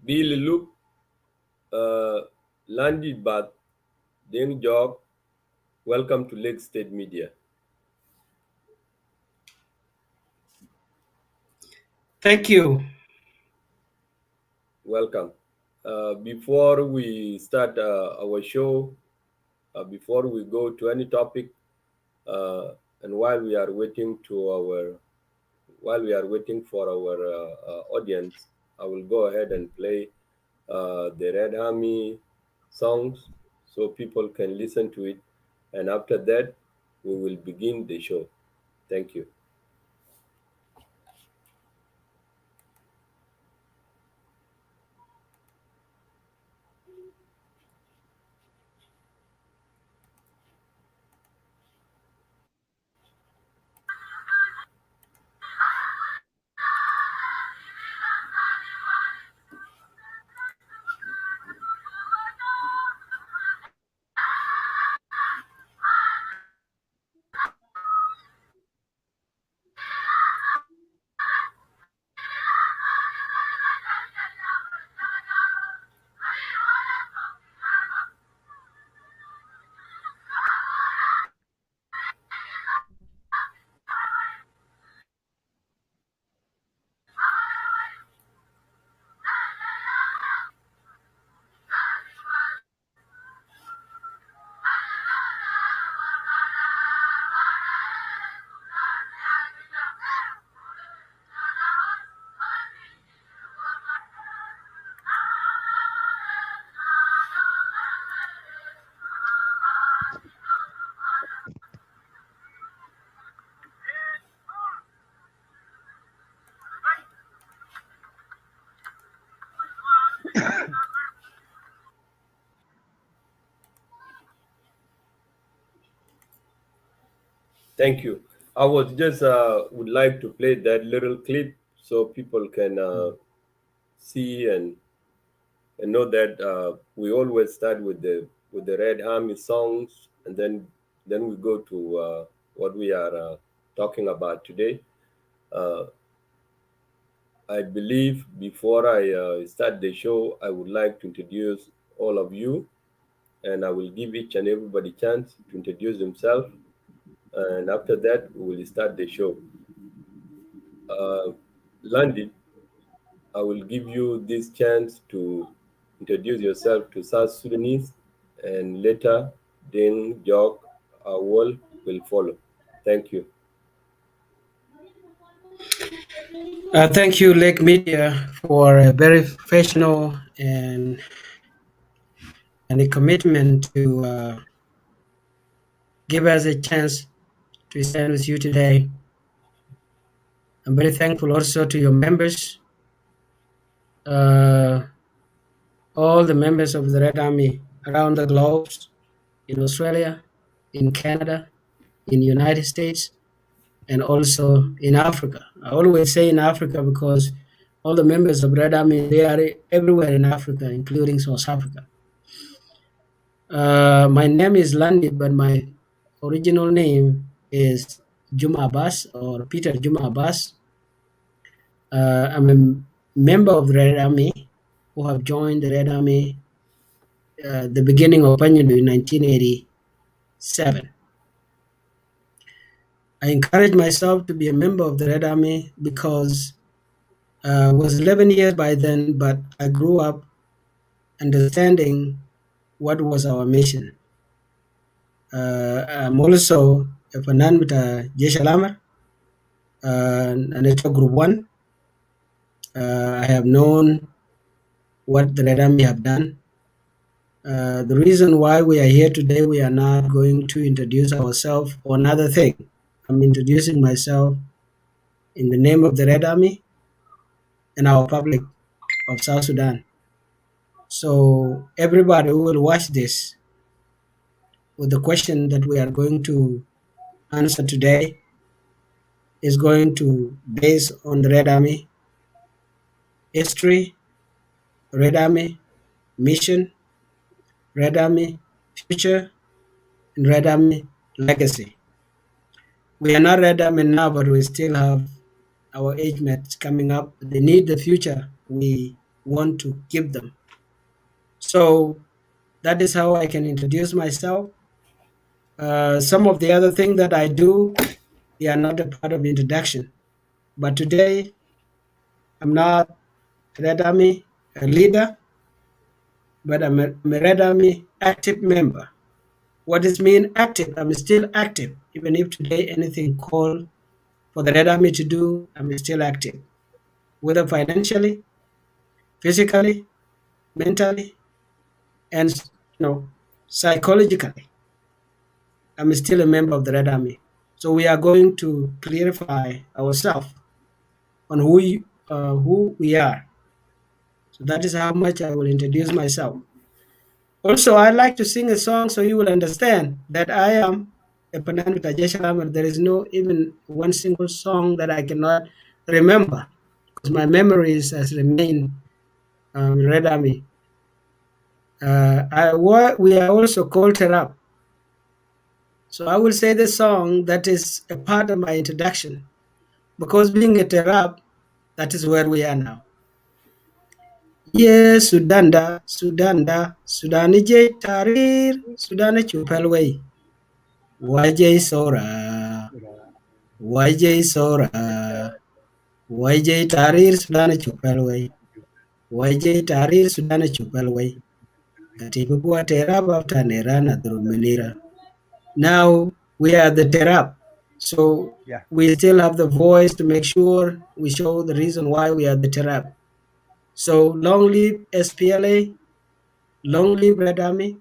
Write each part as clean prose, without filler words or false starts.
Bill Look, landed but Deng Jog, welcome to Lake State Media. Thank you. Welcome. Before we start our show, before we go to any topic, and while we are waiting for our audience, I will go ahead and play the Red Army songs so people can listen to it. And after that, we will begin the show. Thank you. Thank you. I was just would like to play that little clip so people can see and know that we always start with the Red Army songs, and then we go to what we are talking about today. Uh, I believe before I start the show, I would like to introduce all of you, and I will give each and everybody chance to introduce themselves. And after that, we will start the show. Uh, Landy, I will give you this chance to introduce yourself to South Sudanese, and later, then Jog Awol will follow. Thank you. Thank you, Lake Media, for a very professional and a commitment to give us a chance to stand with you today. I'm very thankful also to your members, uh, all the members of the Red Army around the globe, in Australia, in Canada, in the United States, and also in Africa. I always say in Africa because all the members of Red Army, they are everywhere in Africa, including South Africa. My name is Landi, but my original name is Juma Abbas or Peter Juma Abbas. I'm a member of the Red Army who have joined the Red Army the beginning of Panyudu in 1987. I encouraged myself to be a member of the Red Army because I was 11 years by then, but I grew up understanding what was our mission. I'm also a Fanan with Jesh Alamar, and it's a Group 1. I have known what the Red Army have done. The reason why we are here today, we are not going to introduce ourselves or another thing. I'm introducing myself in the name of the Red Army and our public of South Sudan. So everybody who will watch this with the question that we are going to answer today is going to base on the Red Army history, Red Army mission, Red Army future, and Red Army legacy. We are not Red Army now, but we still have our age mates coming up. They need the future we want to give them. So that is how I can introduce myself. Some of the other things that I do, they are not a part of introduction. But today, I'm not Red Army leader, but I'm a Red Army active member. What does mean active? I'm still active. Even if today anything called for the Red Army to do, I'm still active. Whether financially, physically, mentally, and psychologically, I'm still a member of the Red Army. So we are going to clarify ourselves on who we are. So that is how much I will introduce myself. Also, I like to sing a song so you will understand that I am a Panan with Ajesha Lamar. There is no even one single song that I cannot remember because my memories has remained Red Army. We are also called Terap. So I will say the song that is a part of my introduction because being a Terap, that is where we are now. Ye Sudanda, Sudanda, Sudani J Tarir, Sudani Chupelway, YJ Sora, YJ Sora, YJ Tarir, Sudani Chupelway, YJ Tarir, Sudani Chupelway, Katibukua Terab after Nerana Drumenira. Now we are the Terab, so Yeah. we still have the voice to make sure we show the reason why we are the Terab. So long live SPLA, long live Red Army,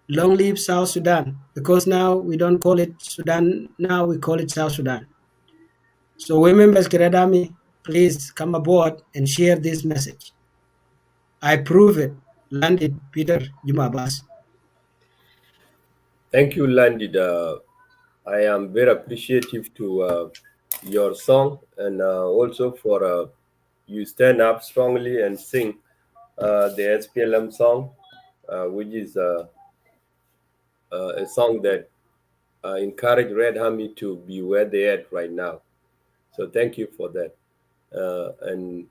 long live South Sudan, because now we don't call it Sudan, now we call it South Sudan. So we members of Red Army, please come aboard and share this message. I prove it, landed Peter Jumabas. Thank you, Landid. I am very appreciative to your song and also for you stand up strongly and sing the SPLM song, which is a song that encourage Red Army to be where they at right now. So thank you for that. And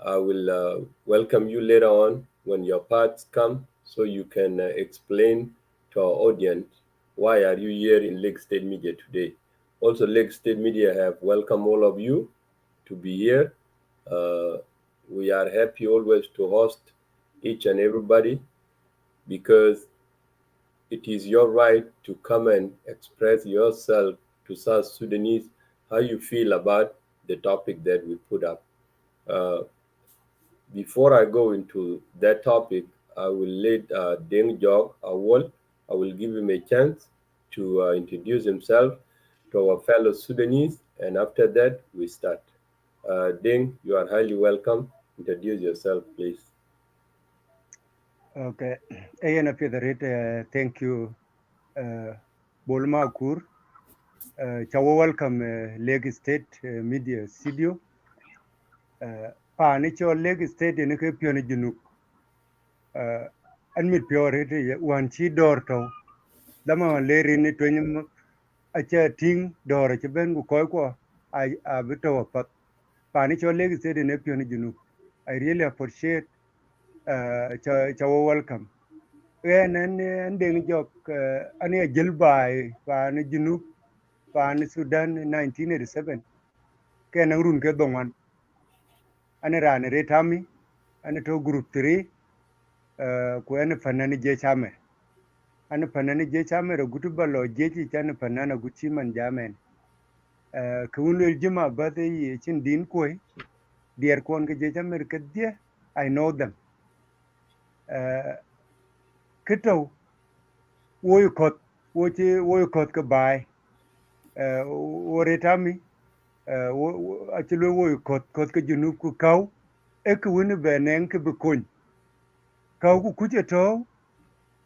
I will welcome you later on when your parts come so you can explain to our audience why are you here in Lake State Media today. Also, Lake State Media have welcomed all of you to be here. Uh, we are happy always to host each and everybody because it is your right to come and express yourself to South Sudanese how you feel about the topic that we put up. Uh, Before I go into that topic, I will let Deng Jog Awol. I will give him a chance to introduce himself to our fellow Sudanese, and after that, we start. Deng, you are highly welcome. Introduce yourself, please. Okay. Ayan thank you. Bolma Kur. Chawa welcome Leg State Media Studio. Nicho Leg State in a pion junuk. And mit pure it one chi door to. Lama leri it when you a chair ting door a chaben go I bit of a pat. Nicho Leg State in a pion junuk. I really appreciate Chawa welcome. Wen en deng jok ane jilbai pa ne junub pa ne Sudan 1987 ke na run ke dongan ane ran retami ane to group 3 ko ane fanani je chame ane fanani je chame ro gutu balo je chi chan fanana guchi man jamen ke unul jima bade ye chin din koi dier kon ke je chame ke dia I know them kito wo kot ke bai wo retami achilwe wo kot ke junub ku kau e ku wini benen ke bikony kau ku kuche to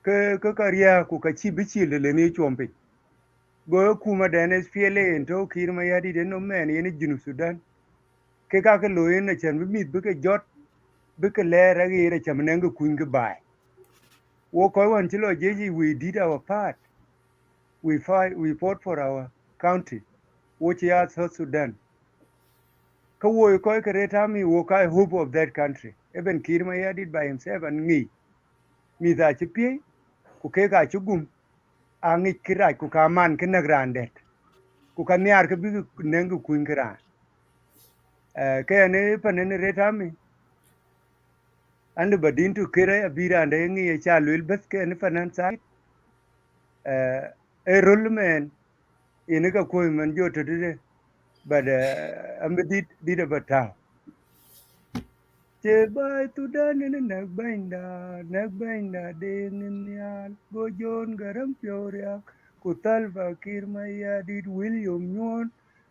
ke karia ku ka chi bichi le ni chompe go kuma den SPLA to kir ma yadi den no men yeni junub Sudan ke ka ke loyen na chan bi mit bi ke jot bi ke le ra gi re cham neng ku ngi bai wo ko wan chilo jeji we did our part we fought for our country which is South Sudan ka wo ko ka Red Army wo ka hope of that country. Even Kir Mayadit by himself and me. Mi da chi pie ku ke ka chi gum angi kira ku ka man ke na grandet. Ku ka niar ke bi nengu kuin kira. Ke ne panen Red Army. And badin to kira abira and ngi cha lul bas ke ne panen sa. A role man in ka ko man jo to de but did about town. Che bai tu dan ne nagbainda de nial go jon garam pyoria kutal fakir maya did William nyon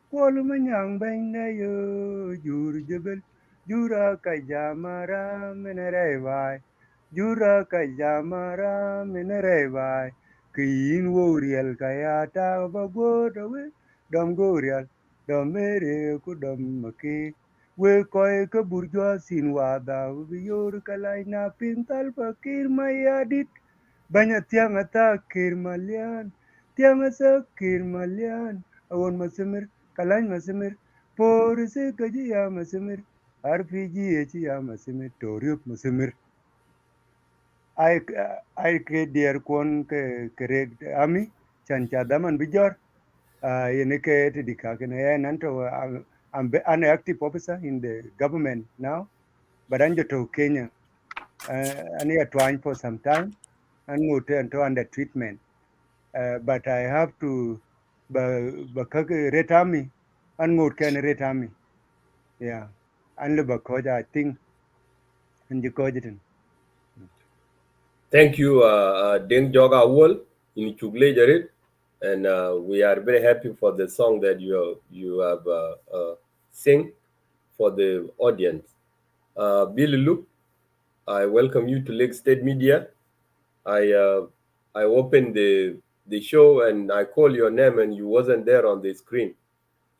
kol manyang bainda yo jur jebel jura ka jamara menere vai jura ka jamara menere vai kin woriel kayata bagodawe dam gorial dam mere ku dam make we koy ke burjwa sin wada we yor kalai na pintal fakir mayadit banya tiang ata kir malian tiang asa kir malian awon masemir kalai masemir por se kaji ya masemir RPG echi ya masemir toriop masemir ai ke dier kon ke kereg ami chan chadaman bijor yene ke tidika ke ne nanto I'm an active officer in the government now, but I'm to Kenya. And here trying for some time and moved into under treatment. But I have to rate army and moved can rate army. Yeah. And the I think and you call it. Thank you, Deng Joga Wol in Chugle Jarit, and we are very happy for the song that you have sing for the audience. Billy Luke, I welcome you to Lake State Media. I opened the show and I call your name and you wasn't there on the screen,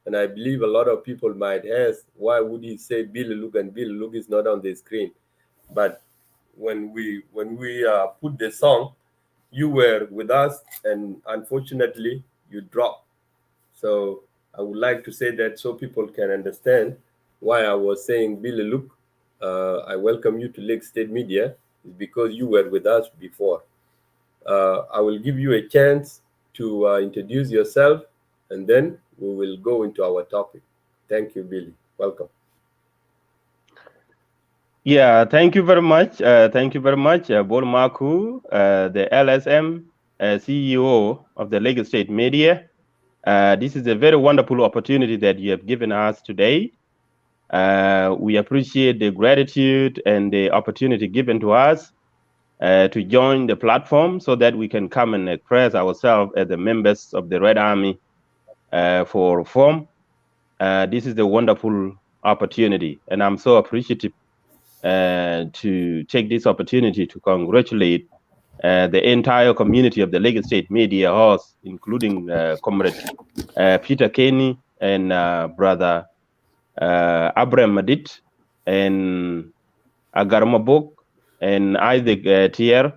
and I believe a lot of people might ask why would he say Billy Luke and Billy Luke is not on the screen, but when we put the song, you were with us, and unfortunately, you dropped. So I would like to say that so people can understand why I was saying Billy Luke. I welcome you to Lake State Media is because you were with us before. I will give you a chance to introduce yourself, and then we will go into our topic. Thank you, Billy. Welcome. Yeah, thank you very much. Thank you very much, Bol Maku, the LSM CEO of the Lagos State Media. This is a very wonderful opportunity that you have given us today. We appreciate the gratitude and the opportunity given to us to join the platform so that we can come and express ourselves as the members of the Red Army for reform. This is a wonderful opportunity, and I'm so appreciative to take this opportunity to congratulate the entire community of the Lagos State Media House, including Comrade Peter Kenny and Brother Abraham Madit and Agarmabok and Isaac Tier.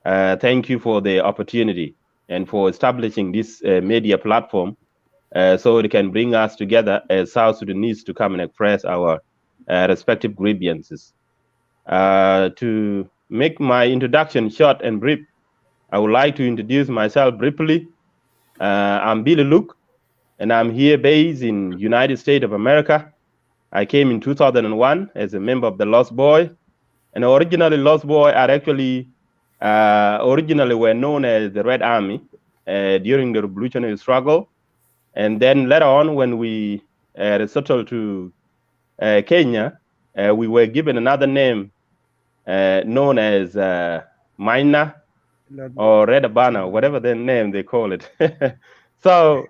Thank you for the opportunity and for establishing this media platform so it can bring us together as South Sudanese to come and express our respective grievances. To make my introduction short and brief, I would like to introduce myself briefly. I'm Billy Luke, and I'm here based in United States of America. I came in 2001 as a member of the Lost Boy, and originally Lost Boy are actually originally were known as the Red Army during the revolutionary struggle, and then later on when we settled to Kenya, we were given another name known as Maina or Red Abana, whatever the name they call it. so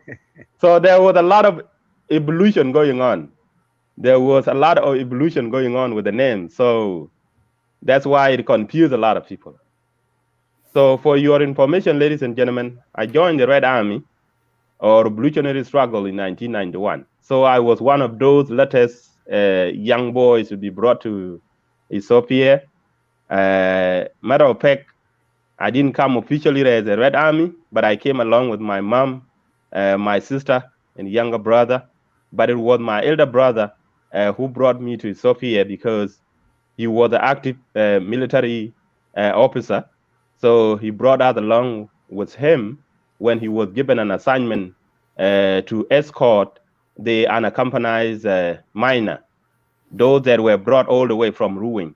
there was a lot of evolution going on. There was a lot of evolution going on with the name. So that's why it confused a lot of people. So for your information, ladies and gentlemen, I joined the Red Army or revolutionary struggle in 1991. So I was one of those latest young boys to be brought to Ethiopia. Matter of fact, I didn't come officially as a Red Army, but I came along with my mom, my sister, and younger brother. But it was my elder brother, who brought me to Ethiopia because he was an active military officer. So he brought us along with him when he was given an assignment to escort the unaccompanied minor, those that were brought all the way from Ruwing.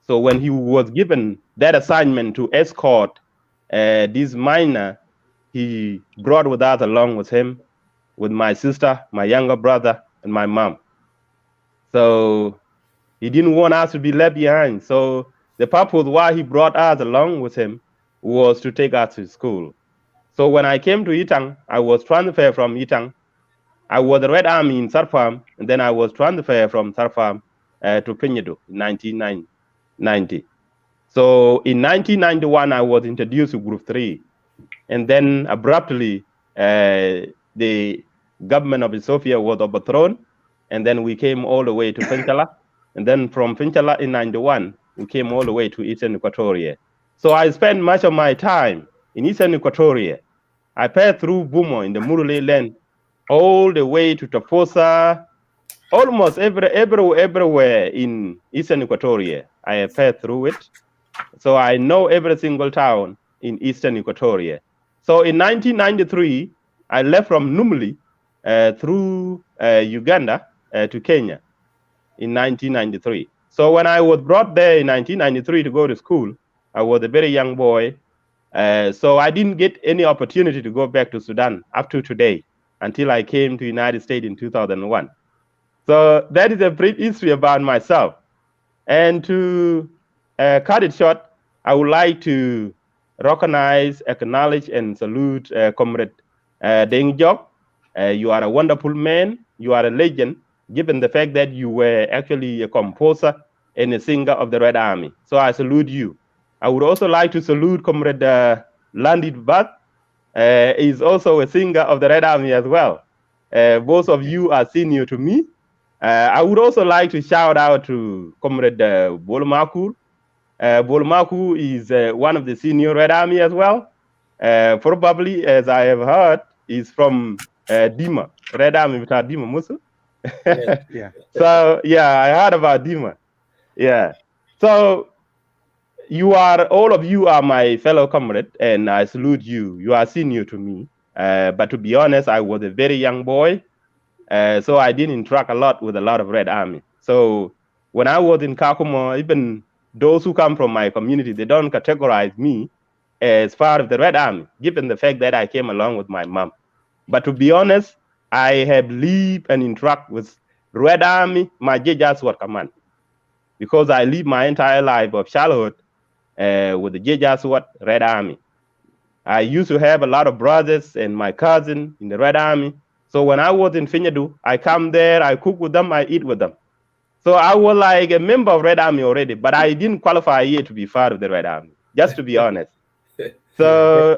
So when he was given that assignment to escort this minor, he brought with us along with him, with my sister, my younger brother, and my mom. So he didn't want us to be left behind. So the purpose why he brought us along with him was to take us to school. So when I came to Itang, I was transferred from Itang. I was the Red Army in Sarfam, and then I was transferred from Sarfam to Pinyedo in 1990. So in 1991, I was introduced to Group 3. And then abruptly, the government of Ethiopia was overthrown. And then we came all the way to Penchala. And then from Penchala in 91, we came all the way to Eastern Equatoria. So I spent much of my time in Eastern Equatoria. I passed through Bumo in the Murule land, all the way to Tafosa, almost everywhere in Eastern Equatoria. I have passed through it. So I know every single town in Eastern Equatoria. So in 1993, I left from Numili through Uganda to Kenya in 1993. So when I was brought there in 1993 to go to school, I was a very young boy. So I didn't get any opportunity to go back to Sudan up to today until I came to the United States in 2001. So that is a brief history about myself. And to cut it short, I would like to recognize, acknowledge, and salute Comrade Deng Jok. You are a wonderful man. You are a legend, given the fact that you were actually a composer and a singer of the Red Army. So I salute you. I would also like to salute Comrade Landit Bat. Is also a singer of the Red Army as well. Both of you are senior to me. I would also like to shout out to Comrade Bolmakur. Bolmaku is one of the senior Red Army as well. Probably, as I have heard, is from Dima, Red Army with Dima Musu. Yeah. So, yeah, I heard about Dima. Yeah. So, all of you are my fellow comrade, and I salute you. You are senior to me. But to be honest, I was a very young boy. So I didn't interact a lot with a lot of Red Army. So when I was in Kakuma, even those who come from my community, they don't categorize me as part of the Red Army, given the fact that I came along with my mom. But to be honest, I have lived and interact with Red Army, my Jaswat command, because I lived my entire life of childhood with the Jaswat Red Army. I used to have a lot of brothers and my cousin in the Red Army. So when I was in Finyadu, I come there, I cook with them, I eat with them. So I was like a member of Red Army already, but I didn't qualify yet to be part of the Red Army, just to be honest. So,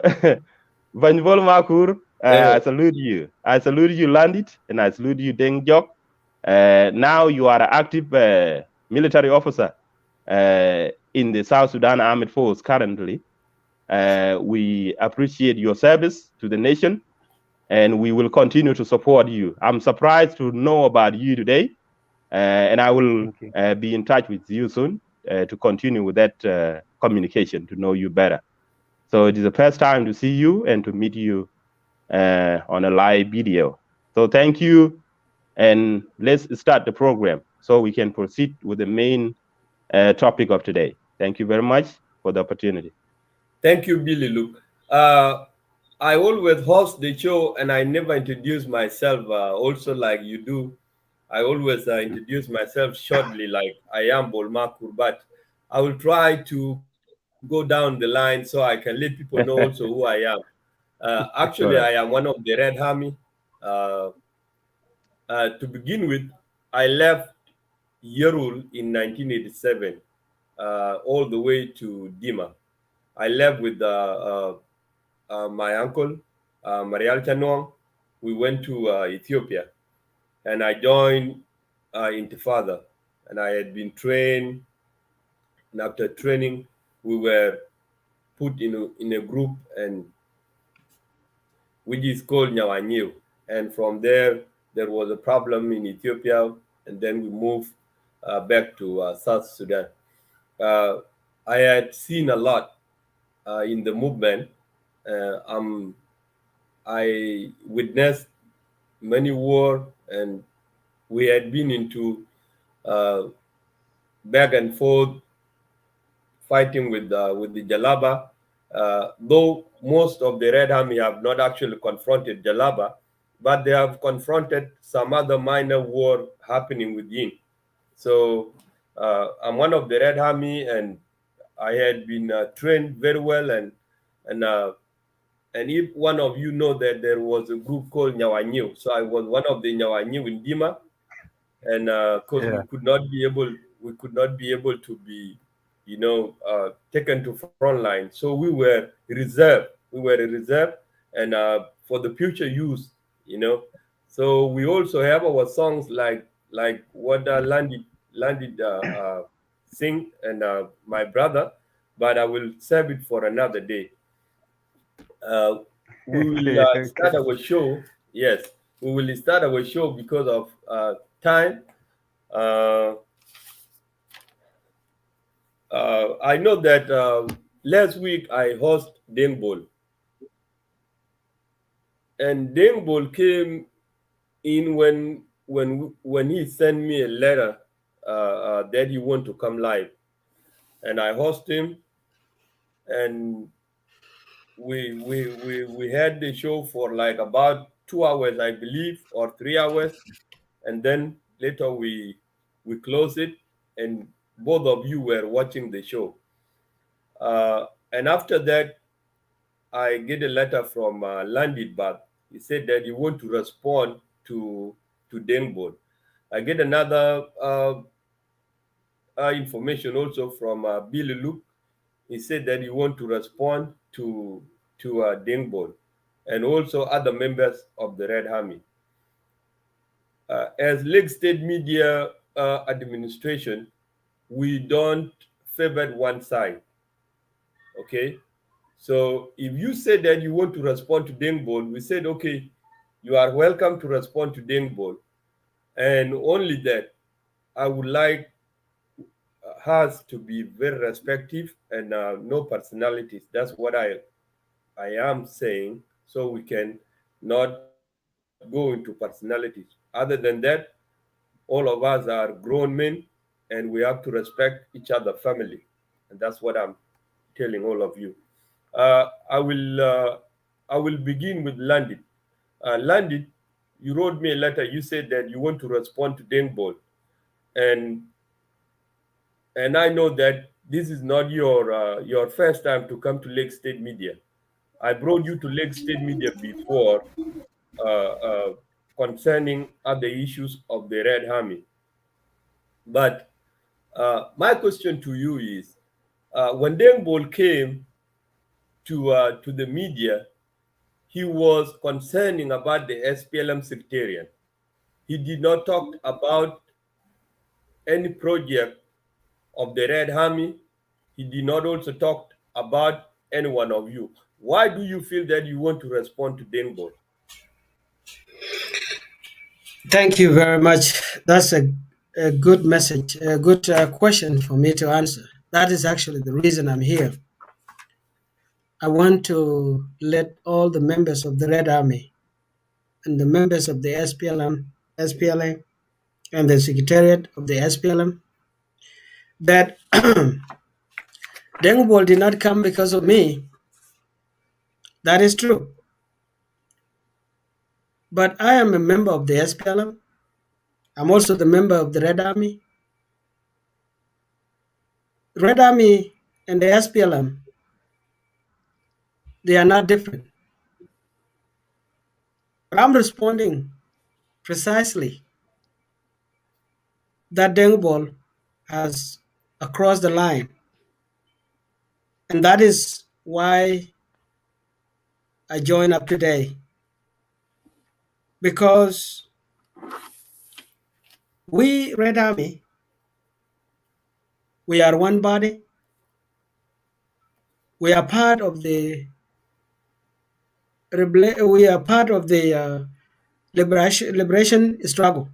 Vanjol Makur, I salute you. I salute you, Landit, and I salute you, Deng Jok. Now you are an active military officer in the South Sudan Armed Force currently. We appreciate your service to the nation, and we will continue to support you. I'm surprised to know about you today, and I will be in touch with you soon to continue with that communication, to know you better. So it is the first time to see you and to meet you on a live video. So thank you, and let's start the program so we can proceed with the main topic of today. Thank you very much for the opportunity. Thank you, Billy Luke. I always host the show and I never introduce myself also like you do. I always introduce myself shortly like I am Bolmakur, but I will try to go down the line so I can let people know also who I am. Actually, I am one of the Red Army. Uh, to begin with, I left Yerul in 1987 all the way to Dima. I left with my uncle, Marial Chanong. We went to Ethiopia and I joined Intifada. And I had been trained. And after training, we were put in a group and which is called Nyawanyiu. And from there was a problem in Ethiopia. and then we moved back to South Sudan. Uh, I had seen a lot in the movement. I witnessed many war, and we had been into uh, back and forth fighting with the Jalaba. Though most of the Red Army have not actually confronted Jalaba, but they have confronted some other minor war happening within. So I'm one of the Red Army, and I had been trained very well, and uh, and if one of you know that there was a group called Nyawanyu, so I was one of the Nyawanyu in Dima, and because Yeah. we could not be able to be, taken to front line. So we were reserved. We were a reserve, and for the future use, you know. So we also have our songs like what landed sing and my brother, but I will save it for another day. Uh, we will Okay. start our show. Yes, we will start our show because of time. Uh, I know that last week I host Dengbol, and Dengbol came in when he sent me a letter that he want to come live, and I host him, and we had the show for like about 2 hours, I believe, or 3 hours, and then later we closed it, and both of you were watching the show. And after that, I get a letter from Landit back. He said that he want to respond to Dengbot. I get another information also from Billy Luke. He said that he want to respond to Dengbot and also other members of the Red Army. As Lake State Media Administration, we don't favor one side. Okay, so if you said that you want to respond to Dengbol, we said, okay, you are welcome to respond to Dengbol. And only that, I would like us to be very respectful and no personalities. That's what I am saying. So we can not go into personalities. Other than that, all of us are grown men, and we have to respect each other family. And that's what I'm telling all of you. Uh, I will uh, I will begin with Landit. Landit, you wrote me a letter. You said that you want to respond to Dengbol, and I know that this is not your first time to come to Lake State Media. I brought you to Lake State Media before uh, uh, concerning other issues of the Red Army. But my question to you is, when Dengbol came to the media, he was concerning about the SPLM sectarian. He did not talk about any project of the Red Army. He did not also talk about any one of you. Why do you feel that you want to respond to Dengbol? Thank you very much. That's a good message, a good question for me to answer. That is actually the reason I'm here. I want to let all the members of the Red Army and the members of the SPLM, SPLA, and the Secretariat of the SPLM that Deng Bol did not come because of me. That is true. But I am a member of the SPLM. I'm also the member of the Red Army. Red Army and the SPLM, they are not different. But I'm responding precisely that Deng Bol has crossed the line. And that is why I joined up today. Because we, Red Army, we are one body. We are part of the we are part of the liberation struggle.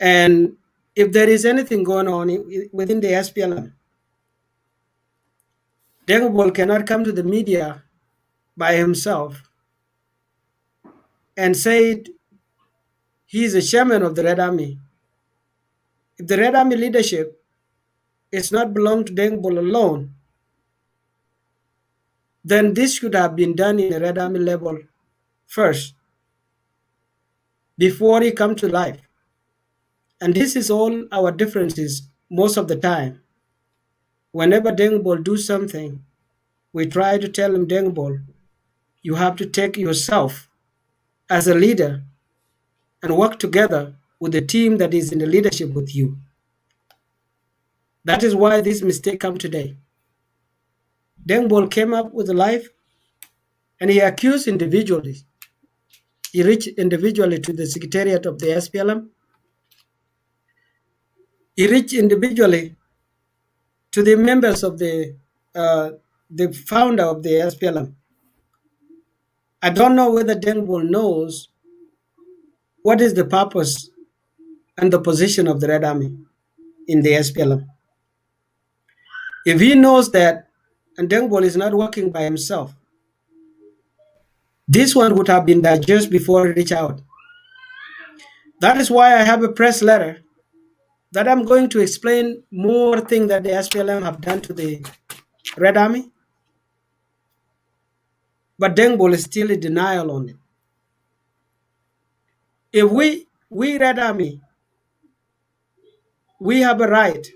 And if there is anything going on within the SPLM, Deng Bol cannot come to the media by himself and say he's a chairman of the Red Army. If the Red Army leadership is not belong to Deng Bol alone, then this should have been done in a Red Army level first before he come to life. And this is all our differences most of the time. Whenever Deng Bol do something, we try to tell him, Deng Bol, you have to take yourself as a leader and work together with the team that is in the leadership with you. That is why this mistake come today. Deng Bol came up with a life and he accused individually. He reached individually to the secretariat of the SPLM. He reached individually to the members of the founder of the SPLM. I don't know whether Deng Bol knows what is the purpose and the position of the Red Army in the SPLM. If he knows that, and Deng Bol is not working by himself, this one would have been digested before it reached out. That is why I have a press letter that I'm going to explain more things that the SPLM have done to the Red Army. But Deng Bol is still in denial on it. If we Red Army, we have a right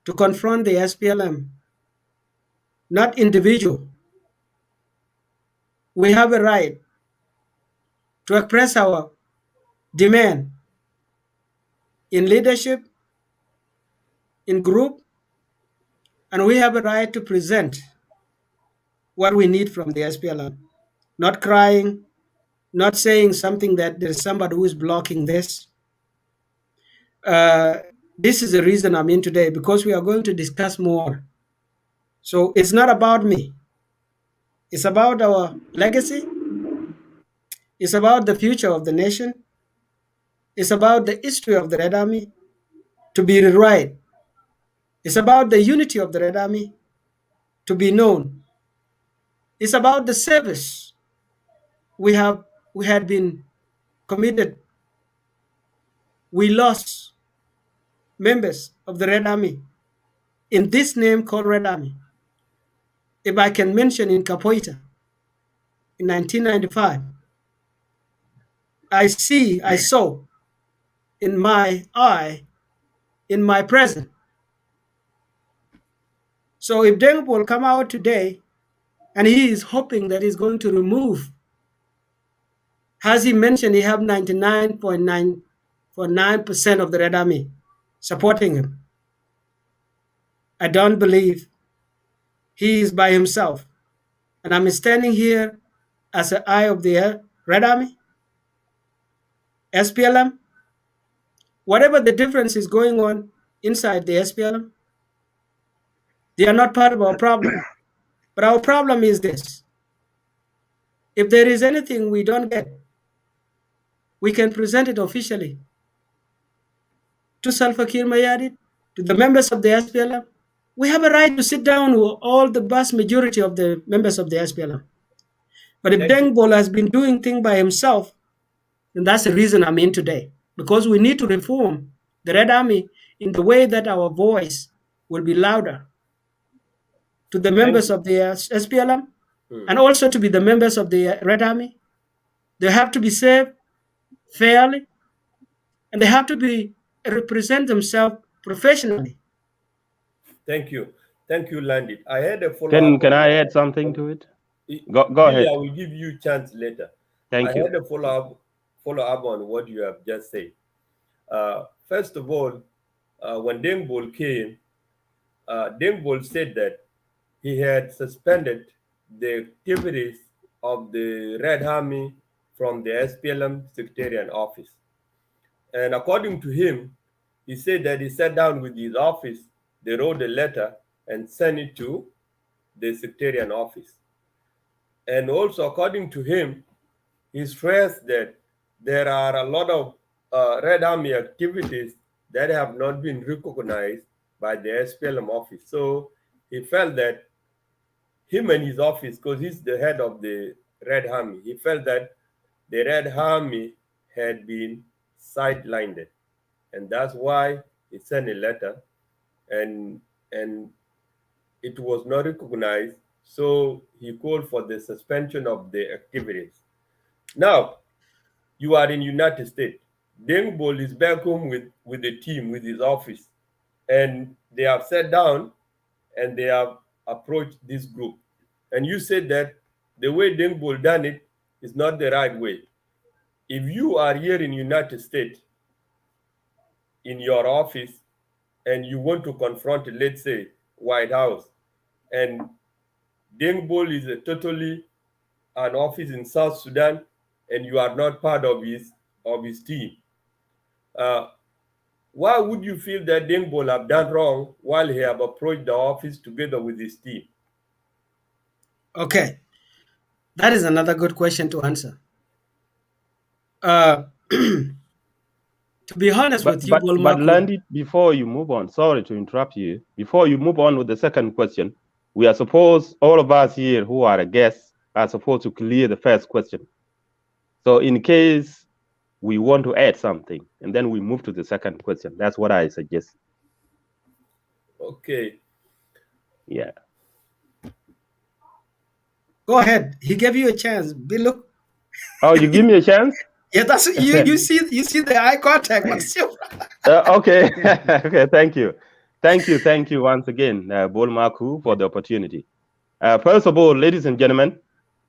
to confront the SPLM, not individual. We have a right to express our demand in leadership, in group, and we have a right to present what we need from the SPLM. Not crying, not saying something that there's somebody who is blocking this. This is the reason I'm in today, because we are going to discuss more. So it's not about me. It's about our legacy. It's about the future of the nation. It's about the history of the Red Army to be rewrite. It's about the unity of the Red Army to be known. It's about the service we had been committed. We lost members of the Red Army in this name called Red Army. If I can mention in Capoeira in 1995, I saw in my eye, in my present. So if Deng Bol come out today and he is hoping that he's going to remove, as he mentioned, he have 99.9% of the Red Army supporting him. I don't believe he is by himself. And I'm standing here as an eye of the Red Army, SPLM, whatever the difference is going on inside the SPLM, they are not part of our problem. But our problem is this. If there is anything we don't get, we can present it officially to Salva Kiir Mayardit, to the members of the SPLM. We have a right to sit down with all the vast majority of the members of the SPLM. But if Deng Bol has been doing things by himself, then that's the reason I'm in today. Because we need to reform the Red Army in the way that our voice will be louder to the members of the SPLM and also to be the members of the Red Army. They have to be served fairly and they have to be represent themselves professionally. Thank you, Landit. I had a follow-up. Can I add something to it? Go ahead. I will give you a chance later. Thank you. I had a follow-up on what you have just said. First of all, when Deng Bol came, Deng Bol said that he had suspended the activities of the Red Army from the SPLM Secretariat office. And according to him, he said that he sat down with his office, they wrote a letter and sent it to the Secretariat office. And also, according to him, he stressed that there are a lot of Red Army activities that have not been recognized by the SPLM office. So he felt that him and his office, because he's the head of the Red Army, he felt that the Red Army had been sidelined, and that's why he sent a letter, and it was not recognized. So he called for the suspension of the activities. Now you are in United States. Deng Bol is back home with the team, with his office, and they have sat down and they have approached this group. And you said that the way Deng Bol done it is not the right way. If you are here in United States in your office and you want to confront, let's say, White House, and Deng Bol is a totally an office in South Sudan, and you are not part of his team. Uh, why would you feel that Deng Bol have done wrong while he have approached the office together with his team? Okay, that is another good question to answer. To be honest with you, But Bolmaku. Landit, before you move on, sorry to interrupt you. Before you move on with the second question, we are supposed, all of us here who are guests, are supposed to clear the first question. So in case we want to add something, and then we move to the second question. That's what I suggest. Okay. Yeah. Go ahead. He gave you a chance. Look. Oh, you give me a chance? Yeah, that's you. You see the eye contact. Okay. Okay. Thank you once again, Bol Maku, for the opportunity. First of all, ladies and gentlemen,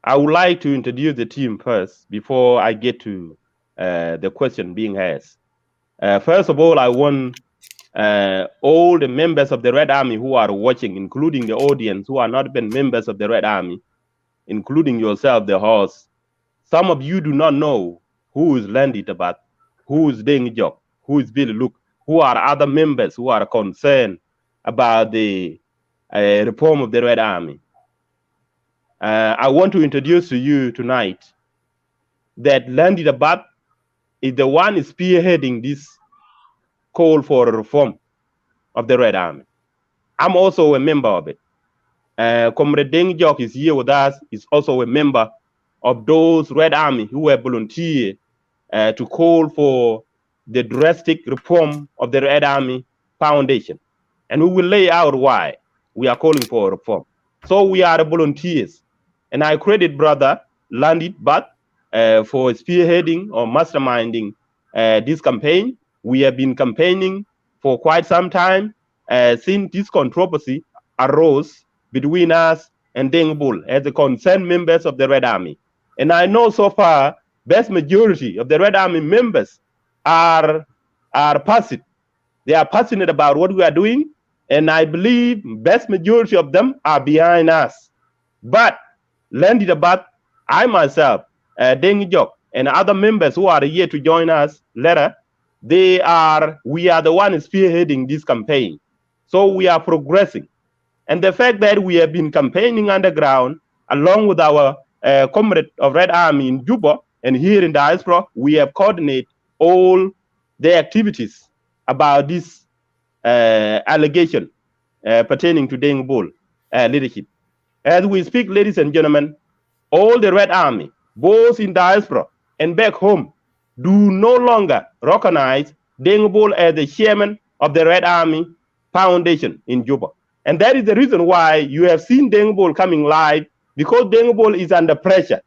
I would like to introduce the team first before I get to the question being asked. First of all, I want all the members of the Red Army who are watching, including the audience who are not even members of the Red Army, including yourself, the host. Some of you do not know who is Landit Abat, who is Deng Jok, who is Billy Luke, who are other members who are concerned about the reform of the Red Army. I want to introduce to you tonight that Landit Abat is the one spearheading this call for a reform of the Red Army. I'm also a member of it. Comrade Deng Jok is here with us, is also a member of those Red Army who have volunteered to call for the drastic reform of the Red Army Foundation. And we will lay out why we are calling for a reform. So we are volunteers. And I credit Brother Landit Bat for spearheading or masterminding this campaign. We have been campaigning for quite some time since this controversy arose between us and Deng Bol as the concerned members of the Red Army. And I know so far, vast majority of the Red Army members are passive. They are passionate about what we are doing, and I believe vast majority of them are behind us. But Landit Abat, I myself, Deng Jok, and other members who are here to join us later, we are the ones spearheading this campaign. So we are progressing. And the fact that we have been campaigning underground along with our comrade of Red Army in Juba and here in Diaspora, we have coordinated all the activities about this allegation pertaining to Deng Bol leadership. As we speak, ladies and gentlemen, all the Red Army, both in Diaspora and back home, do no longer recognize Deng Bol as the chairman of the Red Army Foundation in Juba. And that is the reason why you have seen Deng Bol coming live, because Deng Bol is under pressure.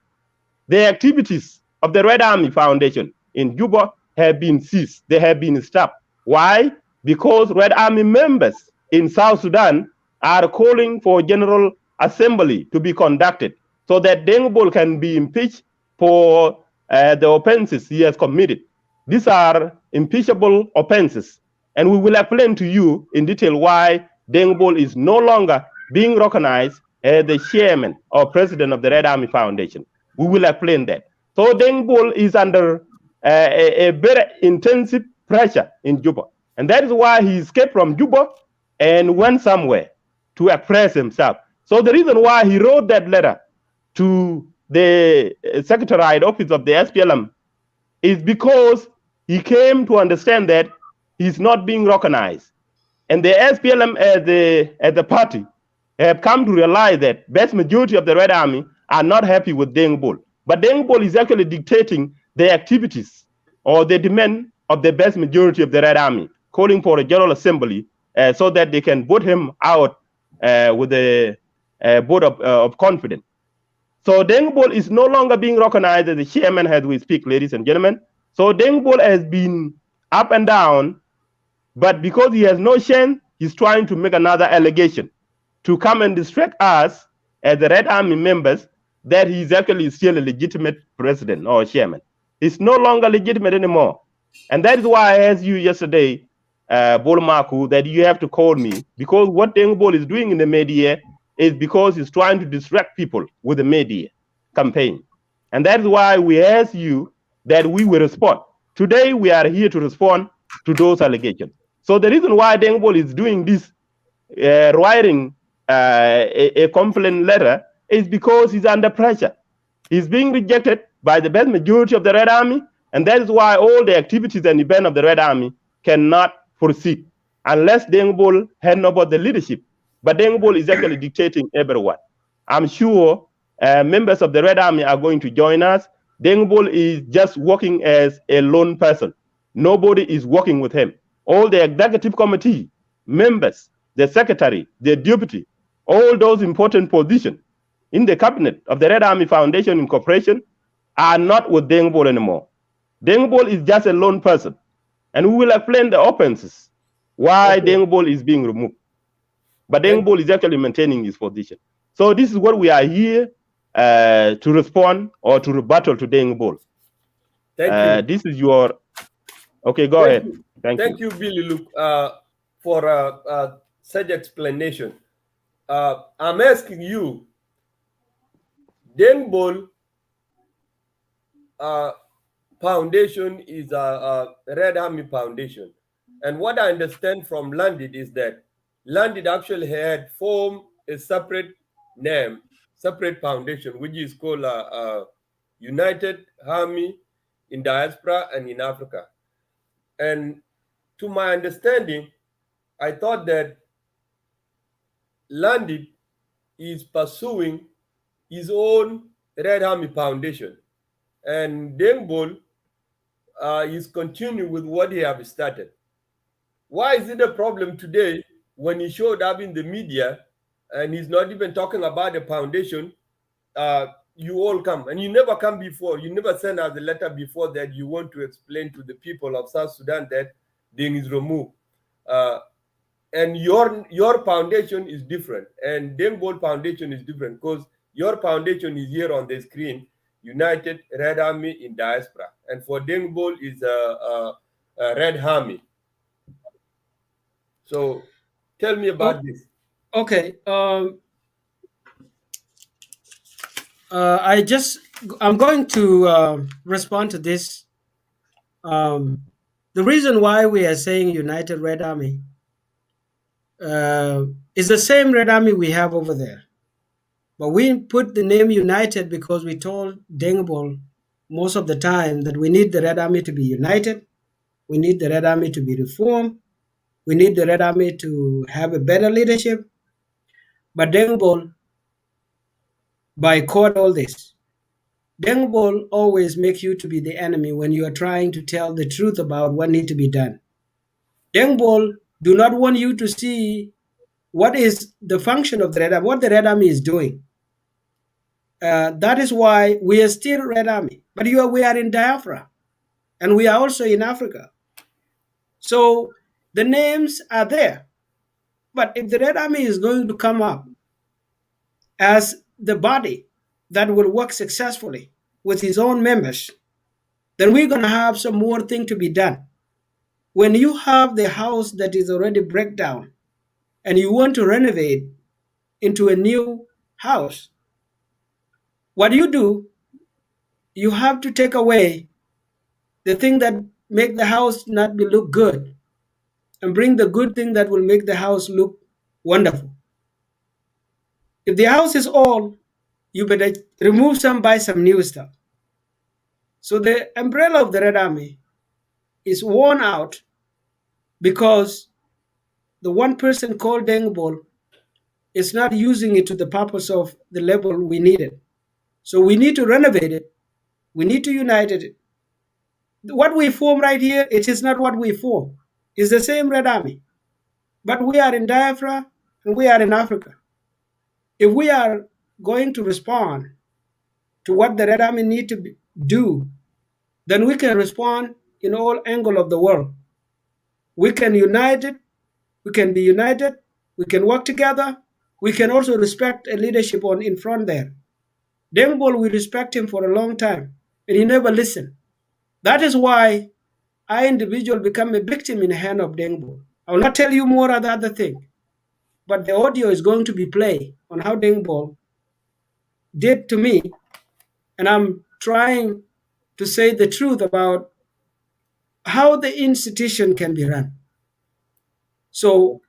The activities of the Red Army Foundation in Juba have been ceased. They have been stopped. Why? Because Red Army members in South Sudan are calling for General Assembly to be conducted so that Deng Bol can be impeached for the offenses he has committed. These are impeachable offenses. And we will explain to you in detail why Deng Bol is no longer being recognized as the chairman or president of the Red Army Foundation. We will explain that. So Deng Bol is under a very intensive pressure in Juba. And that is why he escaped from Juba and went somewhere to express himself. So the reason why he wrote that letter to the Secretariat Office of the SPLM is because he came to understand that he's not being recognized. And the SPLM as the party have come to realize that vast majority of the Red Army are not happy with Deng Bol. But Deng Bol is actually dictating the activities or the demand of the vast majority of the Red Army, calling for a general assembly so that they can vote him out with a vote of confidence. So Deng Bol is no longer being recognized as the chairman as we speak, ladies and gentlemen. So Deng Bol has been up and down, but because he has no chance, he's trying to make another allegation to come and distract us as the Red Army members that he's actually still a legitimate president or chairman. He's no longer legitimate anymore. And that is why I asked you yesterday, Bolmaku, that you have to call me, because what Deng Bol is doing in the media is because he's trying to distract people with the media campaign. And that is why we asked you that we will respond. Today, we are here to respond to those allegations. So the reason why Deng Bol is doing this, writing a complaint letter, is because he's under pressure. He's being rejected by the vast majority of the Red Army, and that is why all the activities and events of the Red Army cannot proceed unless Deng Bol hand over the leadership. But Deng Bol is actually dictating everyone. I'm sure members of the Red Army are going to join us. Deng Bol is just working as a lone person. Nobody is working with him. All the executive committee members, the secretary, the deputy, all those important positions in the cabinet of the Red Army Foundation Incorporation are not with Deng Bol anymore. Deng Bol is just a lone person. And we will explain the offenses why Deng Bol is being removed. But Deng Bol is actually maintaining his position. So this is what we are here to respond or to rebuttal to Deng Bol. Thank you. This is your... Okay, go ahead. Thank you, Billy Luke, for such explanation. I'm asking you, Deng Bol Foundation is a Red Army Foundation. And what I understand from Landed is that Landed actually had formed a separate name, separate foundation, which is called United Army in Diaspora and in Africa. And to my understanding, I thought that Landed is pursuing his own Red Army Foundation. And Deng Bol is continuing with what he have started. Why is it a problem today when he showed up in the media and he's not even talking about the foundation? You all come, and you never come before. You never send us a letter before that you want to explain to the people of South Sudan that Deng is removed. And your foundation is different, and Deng Bol Foundation is different because your foundation is here on the screen, United Red Army in Diaspora, and for Deng Bol is a Red Army. So tell me about this. Okay. I'm going to respond to this. The reason why we are saying United Red Army is the same Red Army we have over there. But we put the name United because we told Deng Bol most of the time that we need the Red Army to be united. We need the Red Army to be reformed. We need the Red Army to have a better leadership. But Deng Bol boycott all this. Deng Bol always make you to be the enemy when you are trying to tell the truth about what needs to be done. Deng Bol do not want you to see what is the function of the Red Army, what the Red Army is doing. That is why we are still Red Army, but we are in Diaspora, and we are also in Africa. So the names are there. But if the Red Army is going to come up as the body that will work successfully with his own members, then we're going to have some more thing to be done. When you have the house that is already break down and you want to renovate into a new house, what you do, you have to take away the thing that make the house not look good and bring the good thing that will make the house look wonderful. If the house is old, you better remove some, buy some new stuff. So the umbrella of the Red Army is worn out because the one person called Dengbol is not using it to the purpose of the level we needed. So we need to renovate it. We need to unite it. What we form right here, it is not what we form. It's the same Red Army. But we are in Diaspora and we are in Africa. If we are going to respond to what the Red Army need to do, then we can respond in all angles of the world. We can unite it. We can be united. We can work together. We can also respect a leadership in front there. Dengbol, we respect him for a long time, and he never listened. That is why I individual become a victim in the hand of Dengbol. I will not tell you more of the other thing, but the audio is going to be played on how Dengbol did to me, and I'm trying to say the truth about how the institution can be run. So,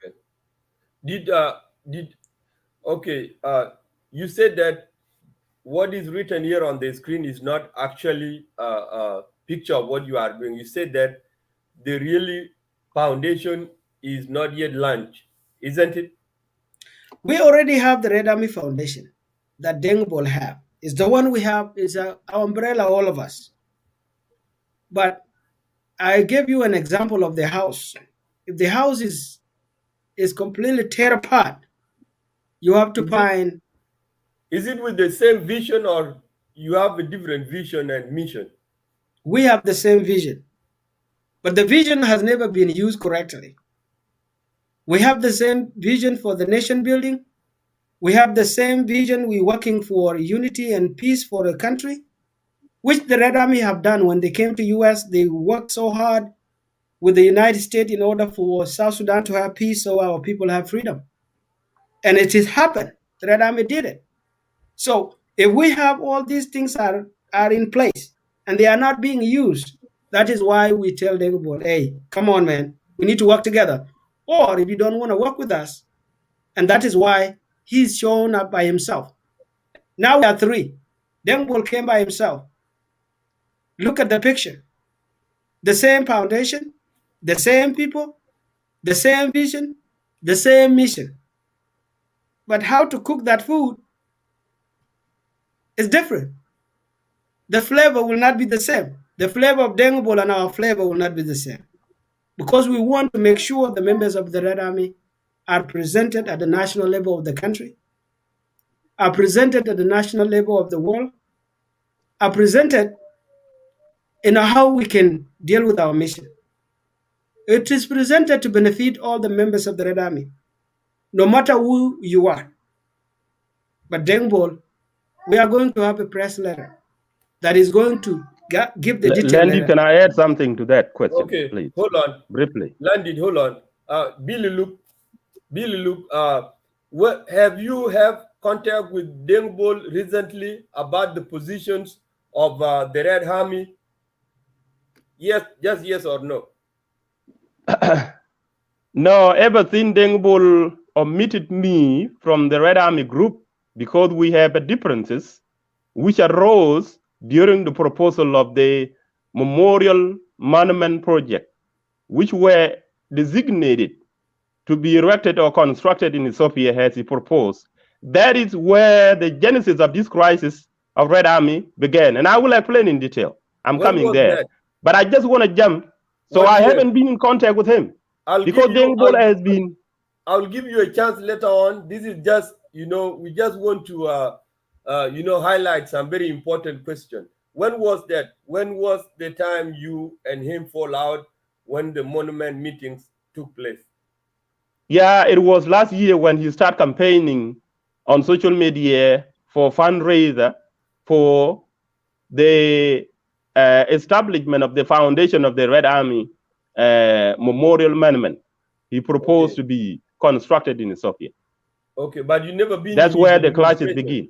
okay, you said that what is written here on the screen is not actually a picture of what you are doing. You said that the really foundation is not yet launched, isn't it? we already have the Red Army Foundation that Dengbol have. It's the one we have, is our umbrella, all of us. But I gave you an example of the house. If the house is completely tear apart, you have to find. Is it with the same vision, or you have a different vision and mission? We have the same vision, but the vision has never been used correctly. We have the same vision for the nation building. We have the same vision. We're working for unity and peace for the country, which the Red Army have done. When they came to US, they worked so hard with the United States in order for South Sudan to have peace so our people have freedom. And it has happened. The Red Army did it. So if we have all these things are in place and they are not being used, that is why we tell Dengbol, hey, come on, man, we need to work together. Or if you don't want to work with us, and that is why he's shown up by himself. Now we are three. Dengbol came by himself. Look at the picture. The same foundation, the same people, the same vision, the same mission. But how to cook that food is different. The flavor will not be the same. The flavor of Dengbol and our flavor will not be the same. Because we want to make sure the members of the Red Army are presented at the national level of the country, are presented at the national level of the world, are presented in how we can deal with our mission. It is presented to benefit all the members of the Red Army, no matter who you are. But Dengbol, we are going to have a press letter that is going to give the detail. Landy, can I add something to that question, okay, please? Hold on. Briefly. Landy, hold on. Billy Luke, have you have contact with Dengbol recently about the positions of the Red Army? Yes, just yes or no? No, ever since Dengbol omitted me from the Red Army group because we have differences which arose during the proposal of the Memorial Monument Project, which were designated to be erected or constructed in Ethiopia as he proposed. That is where the genesis of this crisis of Red Army began. And I will explain in detail. I'm coming there. That? But I just want to jump. So I haven't been in contact with him. Because Dengbol has been... I'll give you a chance later on. This is just, we just want to, highlight some very important question. When was that? When was the time you and him fall out when the monument meetings took place? Yeah, it was last year when he started campaigning on social media for fundraiser for the establishment of the foundation of the Red Army Memorial Monument. He proposed to be constructed in Ethiopia. Okay, but you never been. That's where the clashes begin.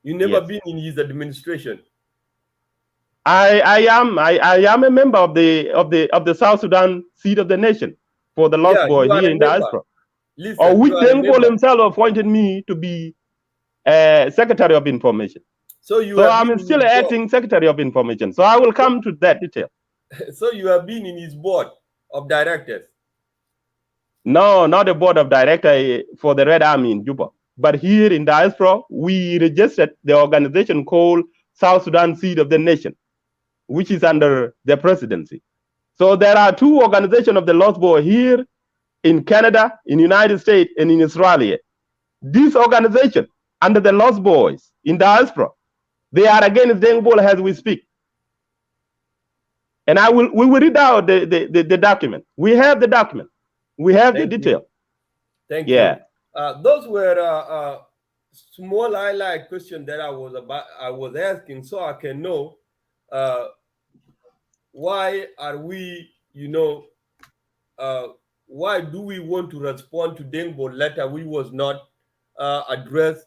You never been in his administration. I am a member of the South Sudan seat of the nation for the Lost Boy here in Diaspora. Or which Dengbol himself appointed me to be Secretary of Information. So I'm still acting Secretary of Information. So I will come to that detail. So you have been in his board of directors? No, not the board of director for the Red Army in Juba. But here in Diaspora, we registered the organization called South Sudan Seed of the Nation, which is under the presidency. So there are two organizations of the Lost Boy here in Canada, in the United States, and in Australia. These organizations under the Lost Boys in Diaspora, they are against Deng Bol as we speak. And we will read out the document. We have the document. We have the detail. Thank you. Those were small highlight questions that I was asking, so I can know why are we, why do we want to respond to Deng Bol letter, which was not addressed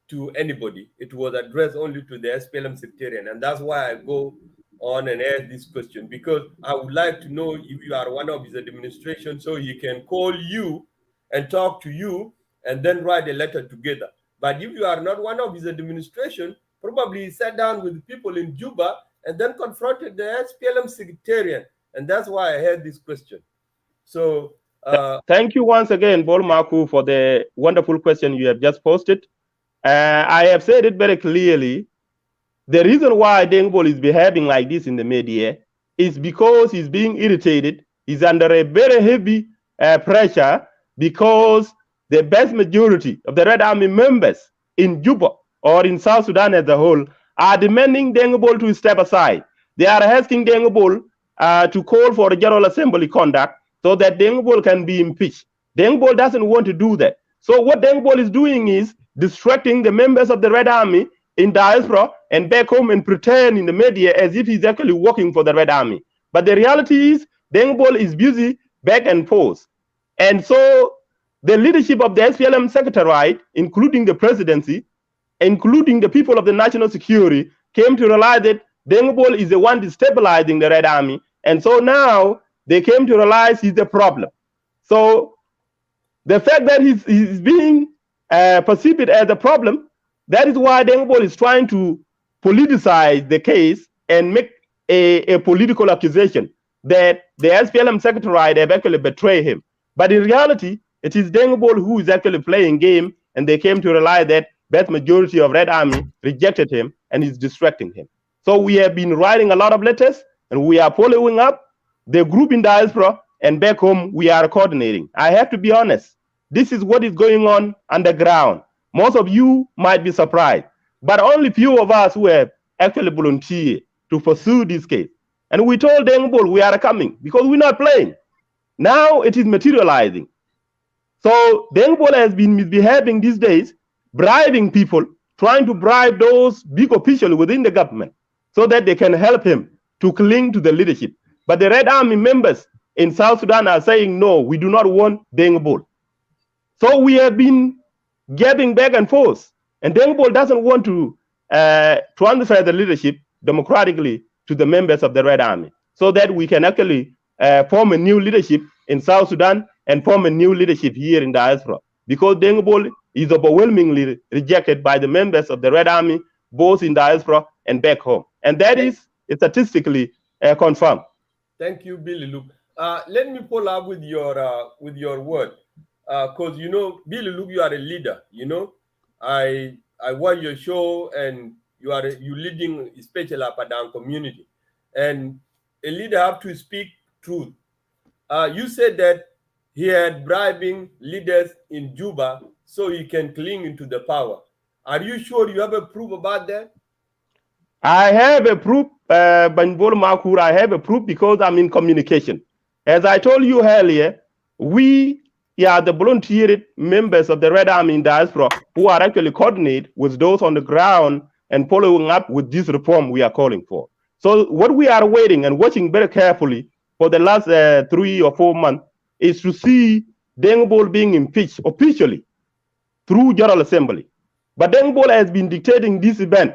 to anybody. It was addressed only to the SPLM sectarian, and that's why I go on and ask this question, because I would like to know if you are one of his administration, so he can call you and talk to you and then write a letter together. But if you are not one of his administration, probably he sat down with people in Juba and then confronted the SPLM secretariat, and that's why I had this question. So thank you once again, Bol Maku, for the wonderful question you have just posted. I have said it very clearly. The reason why Deng Bol is behaving like this in the media is because he's being irritated. He's under a very heavy pressure because the vast majority of the Red Army members in Juba or in South Sudan as a whole are demanding Deng Bol to step aside. They are asking Deng Bol to call for a General Assembly conduct so that Deng Bol can be impeached. Deng Bol doesn't want to do that. So what Deng Bol is doing is distracting the members of the Red Army in Diaspora and back home and pretend in the media as if he's actually working for the Red Army. But the reality is Deng Bol is busy back and forth. And so the leadership of the SPLM secretariat, including the presidency, including the people of the national security, came to realize that Deng Bol is the one destabilizing the Red Army. And so now they came to realize he's the problem. So the fact that he's being perceived as a problem, that is why Deng Bol is trying to politicize the case and make a political accusation that the SPLM secretariat have actually betrayed him. But in reality, it is Deng Bol who is actually playing game, and they came to realize that vast majority of Red Army rejected him and is distracting him. So we have been writing a lot of letters, and we are following up the group in Diaspora, and back home we are coordinating. I have to be honest, this is what is going on underground. Most of you might be surprised, but only few of us who have actually volunteered to pursue this case. And we told Deng Bol we are coming because we're not playing. Now it is materializing. So Deng Bol has been misbehaving these days, bribing people, trying to bribe those big officials within the government so that they can help him to cling to the leadership. But the Red Army members in South Sudan are saying, no, we do not want Deng Bol. So we have been getting back and forth. And Deng Bol doesn't want to transfer the leadership democratically to the members of the Red Army so that we can actually form a new leadership in South Sudan and form a new leadership here in Diaspora. Because Deng Bol is overwhelmingly rejected by the members of the Red Army, both in Diaspora and back home. And that is statistically confirmed. Thank you, Billy Luke. Let me follow up with your word. Because Billy Luke, you are a leader. I watch your show, and you leading especially Padang community, and a leader have to speak truth. You said that he had bribing leaders in Juba so he can cling into the power. Are you sure you have a proof about that? I have a proof, Banbol Makur. I have a proof because I'm in communication. As I told you earlier, we are the volunteered members of the Red Army in Diaspora who are actually coordinate with those on the ground and following up with this reform we are calling for. So what we are waiting and watching very carefully for the last 3 or 4 months is to see Deng Bol being impeached officially through General Assembly. But Deng Bol has been dictating this event.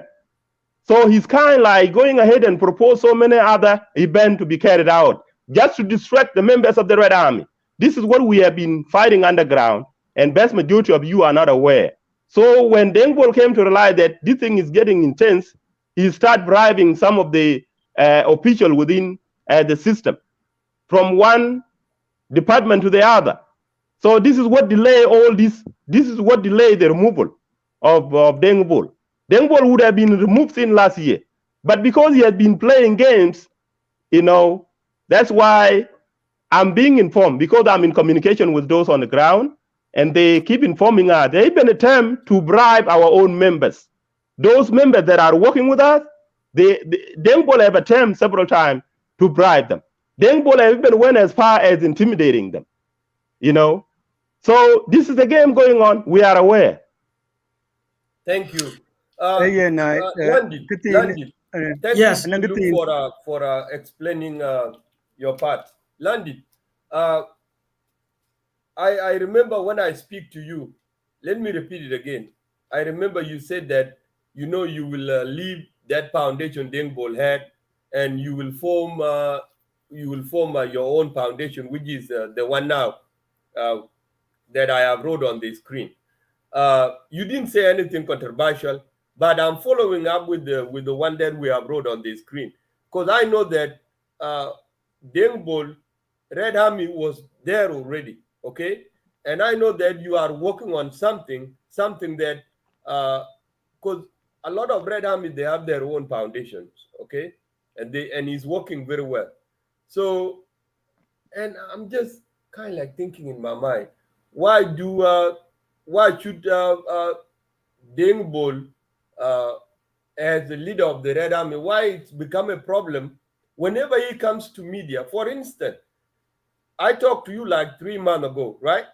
So he's kind of like going ahead and propose so many other events to be carried out just to distract the members of the Red Army. This is what we have been fighting underground, and vast majority of you are not aware. So when Deng Bol came to realize that this thing is getting intense, he started bribing some of the officials within the system from one department to the other. So this is what delay all this. This is what delayed the removal of Deng Bol. Deng Bol would have been removed since last year, but because he has been playing games, that's why I'm being informed, because I'm in communication with those on the ground, and they keep informing us. They even attempt to bribe our own members. Those members that are working with us, Deng Bol have attempted several times to bribe them. Deng Bol have even went as far as intimidating them. So this is a game going on. We are aware. Thank you. Landit, Landit, thank Yes. you Luke, for explaining your part. Landit, I remember when I speak to you, let me repeat it again. I remember you said that you will leave that foundation Deng Bol had, and you will form your own foundation, which is the one now that I have wrote on the screen. You didn't say anything controversial, but I'm following up with the one that we have wrote on the screen, because I know that Deng Bol, Red Army was there already, okay? And I know that you are working on something that, because a lot of Red Army, they have their own foundations, okay? And he's working very well. So, and I'm just kind of like thinking in my mind, why should Deng Bol, as the leader of the Red Army, why it's become a problem whenever he comes to media? For instance, I talked to you like 3 months ago, right?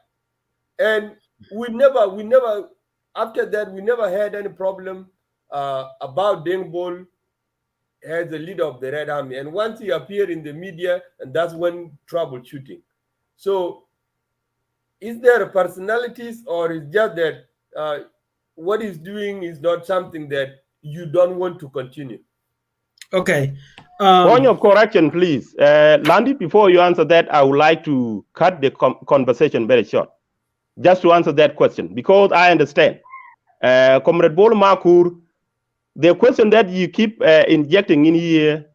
And we never, after that, we never had any problem about Deng Bol as the leader of the Red Army. And once he appeared in the media, and that's when troubleshooting. So is there a personalities, or is just that what he's doing is not something that you don't want to continue? Okay. Point of correction, please. Landy, before you answer that, I would like to cut the conversation very short, just to answer that question, because I understand. Comrade Bol Makur, the question that you keep injecting in here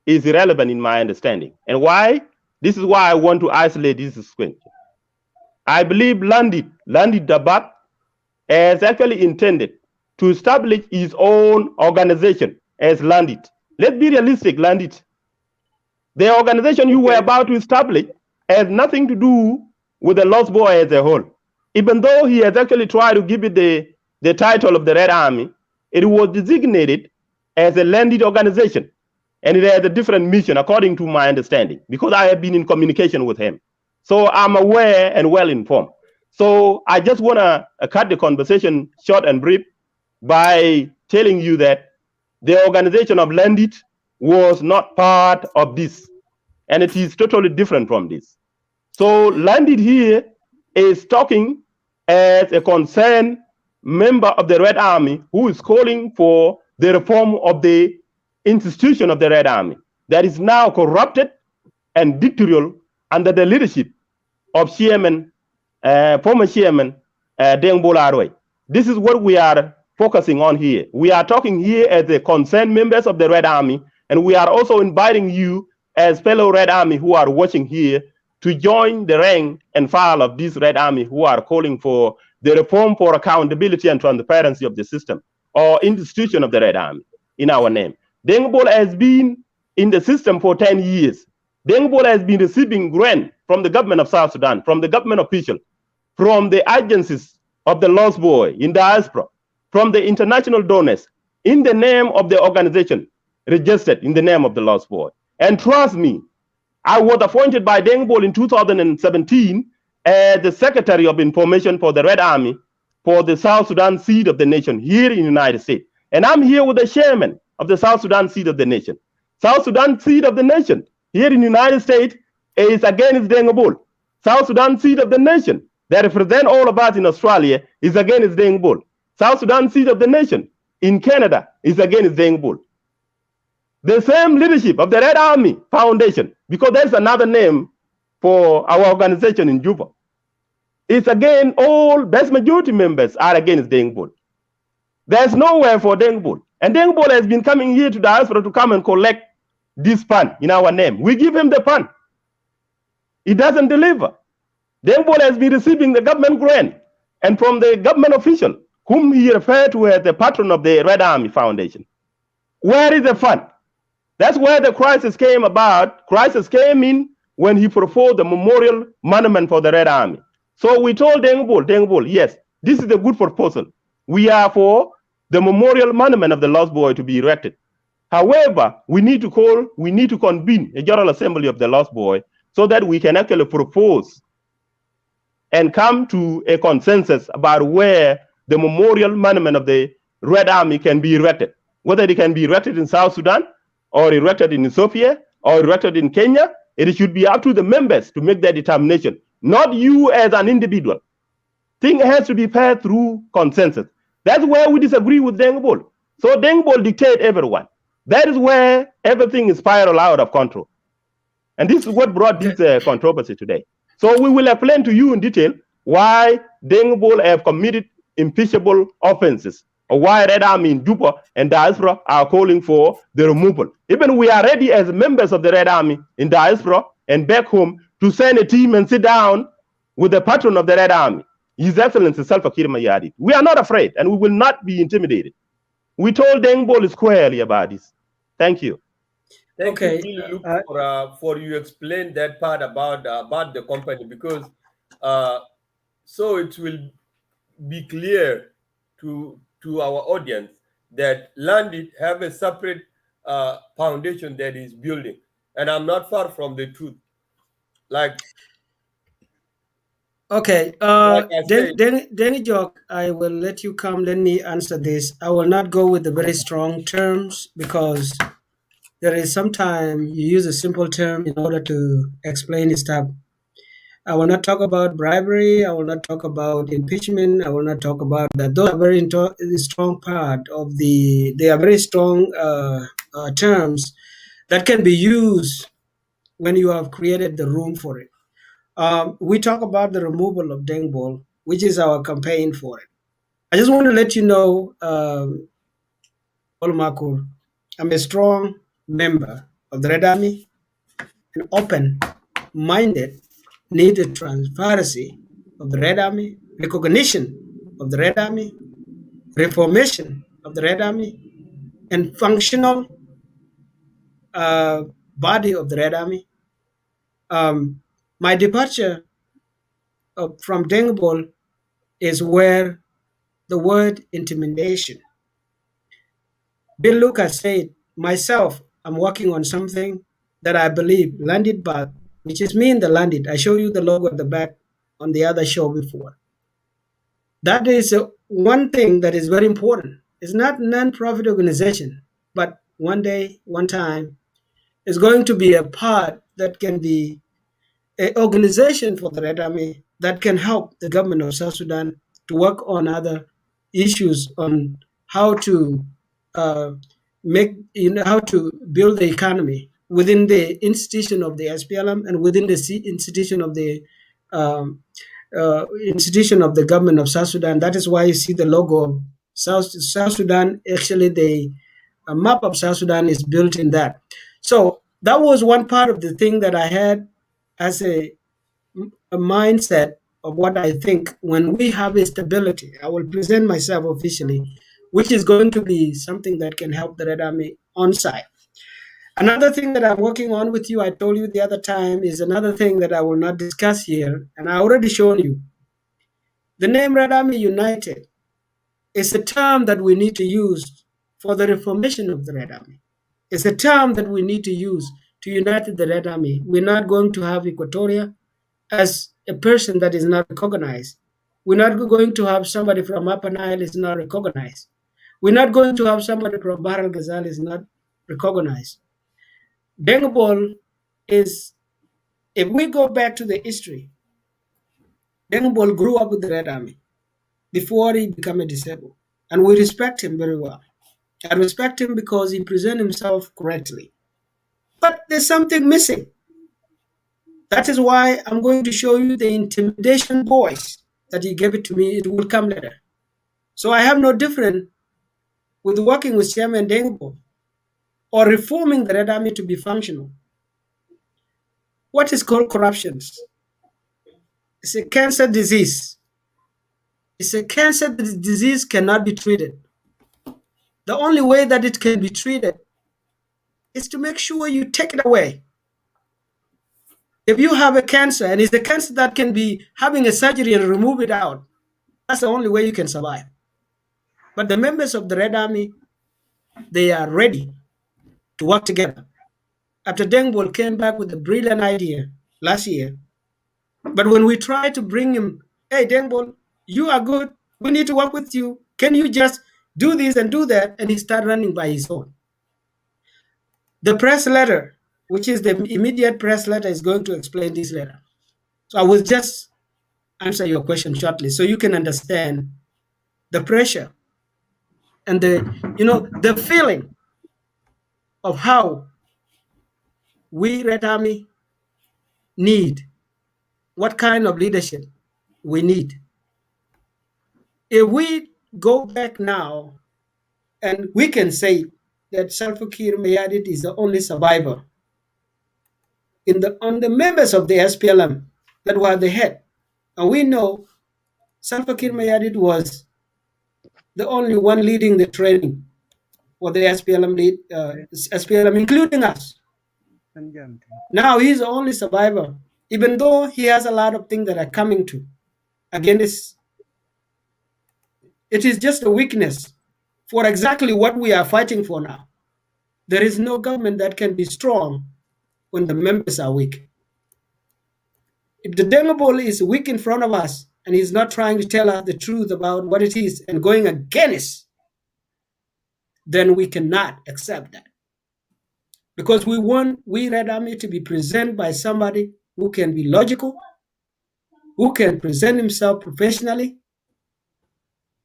is irrelevant in my understanding. And why? This is why I want to isolate this question. I believe Landit Dabat has actually intended to establish his own organization as Landit. Let's be realistic, Landit. The organization you were about to establish has nothing to do with the Lost Boy as a whole. Even though he has actually tried to give it the title of the Red Army, it was designated as a landed organization, and it has a different mission according to my understanding, because I have been in communication with him. So I'm aware and well informed. So I just want to cut the conversation short and brief by telling you that the organization of Landit was not part of this, and it is totally different from this. So Landit here is talking as a concerned member of the Red Army who is calling for the reform of the institution of the Red Army that is now corrupted and dictatorial under the leadership of former chairman Deng Bol Arway. This is what we are focusing on here. We are talking here as the concerned members of the Red Army, and we are also inviting you as fellow Red Army who are watching here to join the rank and file of this Red Army who are calling for the reform for accountability and transparency of the system or institution of the Red Army in our name. Deng Bol has been in the system for 10 years. Deng Bol has been receiving grant from the government of South Sudan, from the government official, from the agencies of the Lost Boy in Diaspora, from the international donors, in the name of the organization registered in the name of the Lost Boy. And trust me, I was appointed by Deng Bol in 2017 as the Secretary of Information for the Red Army for the South Sudan seat of the nation here in the United States. And I'm here with the chairman of the South Sudan seat of the nation. South Sudan seat of the nation here in the United States is against Deng Bol. South Sudan seat of the nation that represent all of us in Australia is against Deng Bol. South Sudan seat of the nation in Canada is against Deng Bol. The same leadership of the Red Army Foundation, because there's another name for our organization in Juba, it's again all vast majority members are against Deng Bol. There's nowhere for Deng Bol. And Deng Bol has been coming here to Diaspora to come and collect this fund in our name. We give him the fund. He doesn't deliver. Dengbol has been receiving the government grant and from the government official, whom he referred to as the patron of the Red Army Foundation. Where is the fund? That's where the crisis came about. Crisis came in when he proposed the memorial monument for the Red Army. So we told Dengbol, yes, this is a good proposal. We are for the memorial monument of the lost boy to be erected. However, we need to convene a general assembly of the lost boy so that we can actually propose and come to a consensus about where the memorial monument of the Red Army can be erected, whether it can be erected in South Sudan or erected in Ethiopia or erected in Kenya. It should be up to the members to make that determination, not you as an individual. Thing has to be passed through consensus. That's where we disagree with Dengbol. So Dengbol dictate everyone. That is where everything is spiral out of control. And this is what brought this controversy today. So we will explain to you in detail why Dengbol have committed impeachable offenses, or why Red Army in Juba and Diaspora are calling for the removal. Even we are ready as members of the Red Army in Diaspora and back home to send a team and sit down with the patron of the Red Army, His Excellency Salva Kiir Mayardit. We are not afraid and we will not be intimidated. We told Dengbol squarely about this. Thank you. Thank you. Really look for you explain that part about the company, because so it will be clear to our audience that Landit have a separate foundation that is building, and I'm not far from the truth. Like, okay, Danny Jock, I will let you come. Let me answer this. I will not go with the very strong terms because there is sometimes you use a simple term in order to explain stuff. I will not talk about bribery. I will not talk about impeachment. I will not talk about that. Those are very strong part of they are very strong terms that can be used when you have created the room for it. We talk about the removal of Dengbol, which is our campaign for it. I just want to let you know, Olmakur, I'm a strong member of the Red Army, and open-minded, needed transparency of the Red Army, recognition of the Red Army, reformation of the Red Army, and functional body of the Red Army. My departure from Dengbol is where the word intimidation. Bill Lucas said, myself, I'm working on something that I believe landed back, which is me in the landed. I showed you the logo at the back on the other show before. That is one thing that is very important. It's not a non-profit organization, but one day, one time, is going to be a part that can be an organization for the Red Army that can help the government of South Sudan to work on other issues on how to how to build the economy within the institution of the SPLM and within the institution of the government of South Sudan. That is why you see the logo of South Sudan. Actually, the map of South Sudan is built in that. So that was one part of the thing that I had as a mindset of what I think when we have a stability, I will present myself officially, which is going to be something that can help the Red Army on site. Another thing that I'm working on with you, I told you the other time, is another thing that I will not discuss here, and I already shown you. The name Red Army United is a term that we need to use for the reformation of the Red Army. It's a term that we need to use to unite the Red Army. We're not going to have Equatoria as a person that is not recognized. We're not going to have somebody from Upper Nile is not recognized. We're not going to have somebody from Bahr el Ghazal is not recognized. Dengbol is, if we go back to the history, Dengbol grew up with the Red Army before he became a disabled. And we respect him very well. I respect him because he presents himself correctly. But there's something missing. That is why I'm going to show you the intimidation voice that he gave it to me. It will come later. So I have no difference with working with Chairman Dengbol or reforming the Red Army to be functional. What is called corruption? It's a cancer disease. It's a cancer disease cannot be treated. The only way that it can be treated is to make sure you take it away. If you have a cancer and it's a cancer that can be having a surgery and remove it out, that's the only way you can survive. But the members of the Red Army, they are ready to work together. After Deng Bol came back with a brilliant idea last year, but when we tried to bring him, hey, Deng Bol, you are good. We need to work with you. Can you just do this and do that? And he started running by his own. The press letter, which is the immediate press letter, is going to explain this letter. So I will just answer your question shortly so you can understand the pressure and the feeling of how we Red Army need, what kind of leadership we need. If we go back now, and we can say that Salva Kiir Mayardit is the only survivor on the members of the SPLM that were the head. And we know Salva Kiir Mayardit was the only one leading the training for the SPLM, including us. Now he's the only survivor, even though he has a lot of things that are coming to against. It is just a weakness for exactly what we are fighting for now. There is no government that can be strong when the members are weak. If the Deng Bol is weak in front of us and he's not trying to tell us the truth about what it is and going against, then we cannot accept that. Because we want Red Army to be presented by somebody who can be logical, who can present himself professionally,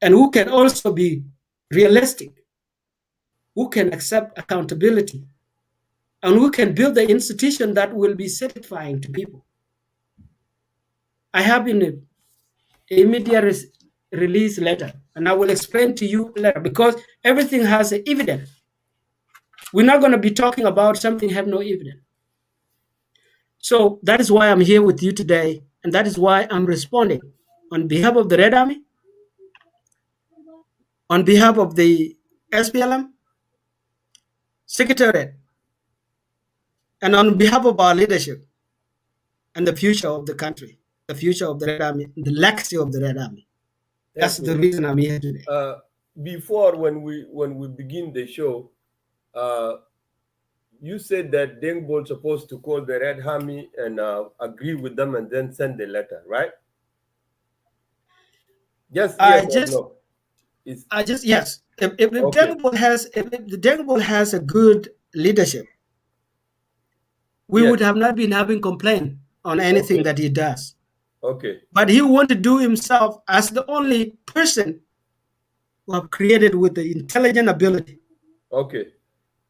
and who can also be realistic, who can accept accountability, and who can build the institution that will be satisfying to people. I have in an immediate release letter, and I will explain to you later because everything has evidence. We're not going to be talking about something have no evidence. So that is why I'm here with you today, and that is why I'm responding on behalf of the Red Army, on behalf of the SPLM Secretariat, and on behalf of our leadership and the future of the country, the future of the Red Army, the legacy of the Red Army. That's the reason I'm here today. Before, when we begin the show, you said that Deng Bol supposed to call the Red Army and agree with them and then send the letter, right? Yes, yes, no. Yes. If Deng Bol has a good leadership, we would have not been having complaint on anything that he does. Okay. But he want to do himself as the only person who have created with the intelligent ability. Okay.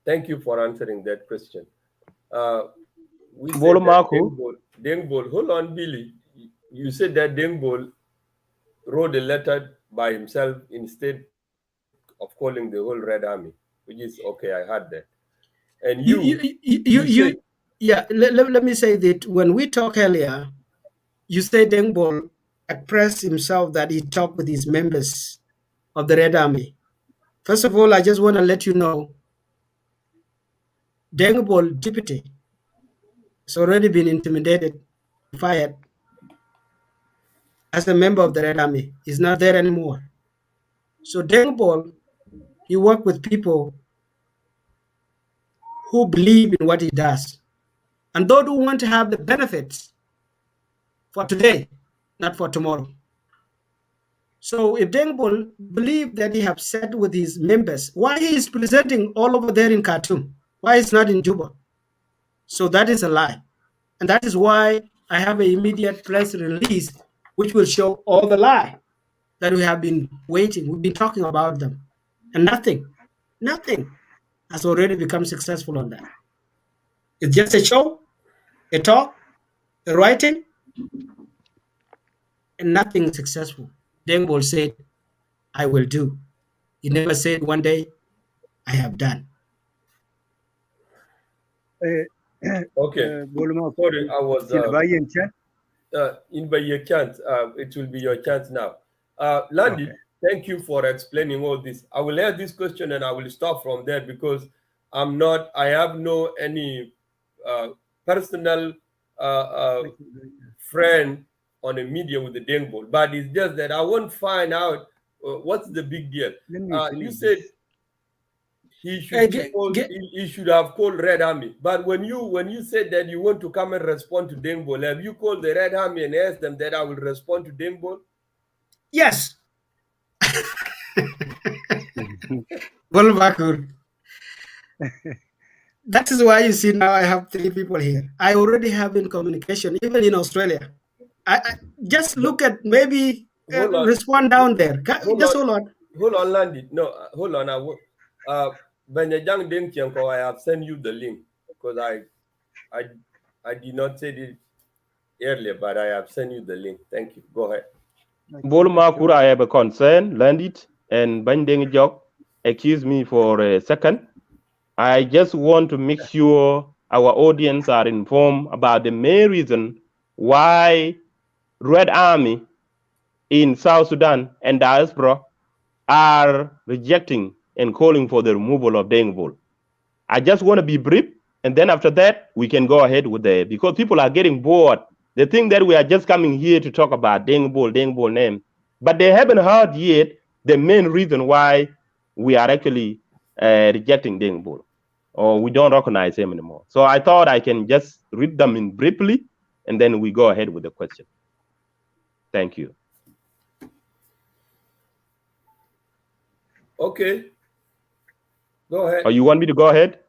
Thank you for answering that question. We said that Deng Bol, hold on, Billy. You said that Deng Bol wrote a letter by himself instead of calling the whole Red Army, which is okay. I heard that. And let me say that when we talked earlier, you said Deng Bol expressed himself that he talked with his members of the Red Army. First of all, I just want to let you know, Deng Bol deputy has already been intimidated, fired as a member of the Red Army. He's not there anymore. So Deng Bol, he worked with people who believe in what he does, and those who want to have the benefits for today, not for tomorrow. So if Deng Bol believe that he have sat with his members, why he is presenting all over there in Khartoum? Why is not in Juba? So that is a lie. And that is why I have an immediate press release which will show all the lie that we have been waiting. We've been talking about them. And nothing has already become successful on that. It's just a show, a talk, a writing, and nothing successful. Deng Bol said, I will do. He never said one day, I have done. Okay. Bolma Sorry, I was Silvayan chat. in by your chance. It will be your chance now. Okay. Landy, thank you for explaining all this. I will add this question and I will stop from there because I have no any personal friend on a media with the Deng Bol, but it's just that I want to find out what's the big deal. Let me You finish said this. he should be called. He should have called Red Army. But when you said that you want to come and respond to Deng Bol, have you called the Red Army and asked them that I will respond to Deng Bol? Yes. Bolmakur. That is why you see now I have 3 people here. I already have in communication, even in Australia. I just look at maybe Hold on. respond down there. Just hold on. Hold on, Landy. No, hold on. Banyajang Deng Chianko, I have sent you the link because I did not say it earlier, but I have sent you the link. Thank you. Go ahead. Bolma Kura, I have a concern, Landit and Bandeng Jok accuse me for a second. I just want to make sure our audience are informed about the main reason why Red Army in South Sudan and Diaspora are rejecting and calling for the removal of Deng Bol. I just want to be brief, and then after that, we can go ahead with because people are getting bored. They think that we are just coming here to talk about Deng Bol name, but they haven't heard yet the main reason why we are actually rejecting Deng Bol, or we don't recognize him anymore. So I thought I can just read them in briefly, and then we go ahead with the question. Thank you. Okay. Go ahead. Oh, you want me to go ahead?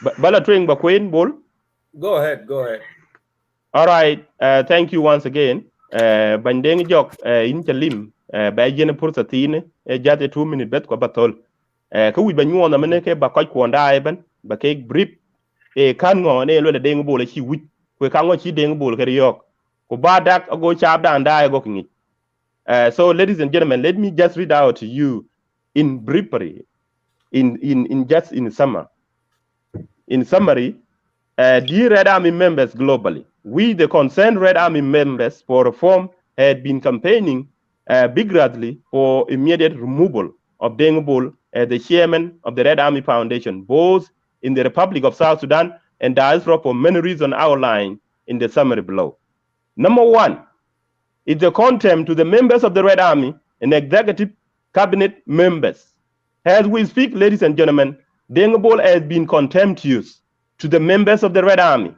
Balatring Bakwin Bol? Go ahead. Go ahead. All right. Thank you once again. Bandeng Jok in Chalim, Bajan Pursatine, just a 2 minute bet kwa batol. Could we banu on the Meneke Bakai Kwanda Iban, Bakake Brip, a cango, a little dang bull, she wit, we can't watch dang bull, Kariok. Kubadak, or go chap down, die, walking it. So, ladies and gentlemen, let me just read out to you in briefly, in summer. In summary, dear Red Army members globally, we, the concerned Red Army members for reform, had been campaigning vigorously for immediate removal of Deng Bol as the chairman of the Red Army Foundation, both in the Republic of South Sudan and Diaspora for many reasons outlined in the summary below. Number one, is the contempt to the members of the Red Army and executive cabinet members. As we speak, ladies and gentlemen, Deng Bol has been contemptuous to the members of the Red Army.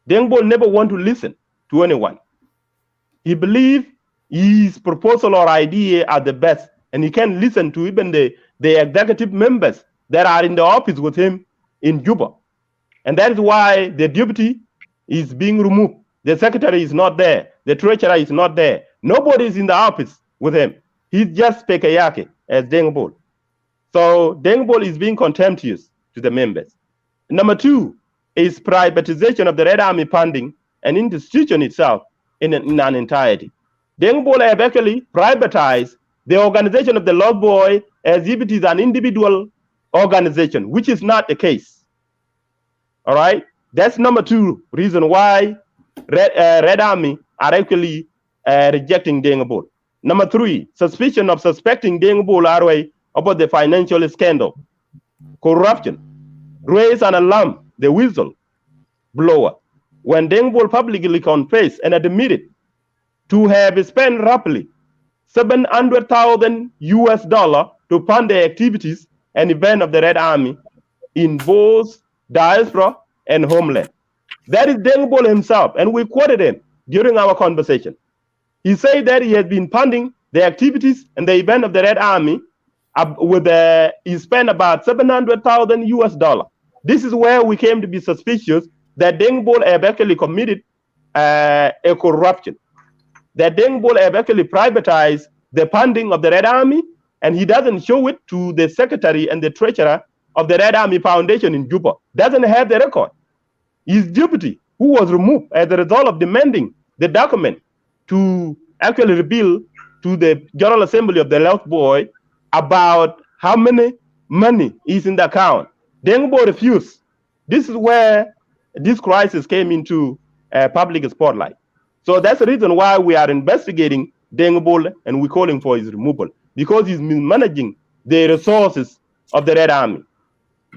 Deng Bol never want to listen to anyone. He believes his proposal or idea are the best, and he can listen to even the executive members that are in the office with him in Juba. And that is why the deputy is being removed. The secretary is not there. The treasurer is not there. Nobody is in the office with him. He's just Pekayake as Deng Bol. So Deng Bol is being contemptuous to the members. Number two is privatization of the Red Army funding and institution itself in an entirety. Deng Bol have actually privatized the organization of the Lost Boy as if it is an individual organization, which is not the case. All right, that's number two reason why Red Army are actually rejecting Deng Bol. Number three, suspicion of suspecting Deng Bol about the financial scandal, corruption, raise an alarm, the whistle blower. When Deng Bol publicly confessed and admitted to have spent roughly $700,000 to fund the activities and events of the Red Army in both diaspora and homeland. That is Deng Bol himself, and we quoted him during our conversation. He said that he has been funding the activities and the event of the Red Army he spent about $700,000. This is where we came to be suspicious that Deng Bol have actually committed a corruption. That Deng Bol have actually privatized the funding of the Red Army, and he doesn't show it to the secretary and the treasurer of the Red Army Foundation in Juba. Doesn't have the record. His deputy, who was removed as a result of demanding the document to actually reveal to the General Assembly of the Lost Boy, about how many money is in the account. Dengbo refused. This is where this crisis came into public spotlight. So that's the reason why we are investigating Dengbo and we're calling for his removal, because he's mismanaging the resources of the Red Army.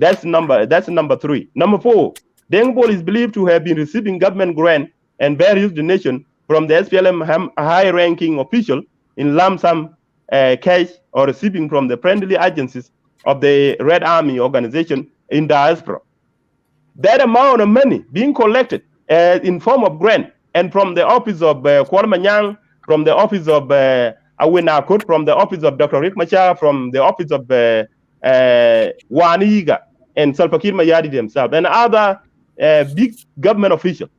That's number 3. Number 4, Dengbo is believed to have been receiving government grant and various donations from the SPLM high-ranking official in lump sum cash, or receiving from the friendly agencies of the Red Army organization in Diaspora. That amount of money being collected in form of grant, and from the office of Kwalmanyang, from the office of Awinakut, from the office of Dr. Rick Machar, from the office of Waniga and Salva Kiir Mayadi themselves, and other big government officials.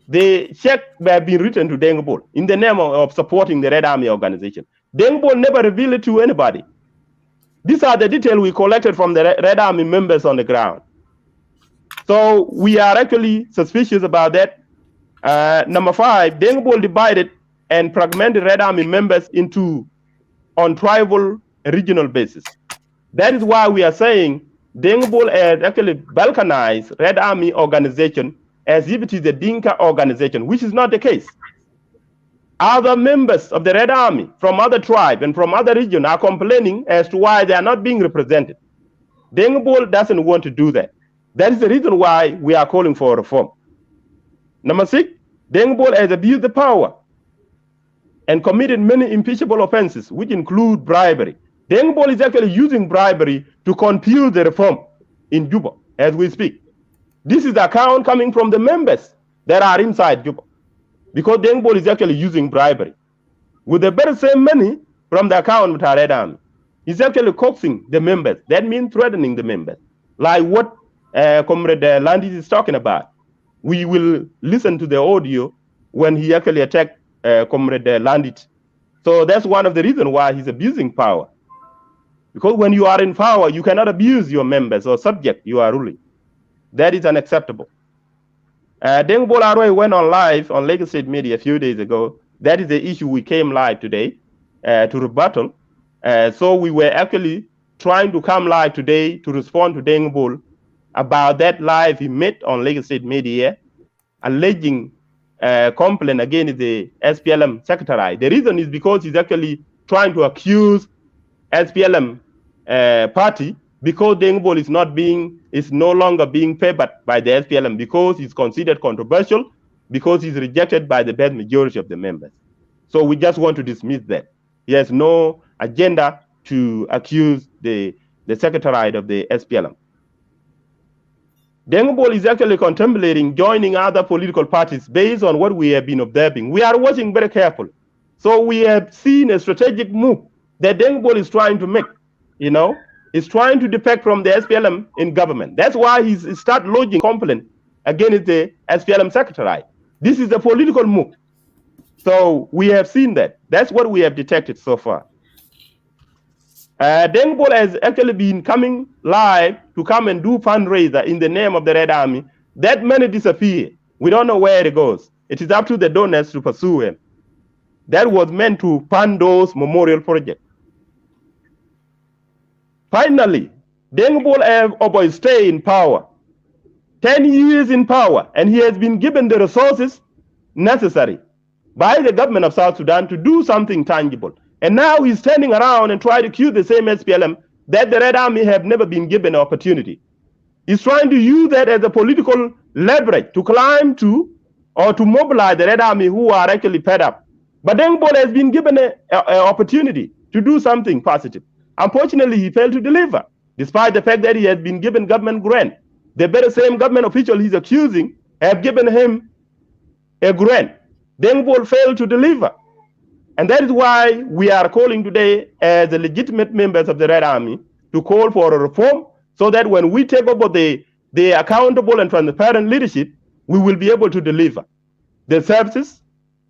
The check have been written to Dengbo in the name of supporting the Red Army organization. Dengbo never revealed it to anybody. These are the details we collected from the Red Army members on the ground. So we are actually suspicious about that. Number 5, Dengbo divided and fragmented Red Army members on tribal regional basis. That is why we are saying Dengbo has actually balkanized Red Army organization as if it is a Dinka organization, which is not the case. Other members of the Red Army from other tribes and from other regions are complaining as to why they are not being represented. Dengbo doesn't want to do that. That is the reason why we are calling for reform. Number 6, Dengbo has abused the power and committed many impeachable offenses, which include bribery. Dengbo is actually using bribery to confuse the reform in Juba as we speak. This is the account coming from the members that are inside Juba, because Dengbo is actually using bribery. With the very same money from the account of the Red Army, he's actually coaxing the members. That means threatening the members, like what Comrade Landis is talking about. We will listen to the audio when he actually attacked Comrade Landis. So that's one of the reasons why he's abusing power. Because when you are in power, you cannot abuse your members or subject you are ruling. That is unacceptable. Dengbo Arroy went on live on Lagos State Media a few days ago. That is the issue we came live today to rebuttal. So we were actually trying to come live today to respond to Dengbo about that live he made on Lagos State Media, alleging complaint against the SPLM secretary. The reason is because he's actually trying to accuse SPLM party, because Dengbo is no longer being favored by the SPLM, because he's considered controversial, because he's rejected by the vast majority of the members. So we just want to dismiss that. He has no agenda to accuse the secretary of the SPLM. Dengbo is actually contemplating joining other political parties based on what we have been observing. We are watching very carefully. So we have seen a strategic move that Dengbo is trying to make, is trying to defect from the SPLM in government. That's why he started lodging complaint against the SPLM secretary. This is a political move. So we have seen that. That's what we have detected so far. Dengbo has actually been coming live to come and do fundraiser in the name of the Red Army. That money disappear. We don't know where it goes. It is up to the donors to pursue him. That was meant to fund those memorial projects. Finally, Dengbo have stay in power. 10 years in power, and he has been given the resources necessary by the government of South Sudan to do something tangible. And now he's standing around and trying to accuse the same SPLM that the Red Army have never been given an opportunity. He's trying to use that as a political leverage to climb to or to mobilize the Red Army who are actually fed up. But Dengbo has been given an opportunity to do something positive. Unfortunately, he failed to deliver, despite the fact that he has been given government grant. The very same government official he's accusing have given him a grant. Dengbo failed to deliver. And that is why we are calling today as the legitimate members of the Red Army to call for a reform, so that when we take over the accountable and transparent leadership, we will be able to deliver the services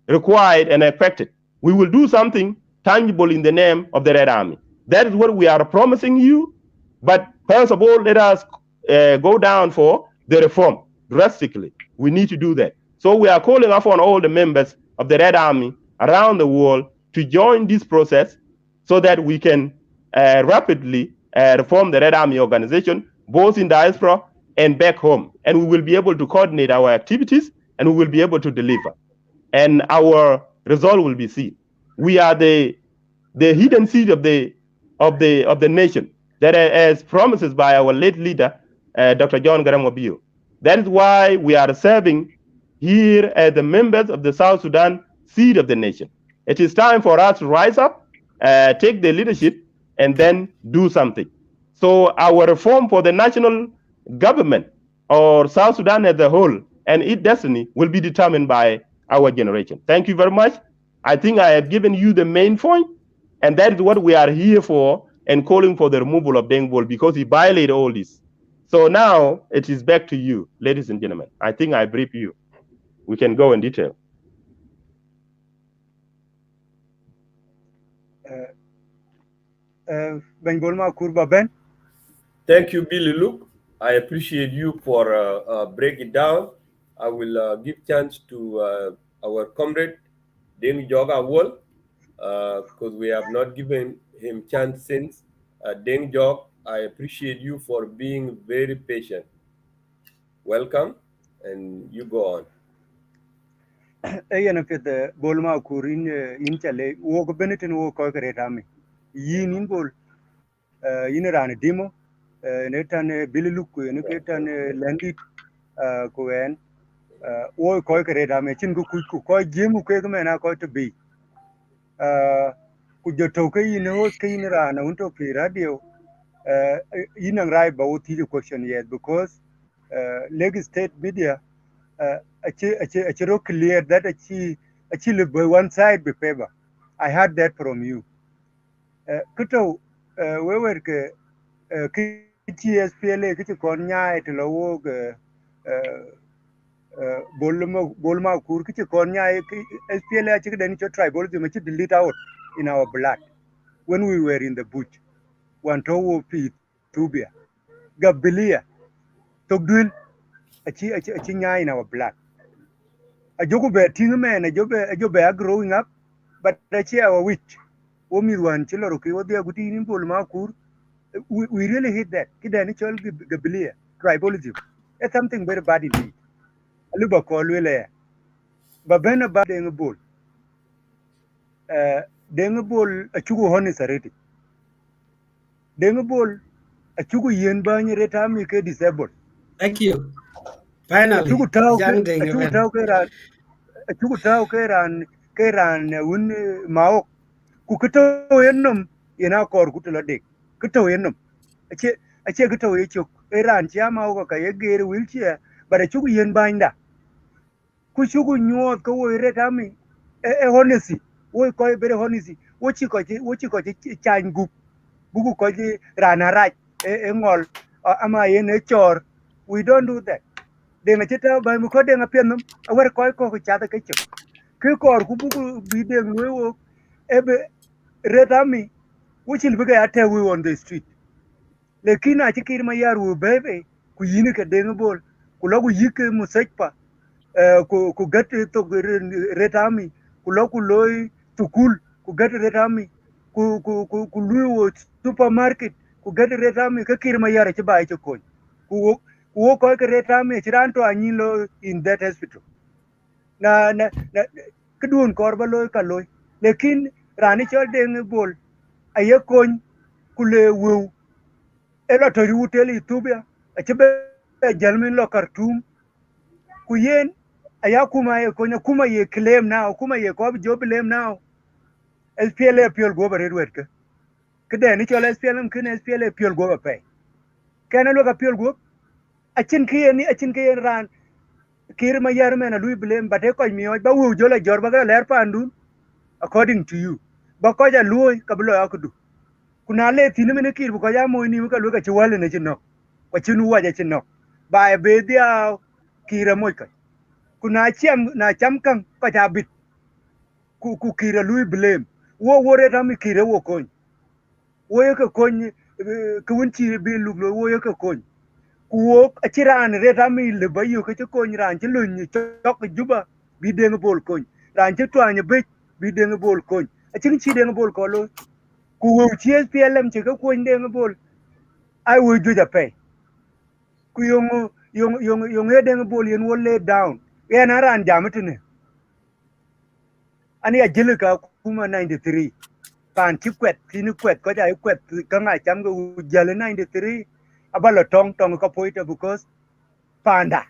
required and expected. We will do something tangible in the name of the Red Army. That is what we are promising you. But first of all, let us go down for the reform drastically. We need to do that. So we are calling upon all the members of the Red Army around the world to join this process, so that we can rapidly reform the Red Army organization, both in diaspora and back home. And we will be able to coordinate our activities, and we will be able to deliver. And our result will be seen. We are the hidden seed of the nation, that as promises by our late leader, Dr. John Garang Mabio. That is why we are serving here as the members of the South Sudan seed of the nation. It is time for us to rise up, take the leadership, and then do something. So our reform for the national government, or South Sudan as a whole, and its destiny will be determined by our generation. Thank you very much. I think I have given you the main point, and that is what we are here for, and calling for the removal of Deng Bol, because he violated all this. So now it is back to you, ladies and gentlemen. I think I briefed you. We can go in detail. Ben Bolma Kurba Ben. Thank you, Billy Luke. I appreciate you for breaking it down. I will give chance to our comrade, Deng Joga Wall, because we have not given him chance since. Deng Jog, I appreciate you for being very patient. Welcome, and you go on. Ayana fit the Bolma Kurin in Chale, walk Benetton walk Army. Yin in Bol, Yineran Demo, Netan Billy Luke, Netan Landit, Cohen, or Army, Chingu Koi Jim Kegman, I to be. Could you talk in a skinner and unto radio? In and right about the question yet, because Leg State media. Clear that actually by one side be paper. I heard that from you. Kuto we were SPLA kichi konya itlo bolma kur kichi konya SPLA actually then tribalism which delete out in our blood when we were in the bush. One to P Tubia Gabilia Togdwin a in our blood. A joke bear man, a job bear growing up, but a chair our witch. Omi one chillaroki, what they are good in Bulmakur. We really hate that. Kidanichal Gabilia, tribalism. It's something very bad indeed. A luba call will but when about the bull. Deng bull a chugu honest already. Deng bull a chugu yen bany retami disabled. Thank you. Finally, Chugu tau keran un mao ku kito yenum ina kor kutula dik kito yenum ache kito yechuk eran chia mao ka yegere wheelchair but a chugu yen binda ku chugu nyot ko we retami honesty we ko very honesty wo chi ko chan gup bugu ko rana raj ngol ama yen chor. We don't do that. Denga cheta ba mu ko denga penum awar ko cha da kechuk ke kor ku bugu bi deng wo ebe retami which will be at we on the street. Lekina chikir mayar wu bebe ku yini ka deng bol ku logu yike musajpa ku get to retami ku logu loy to cool ku get retami ku luwo supermarket ku get retami ka kir mayar chi ba chi kon ku wo ko ka retami chiranto anyilo in that hospital na kedun korba loy ka loy lekin rani chol deng bol aye kon kule wu ela to yu tele Ethiopia achebe jalmin lo Khartoum ku yen aya kuma ye konya kuma ye claim now kuma ye ko job claim now SPLA piol go bare wet ke kede ni chol SPLM kin SPLA piol go pe kana lo ka piol go achin ke ran kir ma yar mena lui blame bate ko mi ba wu jola jor ba ga ler pandu according to you ba ko ja lui ka blo akudu kuna le tini mene kir bu ko ja mo ni ka lu ka chiwale ne chino ko chinu wa ja chino ba be dia kira mo ka kuna chiam na cham kan ko ja bit ku kira lui blame wo re ta mi kira wo kon wo ye ka kon ku won chi bi lu lo wo ye ka kon ku wo achiran re ta mi le ba yu ka kon ran chi lu ni chok juba bi de bol kon ran chi twa ni be bi de bol kon achin chi de bol ko lo ku chies PLM che ko ndeng bol ai wo ju jape ku yung edeng bol yen wo lay down yen aran jamatine ani ajele ka kuma 93 pan chi kwet tini kwet ko ja kwet ka nga cham go jale 93 abalo tong ko poita because panda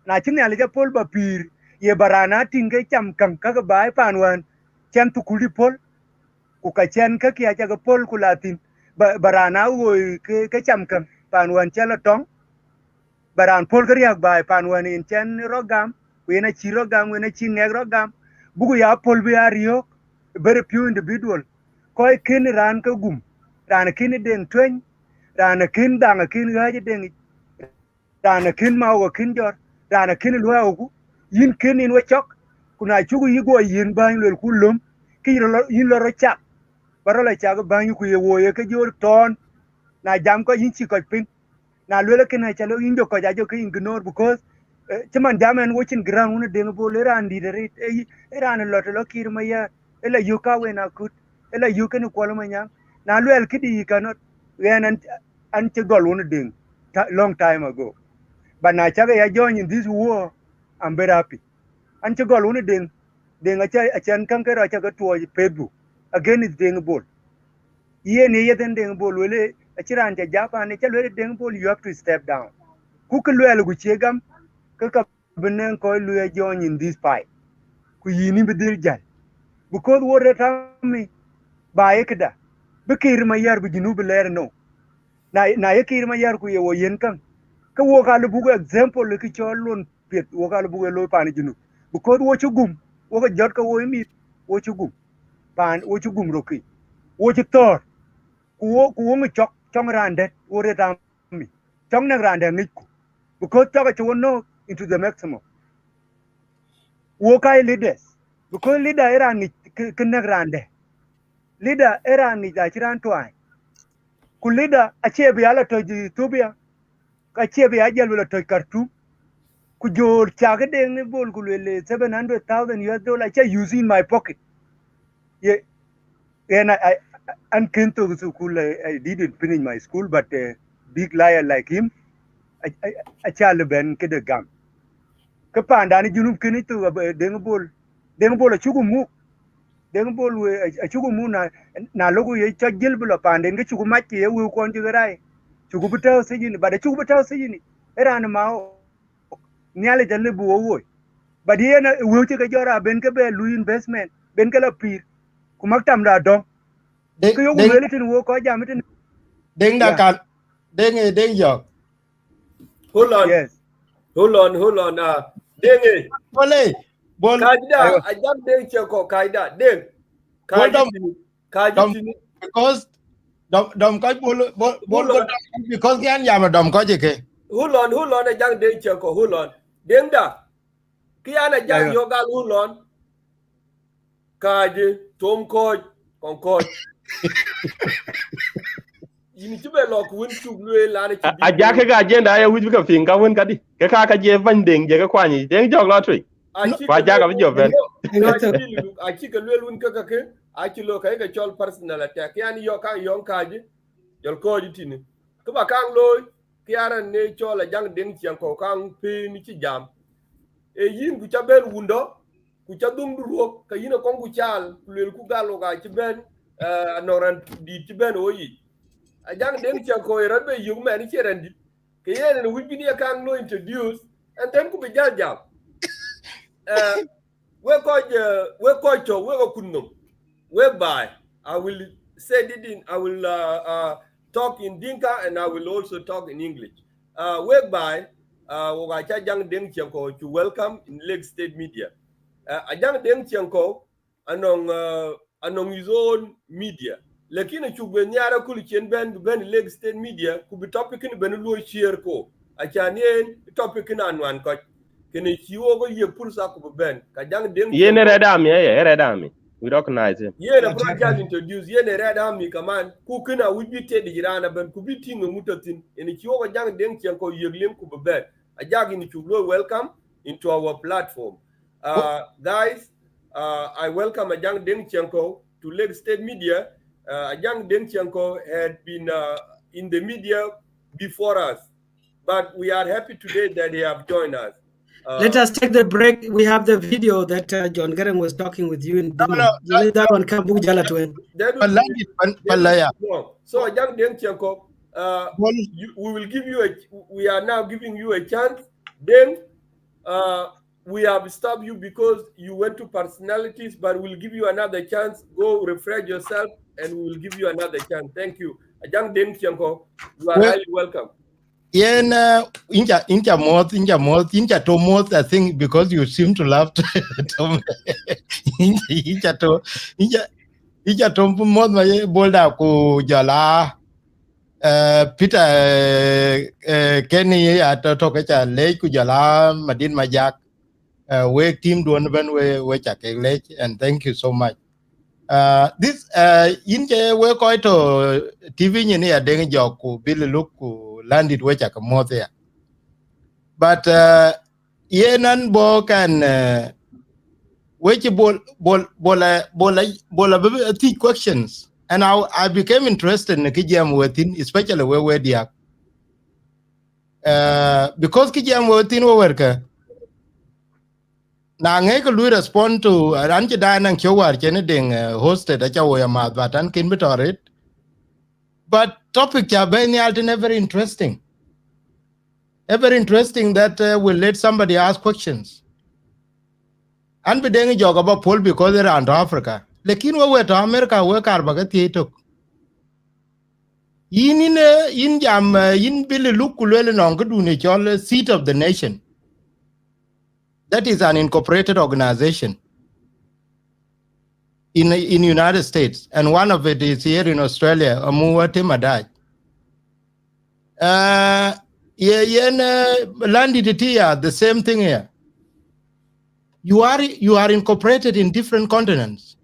na chini ale ja pol ba pir ye barana tinge cham kam ka bai panwan cham tu kuli pol ku ka chen ka kia cha ga pol ku latin barana wo ke cham kam panwan chala tong baran pol kariak bai panwan in chen rogam wena chi rogam wena chi neg rogam bugu ya pol bi ario very few individual koy kin ran ka gum ran kin den twen ran kin dang kin gaje den ran kin ma wo kin jor ran kin lo ogu yin kin in wachok kuna chugu yigo yin ban lel kulum ki yin lo chak baro la chak ban ku ye wo ye ke jor ton na jam ko yin chi ko pin na lele kin ha chalo yin jo ko ja jo kin ignore because chaman jamen watching ground una deng bo le ran di dere ran lo to lo kir ma ya ela yuka we na kut ela yuka ni kwalo manya na lele kidi cannot when an che gol una deng long time ago but na chaga ya join in this war I'm very happy an che gol una deng a chan kan kara chaga to Facebook again is deng bol ye ne ye deng bol wele a chiran ja japa ne chalo deng bol you have to step down ku ke lele gu chegam ka benen ko lu join in this fight ku yini bidir jal because what tami ba yekda bikir ma yar bu jinu biler no na yekir ma yar ku ye wo yen kan ka wo ka lu bugo example le ki cholon pet wo ka lu bugo lo pan jinu because wo chugum wo ka jot ka wo mi wo chugum pan wo chugum roki wo chitor ku wo mi chok chong rande wo tami chong na rande ngiku because chok ka no into the maximum wo kai leaders because leader era ni kinna grande leader era ni da chiran twai ku leader ache bi ala to Ethiopia ka che bi ajal wala to Khartoum ku jor chaga de ni bol ku le 700,000 US dollar che using my pocket ye and I and kento school I didn't finish my school but big liar like him I chal ben ke de gam ka panda ni junub kini to de bol chugu mu deng bol we a chugu mu na logo ye cha gil bula pande nge chugu maki ye wu kon jigarai chugu bitaw sejini bada chugu bitaw sejini era na ma nyale jalle bu wo badi ye na wu ti ga jora ben ke be lu investment ben ke la pir ku maktam da dong ko yogu le tin wo ko jamitin deng da kan deng yo Hold on. yes Hold on. Deng. Bol Kaida, ajam deng cheko kaida. Deng. Kaji tini. Because dom ko bol ko because yan yama dom ko jike. Hold on, ajam deng cheko. Hold on. Deng da. Kiana jang yoga hold on. Kaji, tom coach, concoach. Ini chube lok win chub lue lana chibi. Aja ke ga agenda ya wuju ka finga won kadi. Ke ka je banding je ka kwani. Deng jog la tui. Wa ja ka jo ben. Achi ka lue win ka ke. Achi lo ka ga chol personal attack. Yani yo ka yon kaji. Jol ko tini. Ka ba kang loy. Kiara ne chola jang deng chiang ko kang pe ni chi jam. E yin ku cha ben wundo. Ku cha dung ruok ka yin ko ku chal. Lue ku galo ga chi ben. Noran di chi ben oyi. Ajang deng chiang ko ran be yung man chi ran di ke yen no wi ni kan no introduce and then ku be jal we ko kunno whereby I will say it in I will talk in Dinka and I will also talk in English whereby wa cha jang deng chiang ko to welcome in Lake State Media ajang deng chiang ko anong his own media lakini chugbe nyara kuli chen ben Lake State Media ku bi topic ni ben lo share ko achanien topic na anwan ko kene chiwo go ye pursa ku ben ka jang deng Yene red army red army. We recognize him. yene bro jal introduce yene red army kaman ku kana wuji te di rana ben ku bi tinga mutatin ene chiwo go jang deng chen ko yeglem ku ben ajagi ni chuglo welcome into our platform guys I welcome Ajang Deng Chianko to Lake State Media Young Deng Chianko had been in the media before us, but we are happy today that he have joined us. Let us take the break. We have the video that John Garang was talking with you in No, Denmark. You let that one come, Bujala Twin. That will be Palagi, Palaya. long. So, Young Deng Chianko, Bol, we will give you we are now giving you a chance. Then we have stopped you because you went to personalities, but we'll give you another chance. Go refresh yourself, and we will give you another chance. Thank you. Young Deng Chianko, you are well, highly welcome. yen, inja moth, I think, because you seem to love Tom. Inja to moth, my bolda ku jala, Peter, Kenny, at Tokacha Lake, Kujala, Madin Majak, we team do ben we chak lake, and thank you so much. This inje we koi to TV ni ya deng joku Billy look landed we chak moth ya. But yenan bo can which bola teach questions, and I became interested in kijam within, especially where they are. Because kijam within worker na ngai ko lui respond to ran chi da nang chowar chen ding hosted a chawo ya ma batan kin bitorit, but topic ya ben yaltin very interesting, that will let somebody ask questions. And be deng jog about Paul because they're around Africa. Lekin we to America we kar baga tietok. In jam in Billy look kulele nong kudu ni chol seat of the nation. That is an incorporated organization in United States, and one of it is here in Australia. Amuwa Timadai. Landed it here. The same thing here. You are incorporated in different continents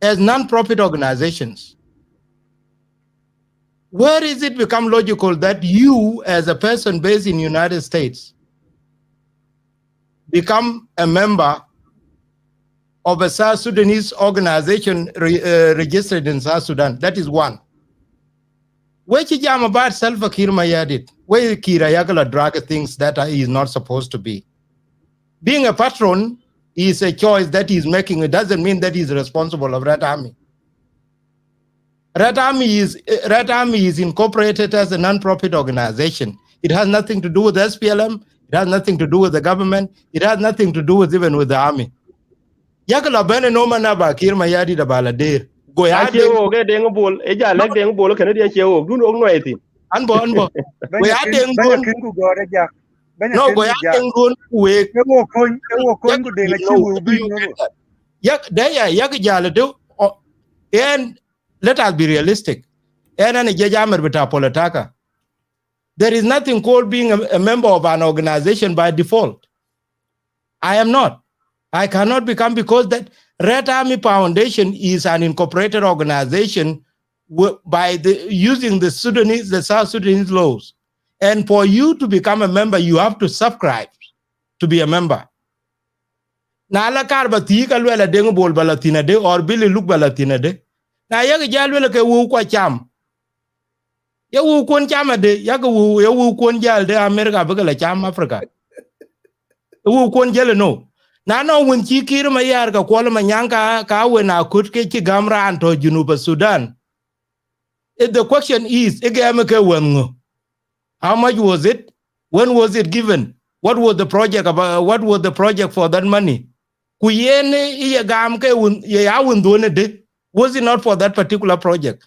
as non-profit organizations. Where is it become logical that you, as a person based in the United States, become a member of a South Sudanese organization registered in South Sudan? That is one. Where you jam about Salva Kiir Mayardit, where Kira Yagala drag things that is not supposed to be. Being a patron is a choice that he's making. It doesn't mean that he's responsible of Red Army. Red Army is incorporated as a non-profit organization. It has nothing to do with SPLM. It has nothing to do with the government. It has nothing to do even with the army. Yakala bene no manaba kirma yadi da baladir. Go ya Acheo ge deng bol eja lek deng bol kene dia cheo dun og noeti. Anbo. Go ya deng banya don. kin ku gore jak banya No kin go ku ya jak deng don we. ewo kon ku de na chi wu bi no Yak daya yak jala do. And let us be realistic. And an ejamer bita politiaka. There is nothing called being a member of an organization by default. I am not. I cannot become, because that Red Army Foundation is an incorporated organization by using the South Sudanese laws. And for you to become a member, you have to subscribe to be a member. Na ala kar batika lwela dengo bol balatina de or Billy look balatina de. Na yaga jalwela ke wu kwa cham. Ya wu kon chama de yaga wu kon jal de America bagala cham Africa. Wu kon jele no. Na no when chi kir ma yar ka kwala manyanka ka we na kut ke chi gamra anto Junuba Sudan. If the question is how much was it? When was it given? What was the project about? What was the project for that money? Kuyene iya gam ke ya wundone de. Was it not for that particular project?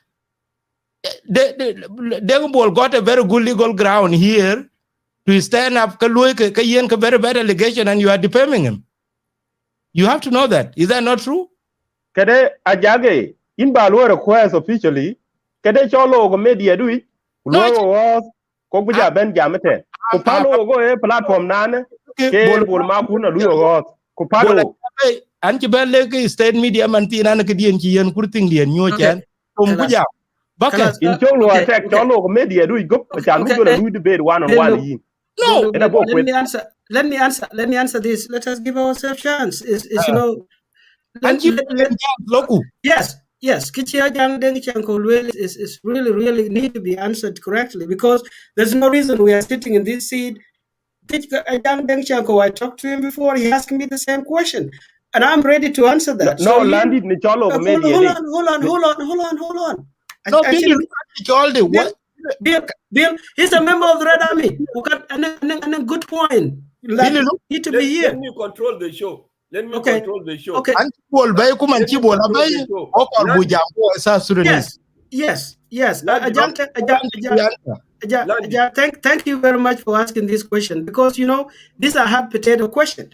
Deng got a very good legal ground here to stand up ka very bad allegation, and you are defaming him. You have to know that. Is that not true? Kede ajage in ba lo request officially kede cholo go media dui lo was ko buja ben jamete ko palo go e platform nane ke bol ma ku na lu go ko palo an ci ben le state media man ti nan ke dien ci yen kurting dien ñoo chan tom buja baka in cholo attack cholo go media dui go chan mi go lu debate one on one yin. No, let me answer this. Let us give ourselves chance. Is you know, yes, yes, Kichia Jang Deng Chanko is really, really need to be answered correctly, because there's no reason we are sitting in this seat. Jang Deng Chanko, I talked to him before, he asked me the same question, and I'm ready to answer that. No, So you landed ni cholo hold media on, ni. hold on. No, Billy, Actually, all the what? Bill, he's a member of the Red Army who got a good point. Like, Billy, look, need to be here. Let me control the show. Let me Okay. control the show. Okay. Anti-ball bay kuma Let me anti-ball control bay the show. or Bujambo sa Sudanese. Yes. Thank you very much for asking this question, because these are hard potato questions.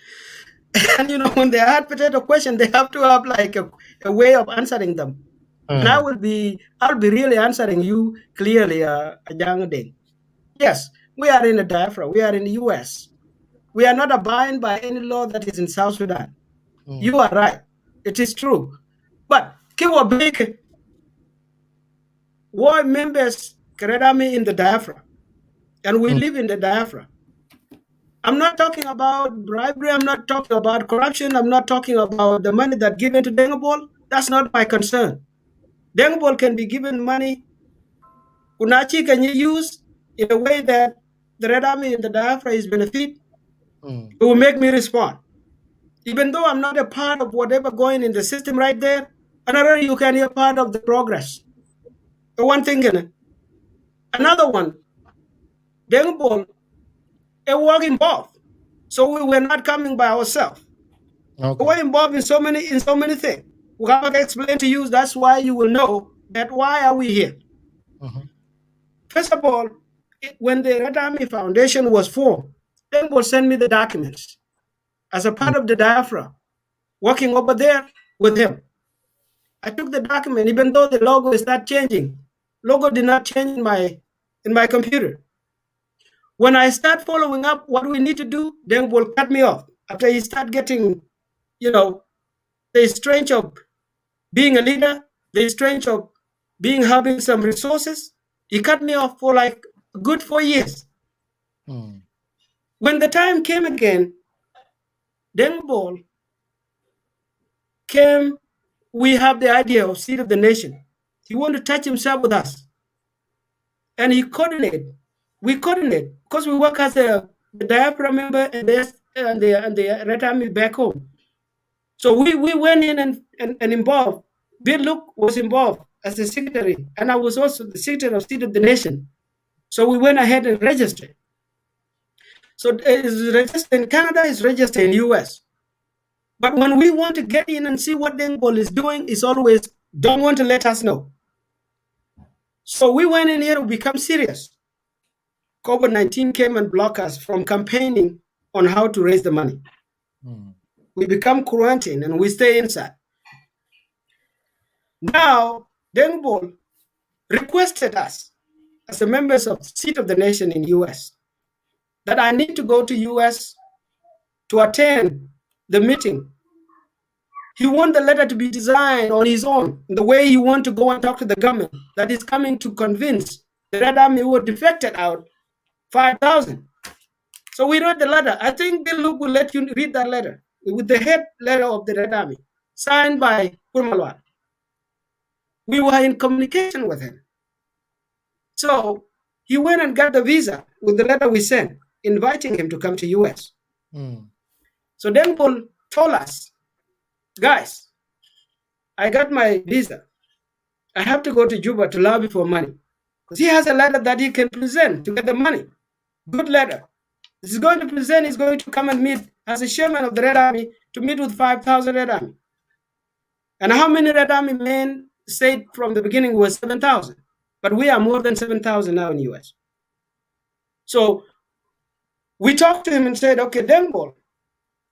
And when they are hard potato questions, they have to have like a way of answering them. And I'll be really answering you clearly, Ajang Deng. Yes, we are in a diaspora. We are in the US. We are not abiding by any law that is in South Sudan. You are right. It is true. But Kiwa Big war members Army in the diaspora, and we live in the diaspora. I'm not talking about bribery. I'm not talking about corruption. I'm not talking about the money that given to Dengabol. That's not my concern. Dengabol can be given money. Unachi can you use in a way that the Red Army in the diaspora is benefit? It will make me respond. Even though I'm not a part of whatever going in the system right there, another you can be a part of the progress. The one thing in it. Another one, Dengabol, a work involved. So we were not coming by ourselves. Okay. We're involved in so many things. We have to explain to you. That's why you will know that why are we here. First of all, when the Red Army Foundation was formed, they will send me the documents as a part of the diaspora, working over there with him. I took the document, even though the logo is not changing. Logo did not change in my computer. When I start following up what we need to do, then will cut me off after he start getting, the strange of being a leader, the strange of having some resources. He cut me off for like a good 4 years. When the time came again, Denball came. We have the idea of seat of the nation. He wanted to touch himself with us, and he coordinated. We coordinate because we work as the diaspora member and the Red Army back home. So we went in and involved. Bill Luke was involved as the secretary, and I was also the secretary of State of the Nation. So we went ahead and registered. So it's registered in Canada, it's registered in US. But when we want to get in and see what Dengbol is doing, it's always don't want to let us know. So we went in here to become serious. COVID-19 came and blocked us from campaigning on how to raise the money. We become quarantined and we stay inside. Now, Dengbol requested us as the members of Seat of the Nation in US that I need to go to US to attend the meeting. He wants the letter to be designed on his own, the way he wants to go and talk to the government that is coming to convince the Red Army who were defected out 5,000. So we wrote the letter. I think Bill Luke will let you read that letter with the head letter of the Red Army, signed by Kurmalwal. We were in communication with him. So he went and got the visa with the letter we sent, inviting him to come to US. So then Paul told us, guys, I got my visa. I have to go to Juba to lobby for money. Because he has a letter that he can present to get the money. Good letter. He's going to present, he's going to come and meet as a chairman of the Red Army to meet with 5,000 Red Army. And how many Red Army men said from the beginning was 7,000? But we are more than 7,000 now in the US. So we talked to him and said, okay, Denbol,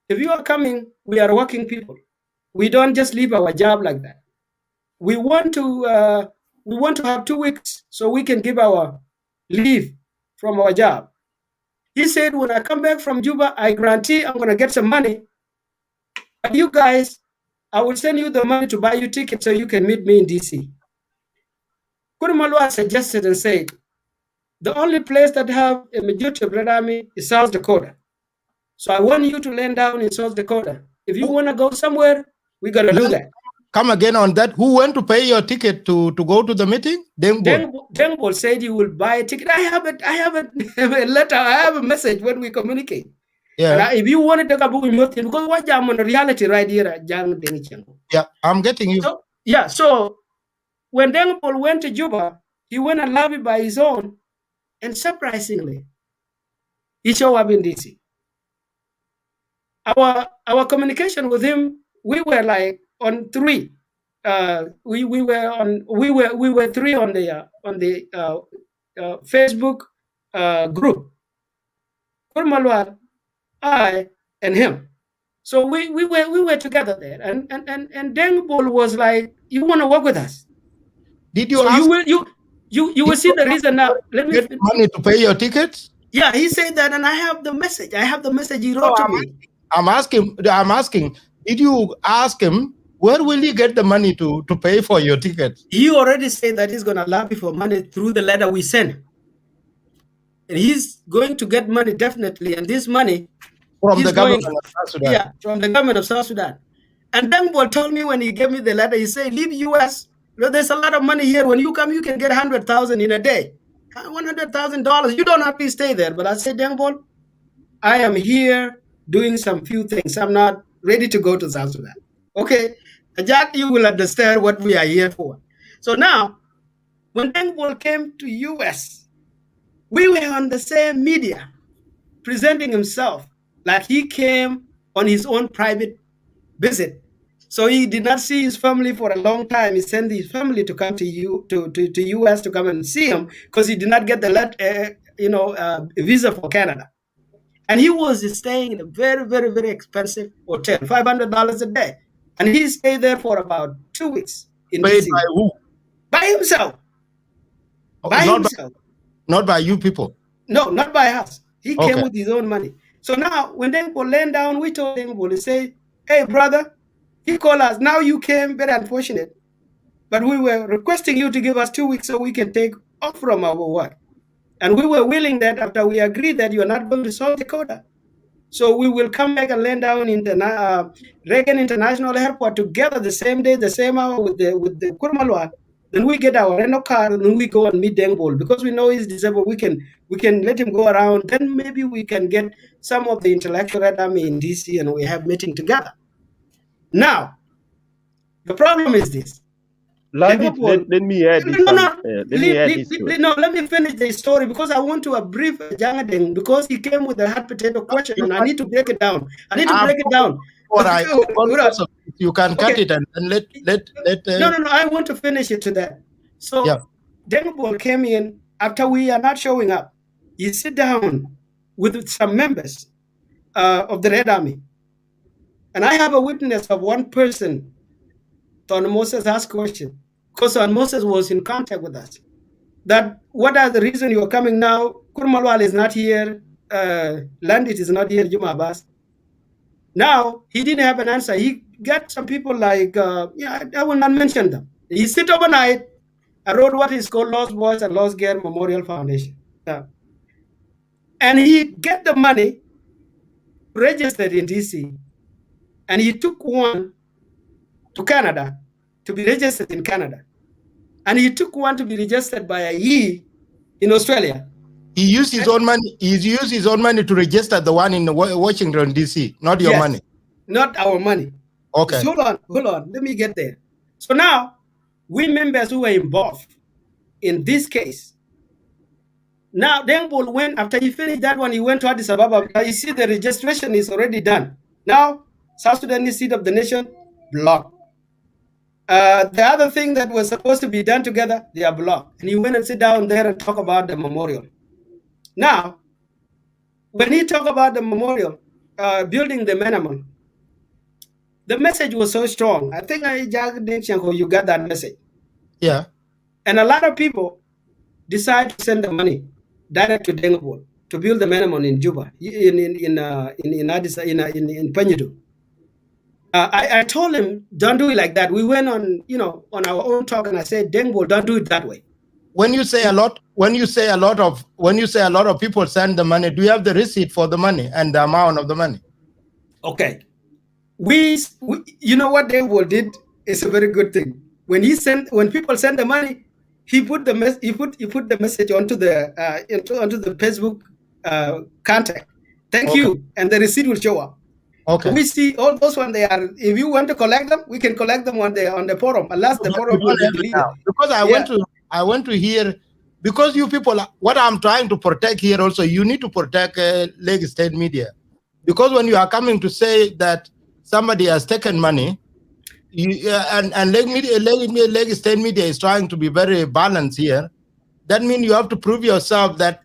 if you are coming, we are working people. We don't just leave our job like that. We want to have 2 weeks so we can give our leave from our job. He said, when I come back from Juba, I guarantee I'm going to get some money. But you guys, I will send you the money to buy you tickets so you can meet me in DC. Kurumalwa suggested and said, the only place that have a majority of Red Army is South Dakota. So I want you to land down in South Dakota. If you want to go somewhere, we got to do that. come again on that. Who went to pay your ticket to go to the meeting? Dengbol said he will buy a ticket. I have a letter. I have a message when we communicate. Yeah. And if you want to talk about nothing, because what I'm on reality right here, yeah, I'm getting you. So, yeah, so when Dengbol went to Juba, he went and lobbied by his own, and surprisingly, he showed up in DC. Our communication with him, we were like on 3. We were 3 on the Facebook group. Kurmalwar, I, and him. So we were together there, and Dengbol was like, "You want to work with us? Did you so ask? You will see the reason now. Let me get money to pay your tickets." Yeah, he said that, and I have the message. He wrote to me. I'm asking. Did you ask him where will he get the money to pay for your tickets? He already said that he's going to lobby for money through the letter we sent, and he's going to get money definitely. And this money from the government of South Sudan. Yeah, from the government of South Sudan. And Dengbol told me when he gave me the letter, he said, "Leave U.S. There's a lot of money here. When you come, you can get 100,000 in a day, $100,000. You don't have to stay there." But I said, Dengbol, I am here doing some few things. I'm not ready to go to South Sudan. Okay, Jack, you will understand what we are here for. So now, when Dengbol came to U.S., we were on the same media, presenting himself like he came on his own private visit. So he did not see his family for a long time. He sent his family to come to U.S. to come and see him because he did not get the visa for Canada. And he was staying in a very, very, very expensive hotel, $500 a day. And he stayed there for about 2 weeks. Paid by who? By himself. Not by you people. No, not by us. He came with his own money. So now, when Dengbol leaned down, we told Dengbol to say, "Hey, brother," he called us. "Now you came, very unfortunate, but we were requesting you to give us 2 weeks so we can take off from our work. And we were willing that after we agreed that you are not going to South Dakota, so we will come back and land down in the Reagan International Airport together the same day, the same hour with the Kurmalwar. Then we get our rental car and then we go and meet Dengbol because we know he's disabled. We can let him go around. Then maybe we can get some of the intellectual Red Army in DC and we have meeting together." Now, the problem is this. Let me add this. Let me finish the story because I want to brief Jangadeng because he came with a hot potato question and I need to break it down. You can cut it and let. No. I want to finish it to that. So Dengbol came in after we are not showing up. He sit down with some members of the Red Army, and I have a witness of one person. Ton Moses asked question because Ton Moses was in contact with us. That what are the reason you are coming now? Kurmalwal is not here. Landit is not here. Juma Abbas. Now he didn't have an answer. He got some people like I will not mention them. He sit overnight. I wrote what is called Lost Boys and Lost Girl Memorial Foundation. And he get the money registered in DC, and he took one to Canada to be registered in Canada. And he took one to be registered by a E in Australia. He used his own money. He used his own money to register the one in Washington, D.C., not your money. Not our money. Okay. So hold on. Let me get there. So now, we members who were involved in this case. Now, Dengbol went, after he finished that one, he went to Addis Ababa. You see, the registration is already done. Now, South Sudanese seat of the nation, blocked. The other thing that was supposed to be done together, they are blocked. And he went and sit down there and talk about the memorial. Now, when he talked about the memorial, building the monument, the message was so strong. I think you got that message. Yeah. And a lot of people decide to send the money direct to Dengbol to build the monument in Juba, in Panyidu. I told him, don't do it like that. We went on our own talk, and I said, Dengbol, don't do it that way. When you say a lot of people send the money, do you have the receipt for the money and the amount of the money? Okay. We you know what Dengbol did? It's a very good thing. When people send the money, he put the message onto the Facebook contact. Thank you, and the receipt will show up. Okay. We see all those when they are. If you want to collect them, we can collect them on the forum, unless the forum will be deleted. Because I want to hear, because you people, what I'm trying to protect here also, you need to protect Lake State media, because when you are coming to say that somebody has taken money, and Lake State media is trying to be very balanced here, that means you have to prove yourself that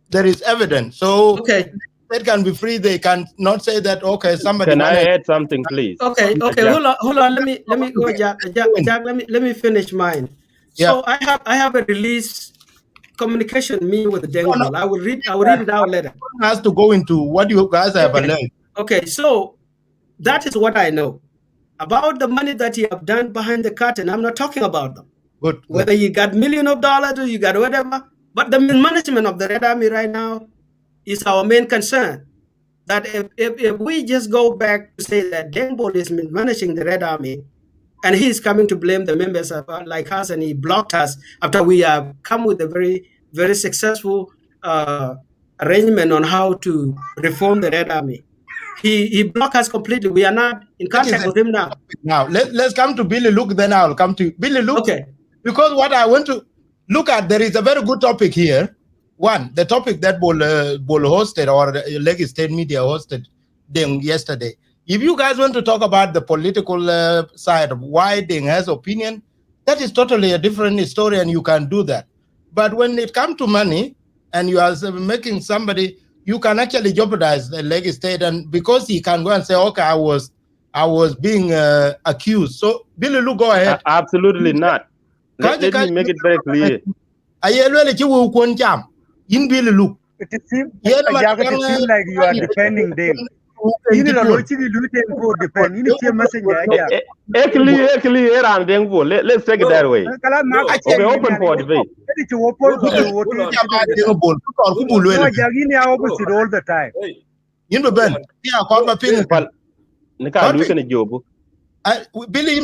there is evidence. So okay, they can be free. They can not say that, okay, somebody. Can I add something, please? Okay. Hold on. Let me go, Jack. Let me finish mine. So I have a release communication me with the Dengbol. I will read it out later. Has to go into what you guys have learned. Okay, so that is what I know about the money that you have done behind the curtain. I'm not talking about them. Good. Whether you got millions of dollars or you got whatever, but the management of the Red Army right now is our main concern. That if we just go back to say that Dengbol is managing the Red Army, and he is coming to blame the members of, like us, and he blocked us after we have come with a very, very successful arrangement on how to reform the Red Army. He blocked us completely. We are not in contact with him now. Now, let's come to Billy Luke, then I'll come to Billy Luke. Okay. Because what I want to look at, there is a very good topic here. One, the topic that Bol hosted, or Lake State Media hosted Deng yesterday. If you guys want to talk about the political side of why Deng has opinion, that is totally a different story, and you can do that. But when it comes to money, and you are making somebody, you can actually jeopardize the Lake State, and because he can go and say, okay, I was being accused. So, Billy Luke, go ahead. Absolutely not. Let me make it very clear. In Billy Luke. It seems like you are defending them. You know, let's take it that way. Okay, open for debate. All the time. Billy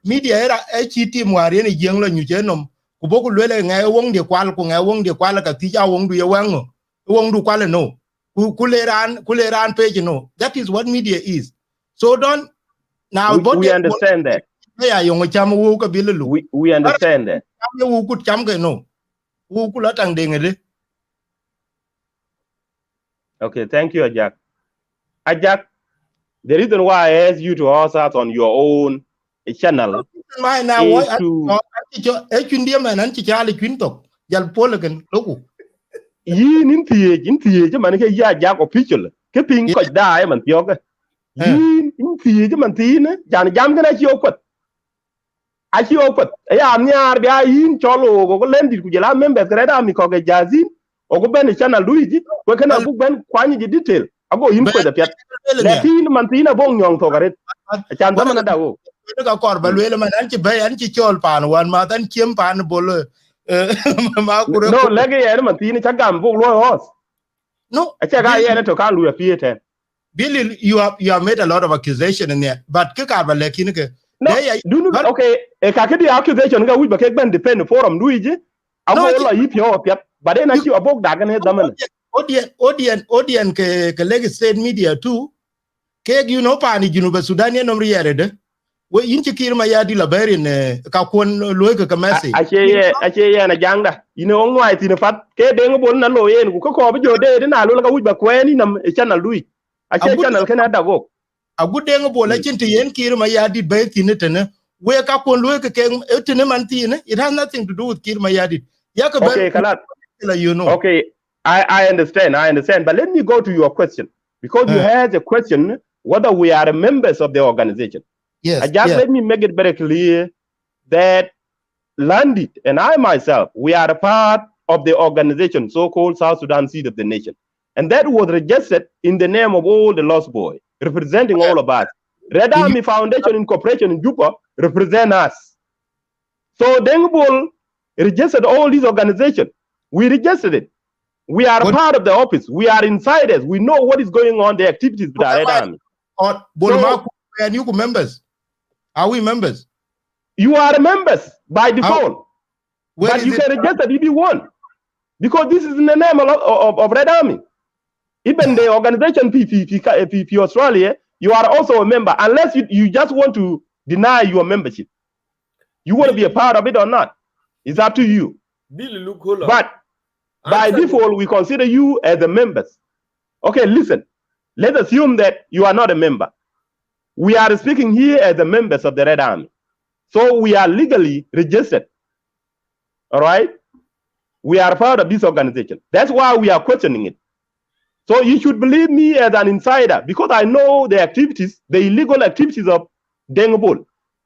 media era team wari ni jeng la nyujenom kuboku lwele ngai wong de kwal ku ngai wong de kwal ka ti ja wong du yewango wong du kwal no kuleran page no. That is what media is. So don't now we understand that. Yeah, you cham wo ka Billy Lu. We understand that. Wo ku cham ke no. Wo ku la tang de ngede. Okay, thank you, Ajak. Ajak, the reason why I asked you to ask us on your own channel is to yin in the man ke ya Ajak official ke ping ko dai man tioke yin in the man tin jan jam kana chi okot a chi okot ya nyar bia yin cholo go len dit ku jela members greda mi ko ge jazin o go ben channel luigi ko kana bu ben kwani di detail ago yin ko da pet lakin man tin bong nyong to garet chan da man da wo ka kor ba lwele man an ci bay an ci chol pan wan ma tan chiem pan bol no lege yer man tin cha gam bu lo hos no acha ga yer to kan lu appear. Billy, you have made a lot of accusation in there, but ke ka ba lekin ke no okay e ka ke di accusation ga wi ba ke ben depend forum luigi abo lo yi pio pet but then achi abok da gan da man Odien ke Lake State Media too. Ke you know pani Junuba Sudan ye nom riere de. We inchi kirma ya di laberin ka kon loy ka message. Ache ye na jangda. Ine ongwai tine fat ke dengo bon na lo yen ku ko bi jode de na lo ka wi ba kweni nam channel lui. Ache channel ke na da go. Agu dengo bo la chinti yen kirma ya di be tine tene. We ka kon loy ka ke tine man tine. It has nothing to do with kirma ya di. Okay, Kalat. You know. Okay, I understand, but let me go to your question, because you had a question whether we are members of the organization. Yes. Let me make it very clear that Landit and I myself, we are a part of the organization, so-called South Sudan Seed of the Nation. And that was registered in the name of all the lost boys, representing all of us. Red Army Foundation Incorporation in Juba represent us. So Dengbol registered all these organizations. We registered it. We are a part of the office. We are insiders. We know what is going on, the activities with the Red Army. And you members. Are we members? You are members by default. But you can register if you want. Because this is in the name of Red Army. Even the organization PP Australia, you are also a member, unless you just want to deny your membership. You want to be a part of it or not. It's up to you. Billy, look, hold on. But by default, we consider you as a members. Okay, listen. Let's assume that you are not a member. We are speaking here as the members of the Red Army. So we are legally registered. All right? We are part of this organization. That's why we are questioning it. So you should believe me as an insider, because I know the activities, the illegal activities of Deng Bol.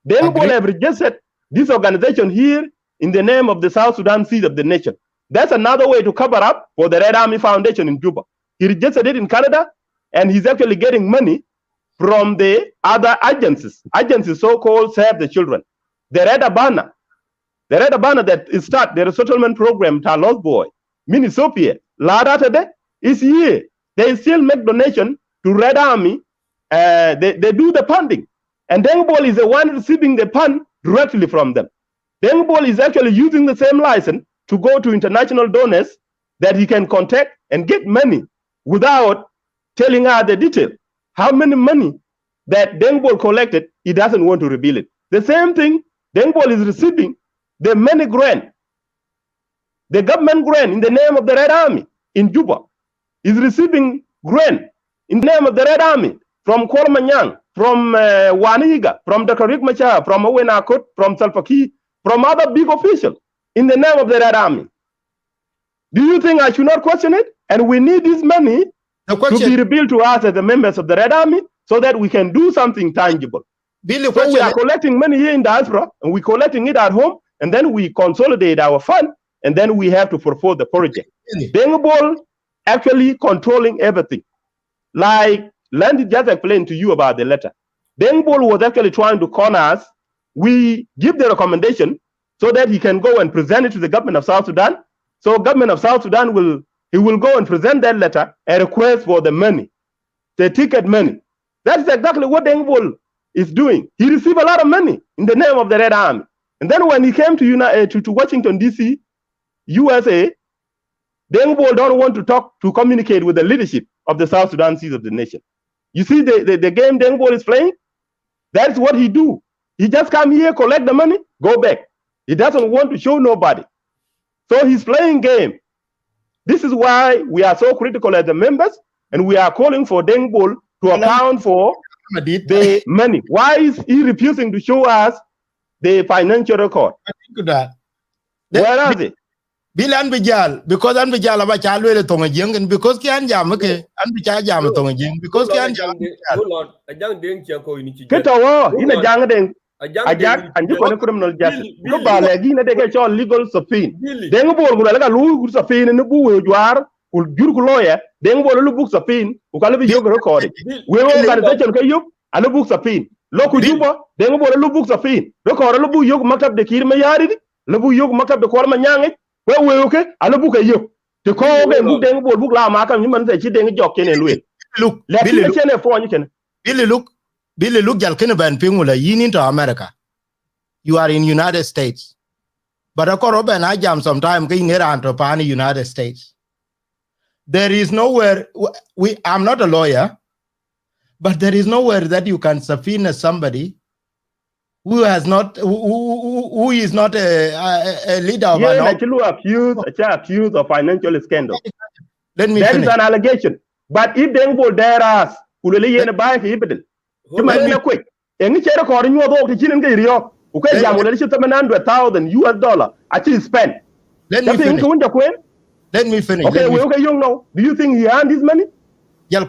Deng Bol have registered this organization here in the name of the South Sudan Seed of the Nation. That's another way to cover up for the Red Army Foundation in Juba. He registered it in Canada, and he's actually getting money from the other agencies so-called Save the Children. The Red Abana that start the resettlement program to Lost Boy, Minnesota, Lada today is here. They still make donation to Red Army. They do the funding. And Deng Bol is the one receiving the fund directly from them. Deng Bol is actually using the same license to go to international donors that he can contact and get money without telling us the detail. How many money that Deng Bol collected, he doesn't want to reveal it. The same thing, Deng Bol is receiving the money grant, the government grant in the name of the Red Army in Juba. Is receiving grant in the name of the Red Army from Kormanyang, from Waniga, from Dr. Rick Machar, from Owen Akut, from Salva Kiir, from other big officials in the name of the Red Army. Do you think I should not question it? And we need this money to be revealed to us as the members of the Red Army so that we can do something tangible. So we are collecting money here in diaspora, and we're collecting it at home, and then we consolidate our fund, and then we have to propose the project. Deng Bol actually controlling everything. Like Landy just explained to you about the letter. Deng Bol was actually trying to corner us. We give the recommendation so that he can go and present it to the government of South Sudan. So government of South Sudan will go and present that letter and request for the money, the ticket money. That's exactly what Deng Bol is doing. He received a lot of money in the name of the Red Army. And then when he came to Washington, D.C., USA, Deng Bol don't want to communicate with the leadership of the South Sudan Seed of the Nation. You see the game Deng Bol is playing? That's what he do. He just come here, collect the money, go back. He doesn't want to show nobody. So he's playing game. This is why we are so critical as the members, and we are calling for Deng Bol to account for the money. Why is he refusing to show us the financial record? Where is it? Bilan bijal because an bijal aba chalwele tonga jeng and because kian jam ke an bicha jam tonga jeng because kian jam hold on ajang deng chako ini ketawo ina jang deng ajak anju ko criminal justice ko ba legi na de cho legal subpoena deng bol gula la lu subpoena ne bu we jwar ku jur ku lawyer deng bol lu book subpoena ku kala bi yogo record we organization kay yop ala book subpoena loku juba deng bol lu book subpoena record lu bu yogo maktab de kir ma yari lu bu yogo maktab de kor ma nyangi we okay ala buka yo to ko be bu deng bol bu la ma kam ni man se chi deng jok kene lwe look Billy kene fo ni kene Billy look jal kene ban pingula yin into America, you are in United States, but akoro ben I jam sometime ke ngera anto pani United States. There is nowhere I'm not a lawyer, but there is nowhere that you can subpoena somebody who is not a leader of an accused of financial scandal. Let me that finish. Is an allegation. But if Deng Bol dare us, kulele yene buy for ibedel. Let quick. Engi chere ko rinyo do ti chinen ke riyo. Uke jam wala shi $700,000 actually spent. Let me finish. Okay, you know. Do you think he earned this money? That's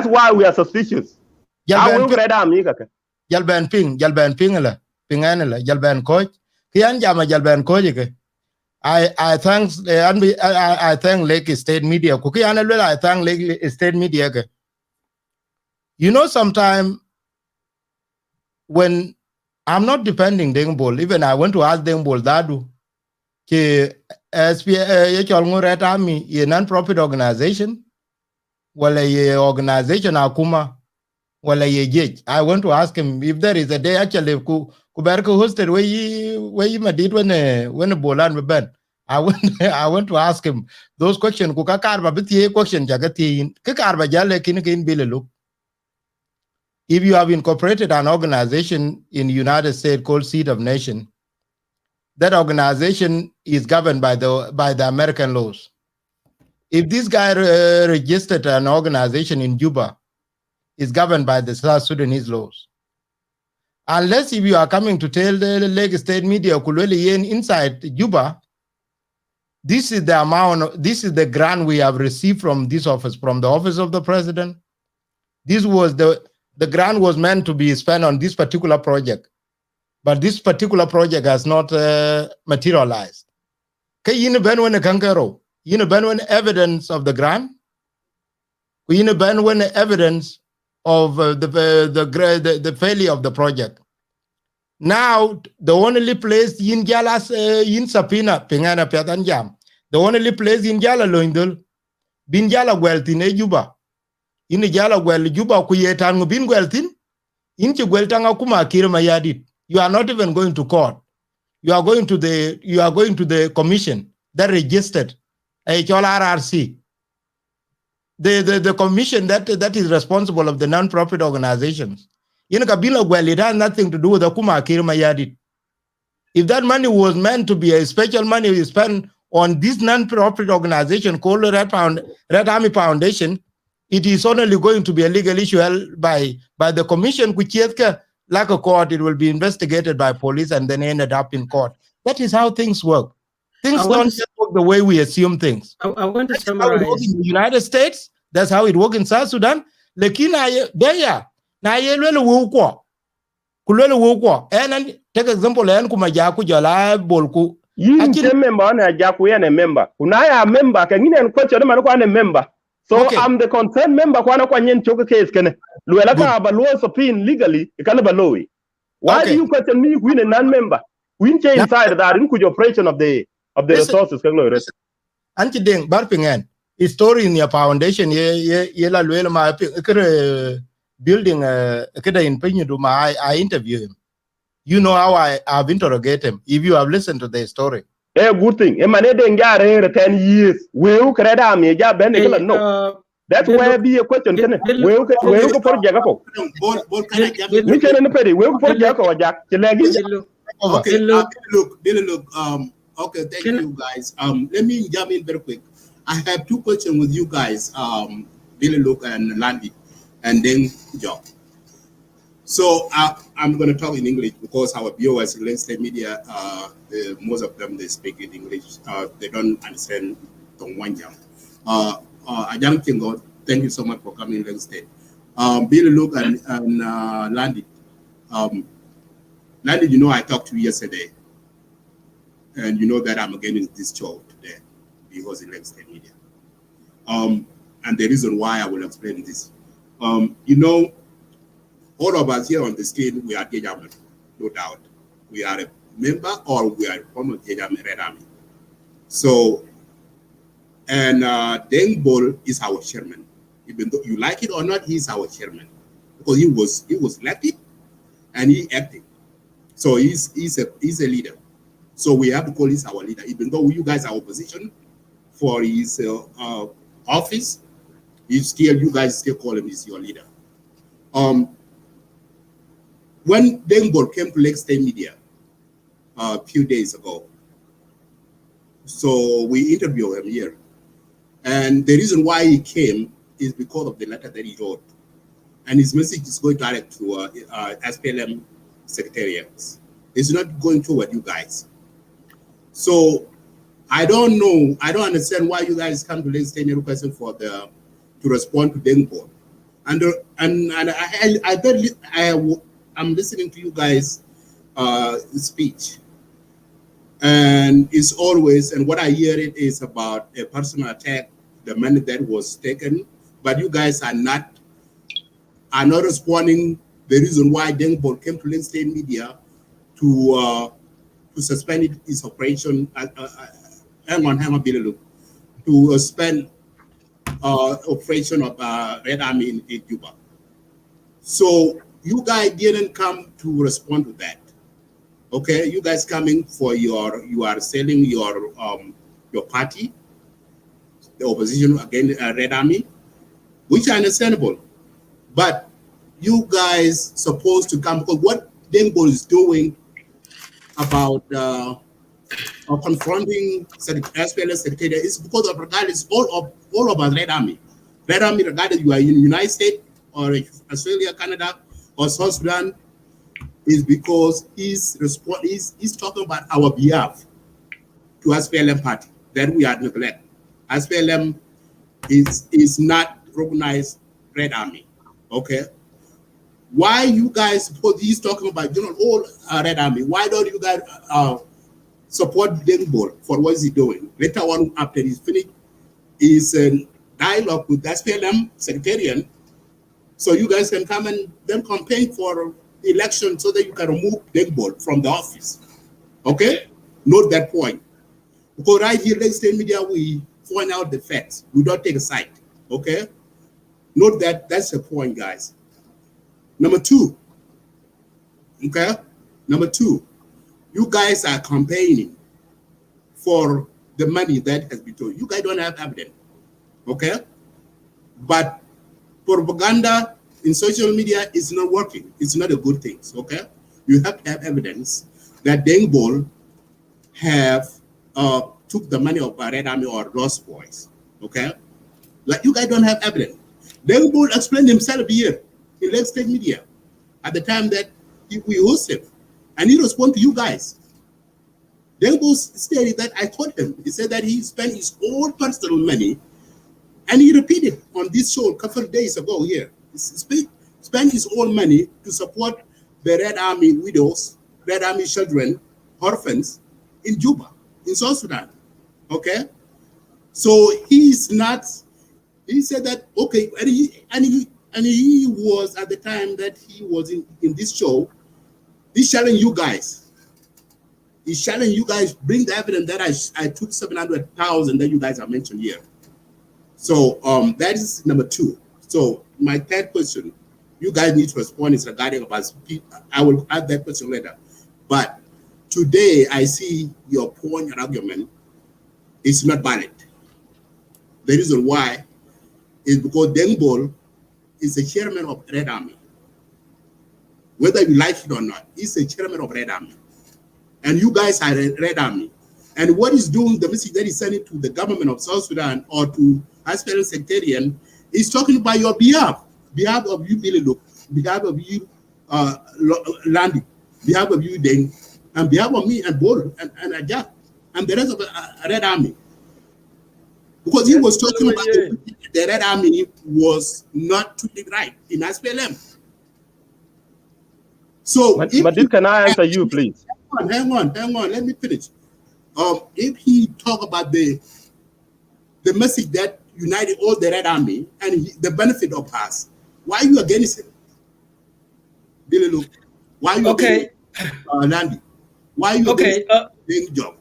why we are suspicious. Jalben ping la pingane la jalben coach kian jama jalben coach ke I thank Lake State Media ku kian I thank Lake State Media ke. You know, sometimes when I'm not defending Deng Bol, even I went to ask Deng Bol dadu ke Red Army a non-profit organization, well a organization akuma wala ye I want to ask him if there is a day actually ku hosted where you did when Bolan ben. I want I want to ask him those questions. Ku kakar ba bitie question jagati kakar ba jale kin bile look. If you have incorporated an organization in the United States called Seed of Nation, that organization is governed by the American laws. If this guy registered an organization in Juba, is governed by the South Sudanese laws. Unless if you are coming to tell the Lagos State media Kulweli inside Juba, this is the amount, this is the grant we have received from this office, from the office of the president. This was the grant was meant to be spent on this particular project, but this particular project has not materialized. You know evidence of the grant, you know evidence of the failure of the project. Now, the only place in Jalas in Sapina, Pengana Piatanjam, the only place in Jala Loindul, Bin Jala Weltin, Juba. In the Jala Well, Juba Kuyetan Bin Weltin, into Weltanga Kuma Kiramayadit. You are not even going to court. You are going to the commission that registered RRC. The commission that is responsible of the non-profit organizations. In Kabila, well, it has nothing to do with the Kuma Mayadit. If that money was meant to be a special money spent on this non-profit organization called Red Army Foundation, it is only going to be a legal issue by the commission, which like a court, it will be investigated by police and then ended up in court. That is how things work. Things don't work the way we assume things. I want to That's summarize. how it works in the United States. That's how it works in South Sudan. Lekina there. Na yelwele wukwa. Kulwele wukwa. And take example en kumajaku jala bolku. Yin che member na jaku ya ne member. Kunaya member ka ngine en question man ko ne member. So okay. I'm the concerned member kwa kwa nyen choke case kene. Luela ka ba law opinion legally ikana ba law. Why do you question me win a non-member? Win che inside that in kujo operation of the resources kan lo res. Anti deng barpingen. Story in your foundation ye la luela ma building in Penyuduma, I interview him. You know how I've interrogated him. If you have listened to the story. Good thing. Emanede ngare 10 years. We kreda me ja ben no. That's where be a question. We ko for jaga ko. Bol can I jump? We can pedi. We ko for jaga ko jak. Okay, look. Okay, thank you guys. Let me jump in very quick. I have two questions with you guys, Billy Luke and Landy, and then Joe. So I'm going to talk in English because our viewers in Lagos State media, most of them, they speak in English. They don't understand Tongwanja. Ajang Tingo, thank you so much for coming to Lagos State. Billy Luke and Landy. Landy, you know, I talked to you yesterday, and you know that I'm against this show today. Because in Lagos State media. And the reason why I will explain this. You know, all of us here on the screen, we are Kejaman, no doubt. We are a member or we are former Kejaman Red Army. So, and Deng Bol is our chairman. Even though you like it or not, he's our chairman. Because he was elected and he acted. So he's a leader. So we have to call him our leader. Even though you guys are opposition, for his office, you guys still call him as your leader. When Dengbol came to Lake State Media a few days ago, so we interviewed him here. And the reason why he came is because of the letter that he wrote. And his message is going direct to SPLM secretariats. It's not going toward you guys. So I don't know. I don't understand why you guys come to Lagos State requesting for to respond to Dengbo. I'm listening to you guys' speech, and it's always, and what I hear it is about a personal attack, the money that was taken, but you guys are not responding. The reason why Dengbo came to Lagos State media to suspend his operation. Hang on, to spend operation of Red Army in Juba. So you guys didn't come to respond to that. Okay, you guys coming for you are selling your party, the opposition against Red Army, which are understandable. But you guys supposed to come, because what Dengo is doing about confronting SPLS Secretariat is because of regardless all about Red Army. Red Army, regardless you are in the United States or Australia, Canada, or South Sudan, is because he's talking about our behalf to SPLM party that we are neglect. SPLM is not recognized Red Army. Okay. Why you guys, because he's talking about all Red Army, why don't you guys support Dengbol for what is he doing? Later on, after he's finished, is a dialogue with SPLM Secretariat, so you guys can come and then campaign for the election so that you can remove Dengbol from the office. Okay? Note that point. Because right here, Lake State Media, we point out the facts. We don't take a side. Okay? Note that that's the point, guys. Number two. Okay? Number two. You guys are campaigning for the money that has been told. You guys don't have evidence, okay? But propaganda in social media is not working. It's not a good thing, okay? You have to have evidence that Dengbol have took the money of Red Army or Lost Boys, okay? Like you guys don't have evidence. Dengbol explained himself here in Lake State Media at the time that we hosted. And he responded to you guys. Dengbol stated that I told him. He said that he spent his own personal money, and he repeated on this show a couple of days ago here. He spent his own money to support the Red Army widows, Red Army children, orphans in Juba, in South Sudan. Okay? So he's not, he said that, okay, and he was at the time that he was in this show, he's telling you guys. He's telling you guys, bring the evidence that I took 700,000 that you guys have mentioned here. So that is number two. So my third question, you guys need to respond is regarding about, I will add that question later. But today I see your point and argument is not valid. The reason why is because Dengbol is the chairman of Red Army. Whether you like it or not, he's the chairman of Red Army. And you guys are Red Army. And what he's doing, the message that he's sending to the government of South Sudan or to SPLM Secretariat, is talking about your behalf of you, Billy Luke, behalf of you, Landy, behalf of you, Deng, and behalf of me and Bol and Ajak, and the rest of the Red Army. Because he was talking about the Red Army was not treated right in SPLM. So, but can I answer you, please? Hang on, let me finish. If he talk about the message that united all the Red Army and the benefit of us, why are you against it? Billy Luke, why are you against Landy? Why are you against the job?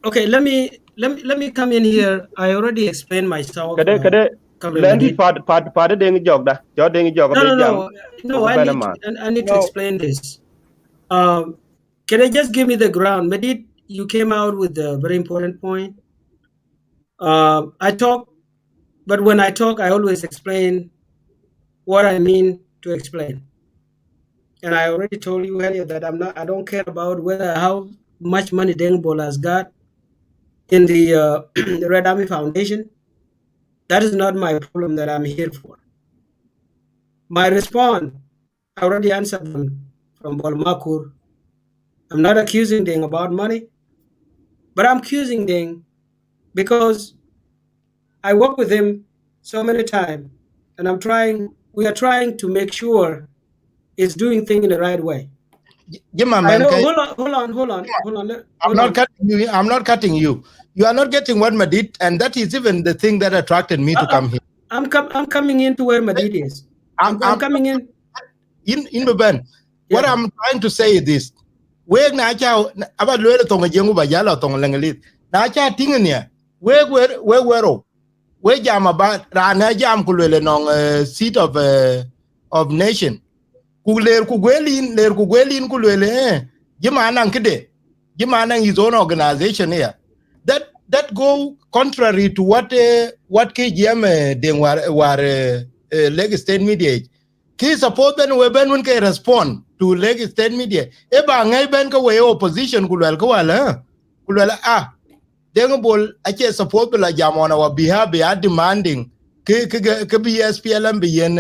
Okay, let me come in here. I already explained myself. Landy part deng jog da. Jo deng jog No, I need to explain this. Can I just give me the ground? Medit, you came out with a very important point. I talk, but when I talk, I always explain what I mean to explain. And I already told you earlier that I don't care about how much money Dengbol has got in the Red Army Foundation. That is not my problem that I'm here for. My response, I already answered them from Bolmakur. I'm not accusing Deng about money, but I'm accusing Deng because I work with him so many times, and we are trying to make sure he's doing things in the right way. Hold on. I'm not cutting you. You are not getting what Madid, and that is even the thing that attracted me to come here. I'm coming into where Madid is. I'm coming in. In Beban. What I'm trying to say is this. We na cha about loyal tonga jengu ba yala tonga langalit. Na cha tingania. We jam about rana jam kulele nong seat of nation. ler ku gwelin ku lele jimanang kide jimanang his own organization here that go contrary to what KGM deng war leg state media ki support ben we ben when ke respond to leg state media e ba ngai ben ka we opposition ku lel ko wala deng bol ache support la jamona wa biha be demanding ke BSPLM be yen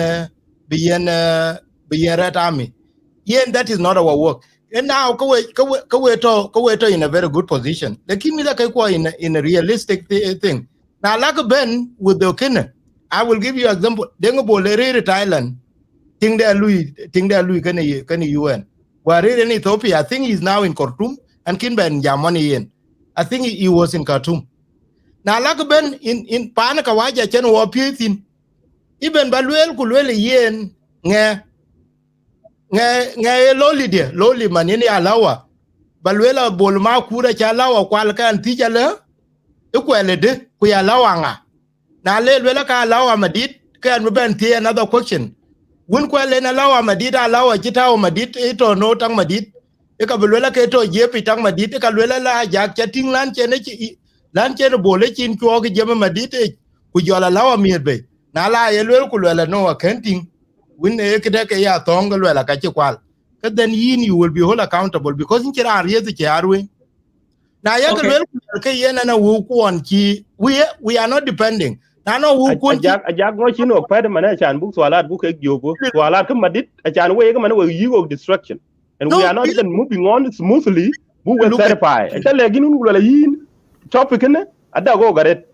red army. Yen, that is not our work. And now we to in a very good position. The kimi da kai in a realistic thing. Now like Ben with the kin, I will give you example. Dengo bolere Thailand. Ting da lui can UN. Where in Ethiopia, I think he's now in Khartoum and kin ben jamoni yen. I think he was in Khartoum. Now like Ben in Panaka waja chen wa piethin. Even Baluel kulwele yen nge loli manini alawa balwela bolma kura cha alawa kwal kan tijale ikwele de ku ya alawa nga na lwela ka alawa madit kan ben tie another question wun kwele na alawa madit alawa chitawo madit ito no tang madit e ka balwela ke to jepi tang madit ka lwela la jak chating lan chene bole chin cho ge jema madit ku jola alawa mirbe na la yelwel ku lwela no akenting when ya tonga la kachi kwal then you will be hold accountable because in kira ariye the charwe na ya ke yena na wu kwon ki we are not depending na no wu kwon ajak no chino pad mana chan bu swalat bu ke jobo swalat ke madit achan we ke mana we yigo destruction and we are not even moving on smoothly bu we verify achale ginu la yin topic ne ada go garet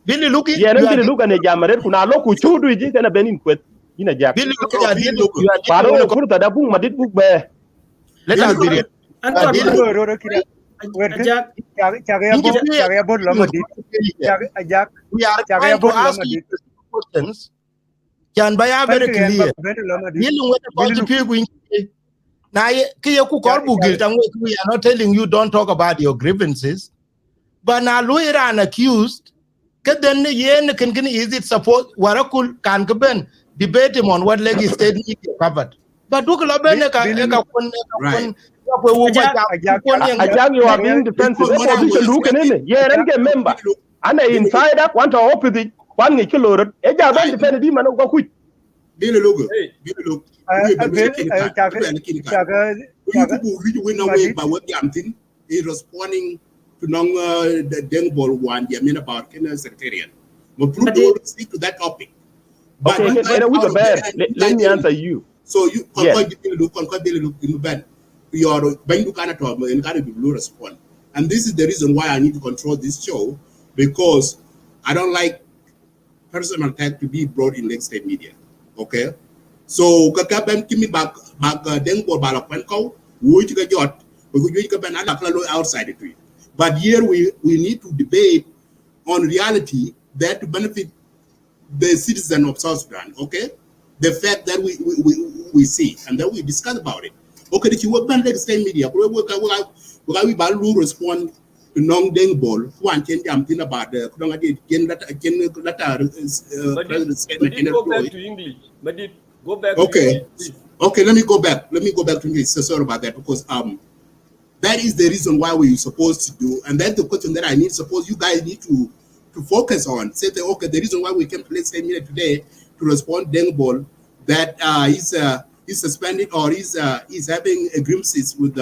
Billy looking yena Billy look ane jamaret kuna lo ku chudu ji kana benin kwet ina jak Billy you are furta da bu madit bu be let us be real we are trying to ask you questions can be very clear dealing with the people now we are not telling you don't talk about your grievances but now we are accused then yen can is it support warakul can ben debate him on what leg state media covered but look la ben ka ajang you are being defensive opposition look ene yeren ke member ana insider want to open the one ngi kilorot e ja ben defend di man go ku Billy logo is responding to nong the dengbol one the mean about secretariat speak to that topic but let me answer you so you your bank kind of respond and this is the reason why I need to control this show because I don't like personal attack to be brought in next state media okay so kakaben kimi back dengbol balakwan ko wuji ka jot ko juji ka ben ala kala outside it but here we need to debate on reality that to benefit the citizen of South Sudan, okay? The fact that we see and then we discuss about it. Okay, that you work on the same media, we respond to non dengbol, who and change something about the go back to English. But go back okay. to English. Okay, let me go back to English. So sorry about that because that is the reason why we're supposed to do, and that's the question that I need. Suppose you guys need to focus on. Say that okay, the reason why we came to let's say today to respond Dengbol that he's suspended or he's having grievances with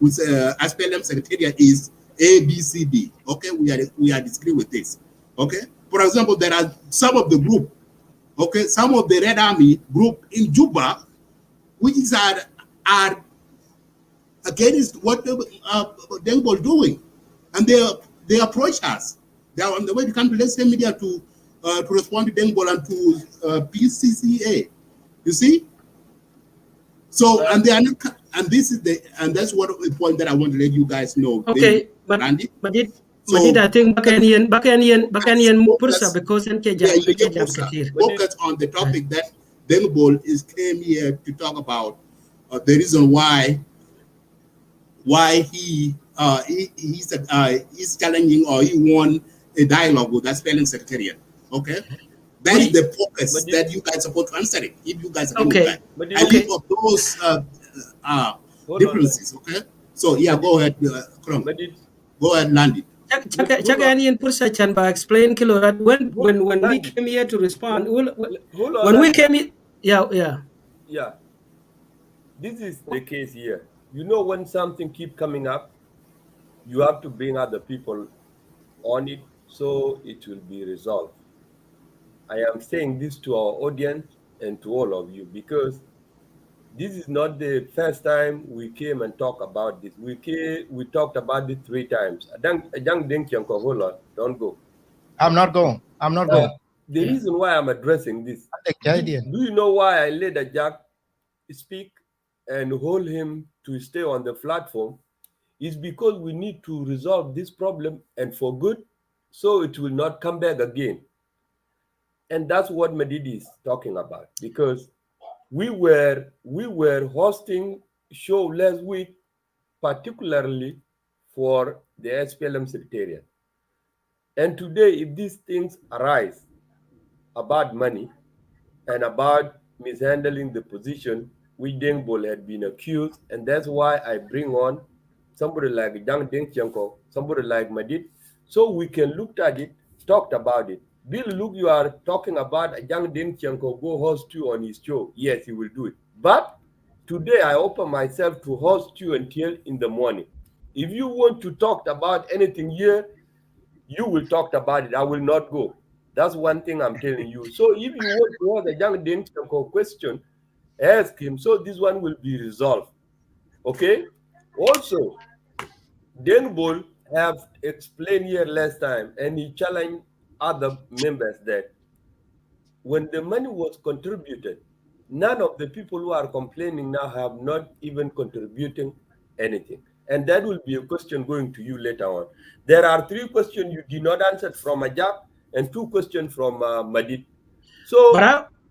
SPLM Secretariat is A, B, C, D. Okay, we are disagree with this. Okay, for example, there are some of the group, okay, some of the Red Army group in Juba, which is are against what Dengbol doing, and they approach us. They are on the way to come to let's say media to respond to Dengbol and to PCCA. You see, so and they are not, and this is that's what the point that I want to let you guys know. Okay, but I think Bakanian Mupursa because focus on the topic that Dengbol came here to talk about the reason why he's challenging or he won a dialogue with that spelling secretariat. Okay, That is the focus that you guys are supposed to answer it. If you guys are coming back, I leave up those differences. Okay. So yeah, go ahead, Krom. Go ahead, Nandi. Chagani Pursa Chanba explain Kilorat when we came here to respond. When we came here, yeah. This is the case here. You know, when something keep coming up, you have to bring other people on it so it will be resolved. I am saying this to our audience and to all of you because this is not the first time we came and talked about this. We talked about it 3 times. Don't go. I'm not going. I'm not going. The reason why I'm addressing this, do you know why I let Jack speak and hold him to stay on the platform? Is because we need to resolve this problem and for good, so it will not come back again. And that's what Madidi is talking about, because we were hosting show last week, particularly for the SPLM secretariat. And today, if these things arise about money and about mishandling the position which Deng Bol had been accused, and that's why I bring on somebody like Deng Chianko, somebody like Madid, so we can look at it, talked about it. Bill, look, you are talking about Deng Chianko go host you on his show. Yes, he will do it. But today I open myself to host you until in the morning. If you want to talk about anything here, you will talk about it. I will not go. That's one thing I'm telling you. So if you want to ask a young Deng Chianko question, ask him. So this one will be resolved. Okay? Also, Deng Bol have explained here last time, and he challenged other members that when the money was contributed, none of the people who are complaining now have not even contributing anything. And that will be a question going to you later on. There are 3 questions you did not answer from Ajak and 2 questions from Madid. So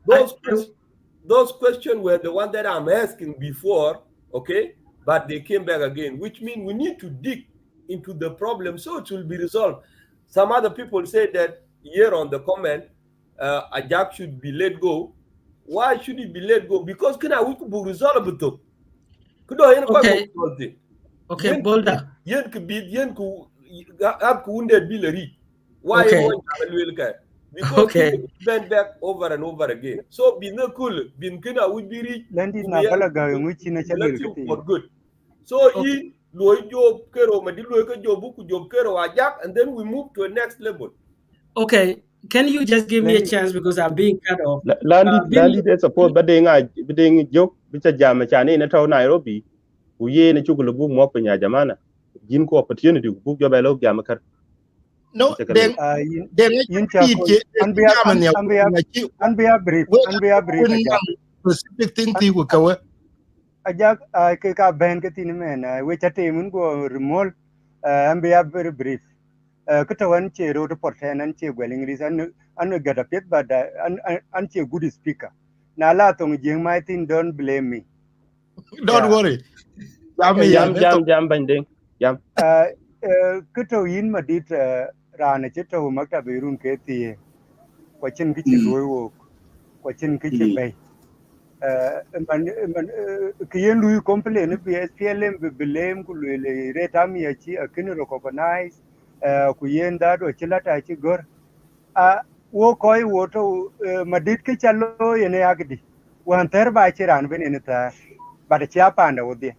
those questions were the one that I'm asking before, okay? But they came back again, which means we need to dig into the problem so it will be resolved. Some other people say that here on the comment, Ajak should be let go. Why should he be let go? Because we could resolve it. Okay, Bolda. Yen could be yen could have wounded Billary. Why because he bent back over and over again. So be no cool, bin kina would be rich for good. So he job kero madilu job book job kero ajak, and then we move to a next level. Okay, can you just give me a chance because I'm being cut off? Landi de support bading joke bicha jama chane na taw Nairobi uye na chukulu bu mo penya jamana jin ko opportunity bu jo belo jama kar no then brief specific thing ti ko kawa ajak ke ka ben ke tin men we chate mun go remol ambia very brief katawan che ro report an che gweling ris an gada pet but an che good speaker na la tong jeng mai tin don't blame me, don't worry jam banding jam kato yin madit rana che to makta birun ke ti kwachin kichi loyo kwachin kichi bay man kiyen lui complain bi SPLM bi blame ku le retam ya chi akin recognize ku yen da do chilata chi gor wo koy wo to madit ki chalo yene agdi wan ter ba chi ran ben ne ta ba de cha panda wo de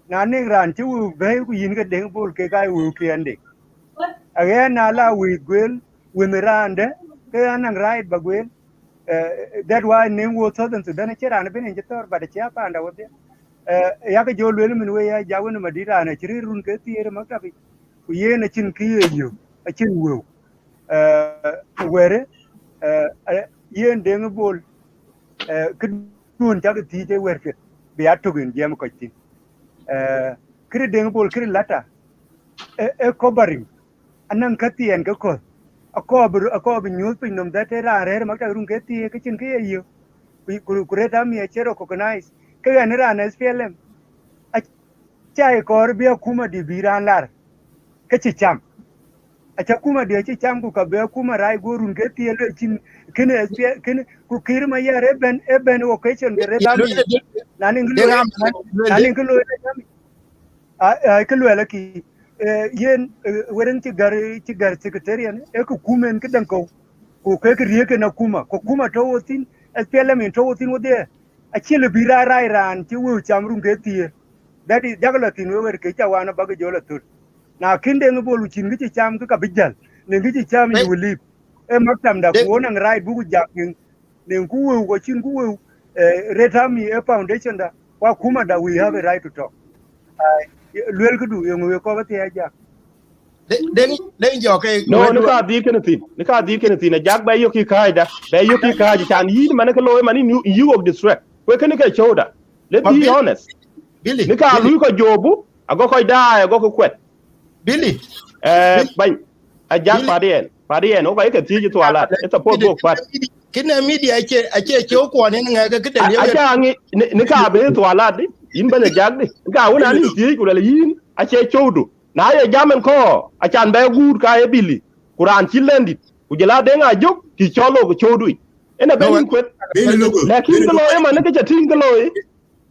na ne ran chu be ku yin ga deng bol ke kai wu ki ande again na la wi gwel wi mirande ke anang right ba gwel that why name wo southern Sudan che ran ben je tor ba de cha panda wo de ya ga jo lwel min we ya jawu ma dira na chiri run ke tiere ma ka bi ku ye na chin ki ye yo a chin wo were yen deng bol ku dun ta ti te wer fit bi atugin jam ko tin kiri deng bol kiri lata covering anang katien ka ko akob news pin nom da te ra re ma ka run ke ti ke chin ke ye yo ku reta mi chero recognize ke ga ni ran SPLM a chai kor bi kuma di biran lar ke chi cham acha kuma de ci cham ku ka be kuma rai gorun ke tie le chin kene ku kirma ya reben occasion ge redami nani nglo ai ke lo ki yen weren ci gar secretarian e ku kumen ke dan ko ku ke rieke na kuma ko kuma to wotin SPLM to wotin wode a ci le bira rai ran ci wu chamrun ke tie dadi jagla tin we wer ke cha wana bag jola tur na kinde ngo bolu chin gi cham ka bijal ne gi cham you will live e maktam da ko nan rai bugu jak ne ku wu ko chin ku wu retami e foundation da wa kuma da we have a right to talk luel ku du yo ko ba te ja den jo ke no ne ka di ken tin jak ba yo ki kaida ba yo ki kaji chan yi man ka lo man you of distract we ken ka choda let's be honest Billy ne ka lu ko jobu ago ko da ago ko kwet Billy ban a jak padien o ba ke ti to ala e support go pat kina media ake ko ne nga ga kida a ja ngi ne ka be to ala di in ba jak di ka wona ni ti ku le yin a che chodu na ye jamen ko a chan be gur ka e Billy kuran chilendi ku jela de nga jok ki cholo ko chodu ena be yin kwet lakin ko lo e man ke tin ko lo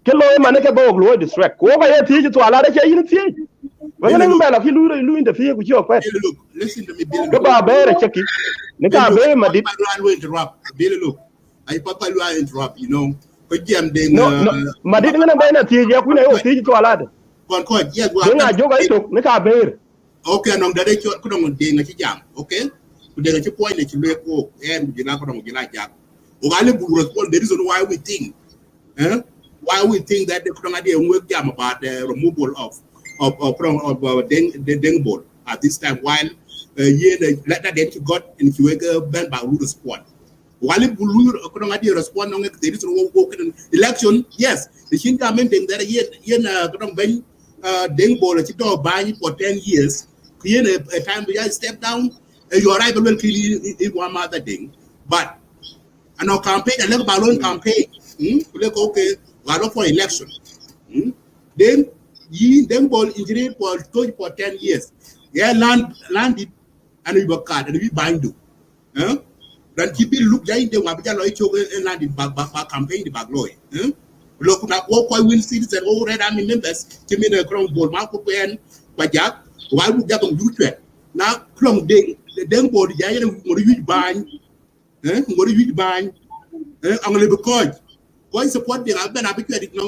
ke lo e man ke bo lo distract ko ba ye ti to ala de che yin ti we ne ngba la ki lu in de fi ku chi kwet Look, listen to me, Billy. ko ba be re cheki ne ka be ma di Billy, look. I papa lu interrupt, you know. Ko jam de no ma di ngana be na ti je ku ne o ti to ala de kon ko yes wa de nga joga ito ne ka be okay no da de ko no de nga ci jam okay ku de nga ci point ne ci le ko en bi na ko no jila jam o ga le bu respond the reason why we think that the ko de work jam about the removal of deng ball at this time while let that they got in Kiwega ban by rule respond while bulu ko de respond no the reason why election yes the shin government that yen ko ban deng ball ci to bani for 10 years yen a time we step down you arrive will kill in one mother thing but and our campaign and like balloon campaign like okay we for election then deng ball engineer for 10 years yeah landed and we work hard and we bind you dan ci bi look jay de wa bi jalo ci landed back campaign the back loy look na ko will citizen already am members ci mi ne krom bol ma ko pen ba jak wa bu jak du twet na krom deng bol jay de mo yu bañ mo yu bañ am le ko support de ben abi twet no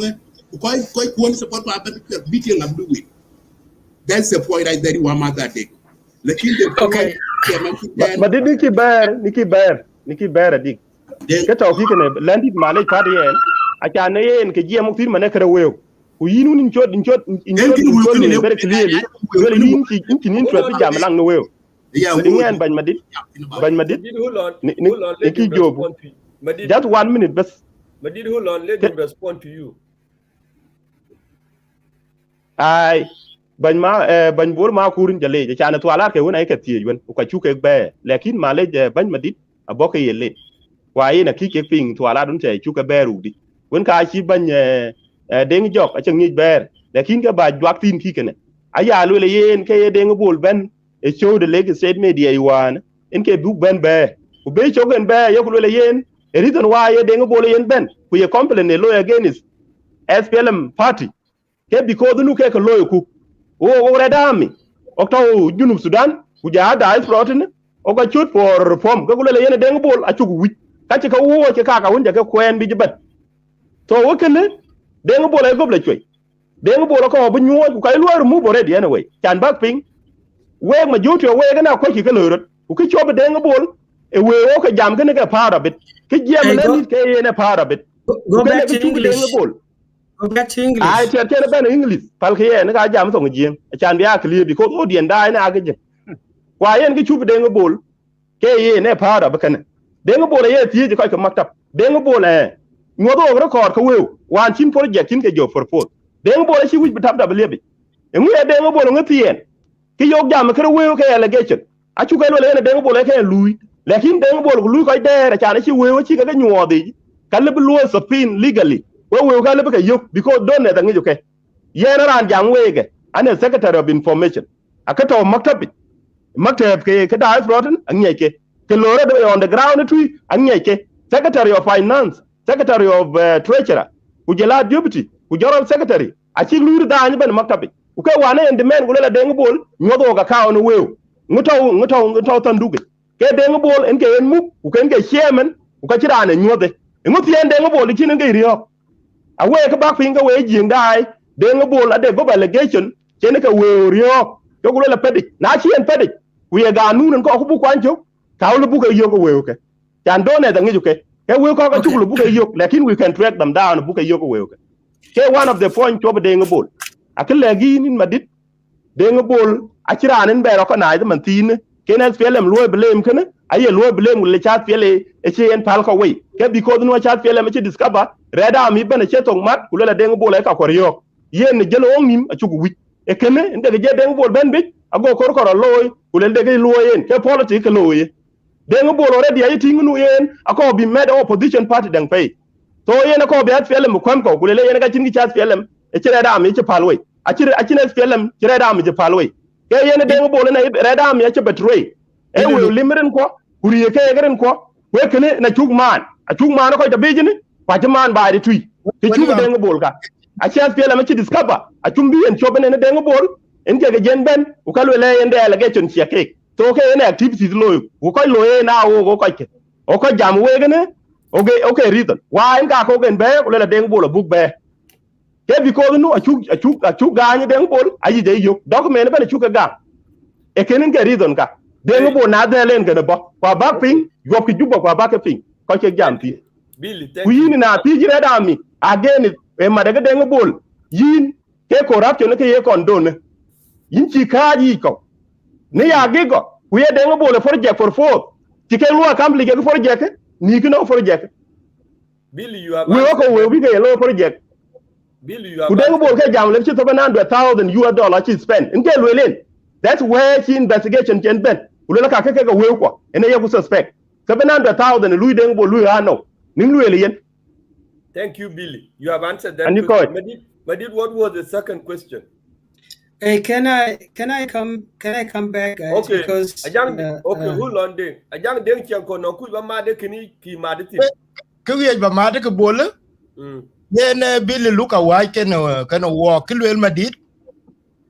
ko support ba ben twet bi ti ngam du wi that's the point right there one mother day okay ma di ki ber dik ke to ki ne landit male padi en a cha ne en ke je mo tin mane kare wew ku yinu nin chod ne ber clearly wala yin ci nin to bi jam lang no wew di ngeen bañ ma dit ni ki jobu just 1 minute bas Madid, hold on, let him respond to you. Ai bañ bor ma kurin jale ja chana to ala ke wona ke tie yuen ko chu ke be lekin male je bañ madit aboke yele wa yi na ki ke ping to ala dun che chu ke be ru di won ka chi bañ deng jok a chang ni ber lekin ke ba jwak tin ki kene aya lo le yen ke deng bol ben e show the leg state media yuan en ke bu ben be ku be chogen be yo lo le yen e reason why ye deng bol yen ben ku ye complain lo against SPLM party ke because nu ke ko lo ku o redami okto junub Sudan ku ja Diaspora ne o ga chut for reform ko le yene deng bol a chugu wi ka ci ka wo ci ka won ja ka kwen bi jibat to wo kene deng bol ay goble choy deng bol ko bu nyuo ku kay lo mu bore di anyway chan bak ping we ma joto we ga na ko ki ka lorot ku ki chobe deng bol e we o ka jam gane ka para bit ki jam le ni ke yene para bit go back to English. Go back to English. I tell you English. Palke na ka jam song jing. Chan bia clear because audience die na ga je. Kwa yen ki chup deng bol. Ke ye ne para ba kana. Deng bol ye ti je ka maktab. Deng bol ngodo record ka we. Wan chin project chin ke jo for port. Deng bol shi wi bitab da belebi. Ngu ye deng bol ngati yen. Ki yo jam ka we ke allegation. A chu ka lo le deng bol ke lui. Lakin deng bol lui ka de chan shi we chi ka nyodi. Ka le lu spin legally. We ga lebe yok because don't ne dangi joke yena ran jam wege ane secretary of information akato maktabi maktab ke diaspora tan anye ke lore do on the ground tui anye secretary of finance secretary of treasurer kujela deputy kujora secretary achi luri da anyi ben maktabi uke wane en demand gulela deng bol nyodo ga ka on wew ngutaw tanduge ke deng bol en ke en mu uke en ke chairman uka chirane nyode nguti en deng bol chin nge riyo awe ke bak pinga we jindai deng bol ade go allegation chen ke we riyo to gulela pedi na chi en pedi ku ye ga nun ko ku bu kwancho tawlu bu ke yo ko we uke chan done da ngi uke ke we ko ga chukulu bu ke yo lakin we can track them down bu ke yo ko we uke ke one of the point to deng bol akille gi nin madit deng bol achiranen be ro kana man tin kenen spelem loy blame kana aye loy blame le chat pele e chen pal ko we ke because no chat pele me discover reda mi bana chetong mat kulela deng bol e ka koryo yen jelo ongim achugu wi e kene ndege je deng bol ben bi ago kor loy kulel de loyen ke politique loye deng bol already ayi tingunu yen ako bi med opposition party deng pay so yen ko be at pele mu kwam ko kulele yen ga chingi chat pele e chere da mi che palwe achine spelem chere da mi che palwe ke yen deng bol na reda mi che betray e we limren ko kuriye ke geren ko we kene na chugman ko da bijini pa man ba di tui ke chugu deng bol ka achi spelem che discover achumbi en chobene ne deng bol en ke gen ben u kalwe le yen de allegation cheke to ke yen activities loyo u ko loye na o ko ke o ko jam we gene okay reason why en ka ko gen be ko le deng bol book be ke because no achu ganye deng bol ayi de yo document ben chu ga e kenin ke reason ka deng bol na de len gene bo kwa back ping yo ki juba kwa back ping ko ke jam ti Billy, thank you yin na ti jire da mi again e ma daga deng bol yin ke corruption ke ye condone yin chi kaji ko ne ya gigo ku ye deng bol project for four ti ke lua kamli ke project ni kino project Billy, you have we ko we ke lo project Billy, you have ku deng bol ke jam le chi $700,000 chi spend in ke lwelen that's where chi investigation can ben ulela ka ke we ko ene ye ku suspect $700,000 lui deng bol lui ano ning lwele yen. Thank you, Billy. You have answered that And you question. Madid, what was the second question? Hey, can I come back, guys? Okay. Because okay, hold on there. Ajang deng chiang ko no ku ba ma de kini ki ma de tin. Ke wi ba ma de ke bol yen Billy Luka wa kana wo kilwel madit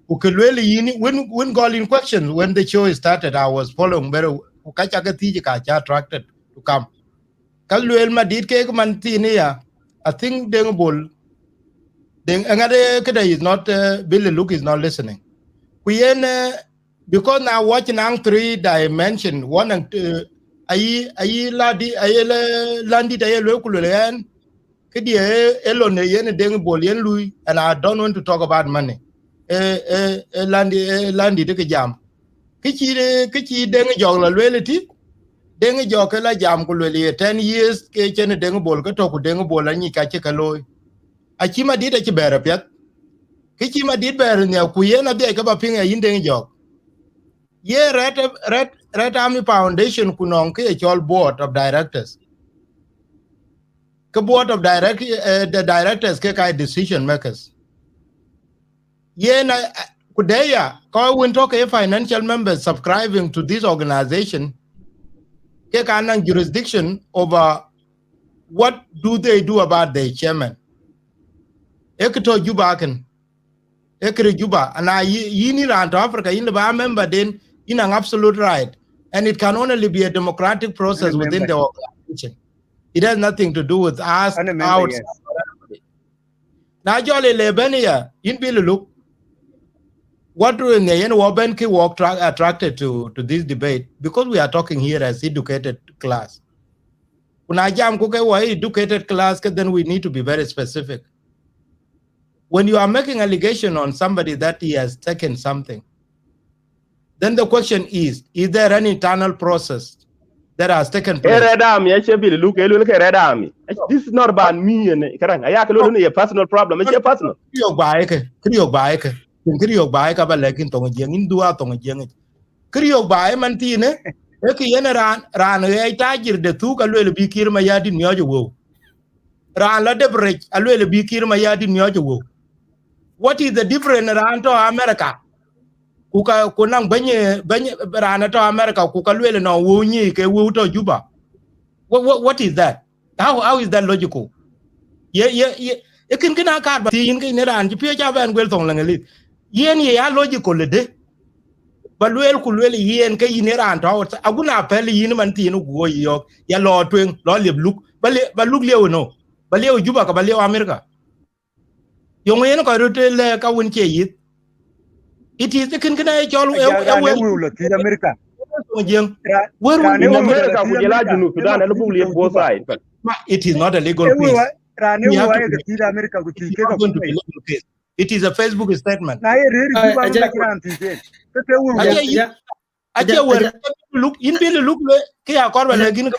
ku kilwel yini when got in question when the show started I was following very ka cha ga ti ka cha attracted to come kalwel madit ke man ti ni ya I think deng bol deng ngade kada is not Billy Luka is not listening we yen because now watching on 3 dimension one and ayi landi da yelo kulwen kidi elone yen deng bol yen lui and I don't want to talk about money landi de jam kichi deng jog la lweliti deng jog la jam ku lweli 10 years ke chen deng bol ko to ku deng bol ani ka che kaloy achi ma dide chi bere pet kichi ma did bere ne ku yen ade ka ba pinga yin deng jog ye red army foundation kunong ke chol board of directors the board of the directors ke kai decision makers yena kudeya ko win talk a financial members subscribing to this organization ke kanang jurisdiction over what do they do about the chairman ekto juba kan ekre juba and yini ran to Africa in the member then in an absolute right and it can only be a democratic process within the organization. It has nothing to do with us out. Yes. Now, Jolly Lebenia, in Bilulu, what do you walk attracted to this debate? Because we are talking here as educated class. When I jam educated class, then we need to be very specific. When you are making allegation on somebody that he has taken something, then the question is there any internal process that has taken place? This is not about me and a personal problem. It's a personal. Kriyo bae ka ba lekin tong jeng in dua tong jeng kriyo bae man ti ne e ki yen ran e tajir de tu ka le bi kir ma yadi nyojo wo ran la de bre a le bi kir ma yadi nyojo wo what is the difference ran to America kuka kunang banye rana to America kuka lwele no wunyi ke wuto Juba. What is that? How is that logical? Ye kin kina kar ba tin kin ran ji pye cha ban gwel tong langali. Yen ye ya logical de. Ba lwel ku lwel yen ke yin ran to aguna pel yin man tin go yo ya lo twen lo leb luk ba luk lew no. Ba lew Juba ka ba lew America. Yo yen ko rotel ka won che yit. It is the kin kina e chol rane wulo ti America rane in wulo America ti kujela America junu Sudan and bugli both side. But it is not a legal case. rane We have wulo to ti America ku ti it's ke not ka going to be a legal case. It is a Facebook statement. na ye re Juba Aja na kiran ti ke wulo Ache where look in Billy look Kia Corba Lagin.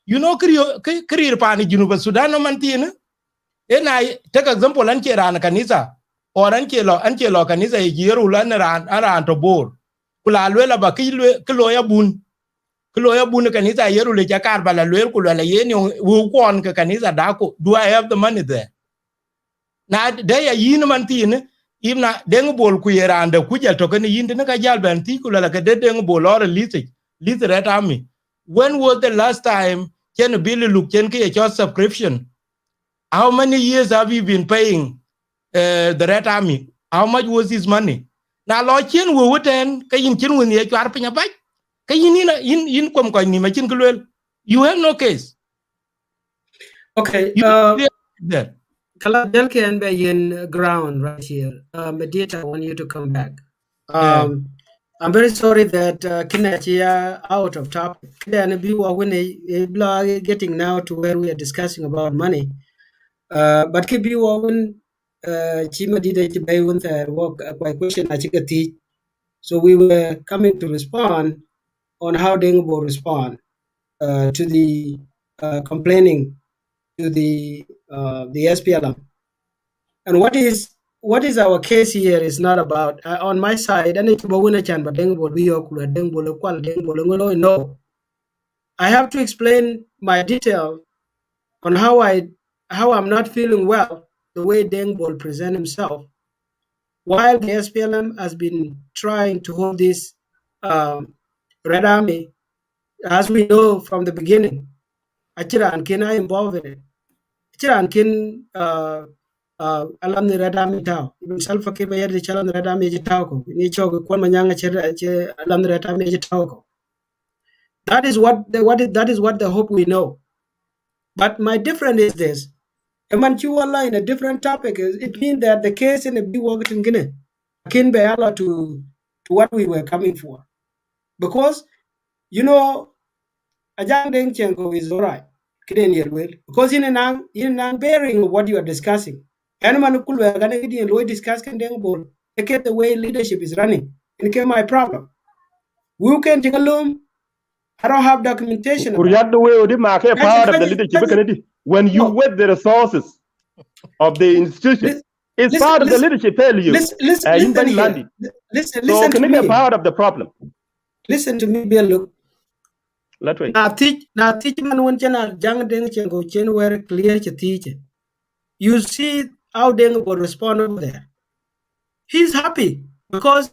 You know, career pani Junuba Sudan no mantina. Then I take example Anchera and Kanisa or Anchelo Kanisa a year around to board. Kula Luela Bakil Kiloya Bun. Kiloya Bun Kanisa Yerule Jakar Balaluel Kula Yen who won Kanisa Dako. Do I have the money there? Now they are yin mantin. If na deng bol kuyera ande kuja token yin ne ka jal ben ti kula ka de deng bol or list red army. When was the last time Ken Billy look Ken ke your subscription? How many years have you been paying the red army? How much was his money? Now lo chen wo woten ka yin chen won ye chwar pinya ba ka yin kom ko ni ma chin kulel. You have no case. Okay. There. Kala Delke and Bayin ground right here. Mediator, I want you to come back. I'm very sorry that Kinachia out of topic. Then when getting now to where we are discussing about money. But keep you on Chima did a with work by question I. So we were coming to respond on how Deng will respond to the complaining to the SPLM. And what is our case here is not about on my side. No, I have to explain my detail on how I'm not feeling well the way Deng Bol present himself, while the SPLM has been trying to hold this Red Army, as we know from the beginning. Achira and Ken are involved in it. Achira and Ken alam ni Red Army tao. Ibn Salva Kiir bayar di chalam Red Army tao ko. Ni chok kwan manyanga alam ni Red Army tao ko. That is what the hope we know. But my difference is this. Emanchuala in a different topic it means that the case in a big work in Guinea can be allowed to what we were coming for. Because Ajang Deng Chenko is all right. Because in an bearing of what you are discussing. And man kulwe gana gidi and we discuss can Deng Bol. Look at the way leadership is running. And it my problem. We can take a loom. I don't have documentation about it. The way the market part of the leadership. When you wet the resources of the institution, it's part of the leadership. Tell you, listen here. Listen to me. Part of the problem. Listen to me, Bill. Let's wait. Now teach man when chana jang deng chengo chen where clear to teach. You see how Deng will respond over there. He's happy because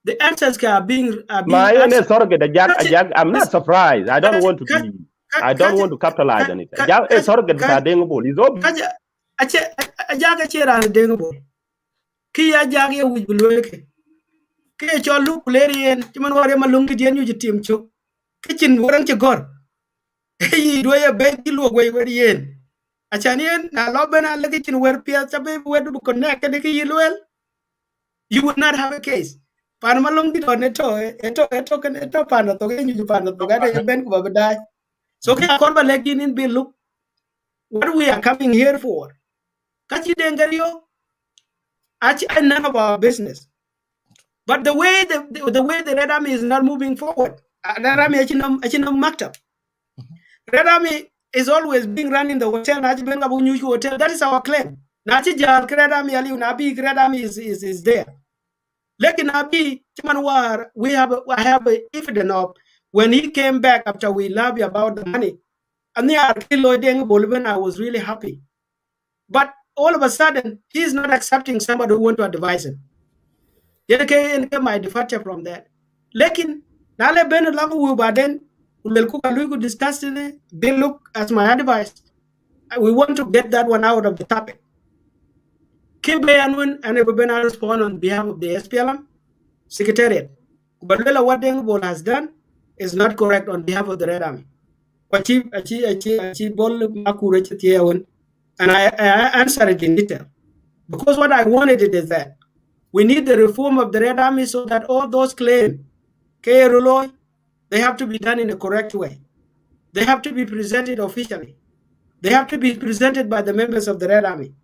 the answers are being answered. I'm not surprised. I don't want to capitalize on it. Ajaga chera Deng Bol. Kia jagi which bulweke. Kia cholu kulerian. Timan ware malungi dian you team chok. Kitchen warang chagor. Hey, do a bed away where yen. Achanian, na lobena legit where Pia Chabe where to connect and you would not have a case. Panamalong did on eto pana to you pana to get a bank of die. So can I call my leg in be look what we are coming here for? Kachi dengario. Actually, none of our business. But the way the Red Army is not moving forward, Red Army actually marked up. Red Army is always being run in the hotel. That is our claim. Red Army Red Army is there. Like in Abi, I have a evidence of when he came back after we lobby about the money. And I was really happy. But all of a sudden, he's not accepting somebody who want to advise him. Yene my departure from that. Lekin nale ben lagu wu baden ulel ku kalu ku discuss it. They look as my advice. We want to get that one out of the topic. Kibe Anwin and Ebben respond on behalf of the SPLM Secretariat. But what Dengbol has done is not correct on behalf of the Red Army. And I answer it in detail. Because what I wanted it is that we need the reform of the Red Army so that all those claims, they have to be done in a correct way. They have to be presented officially. They have to be presented by the members of the Red Army.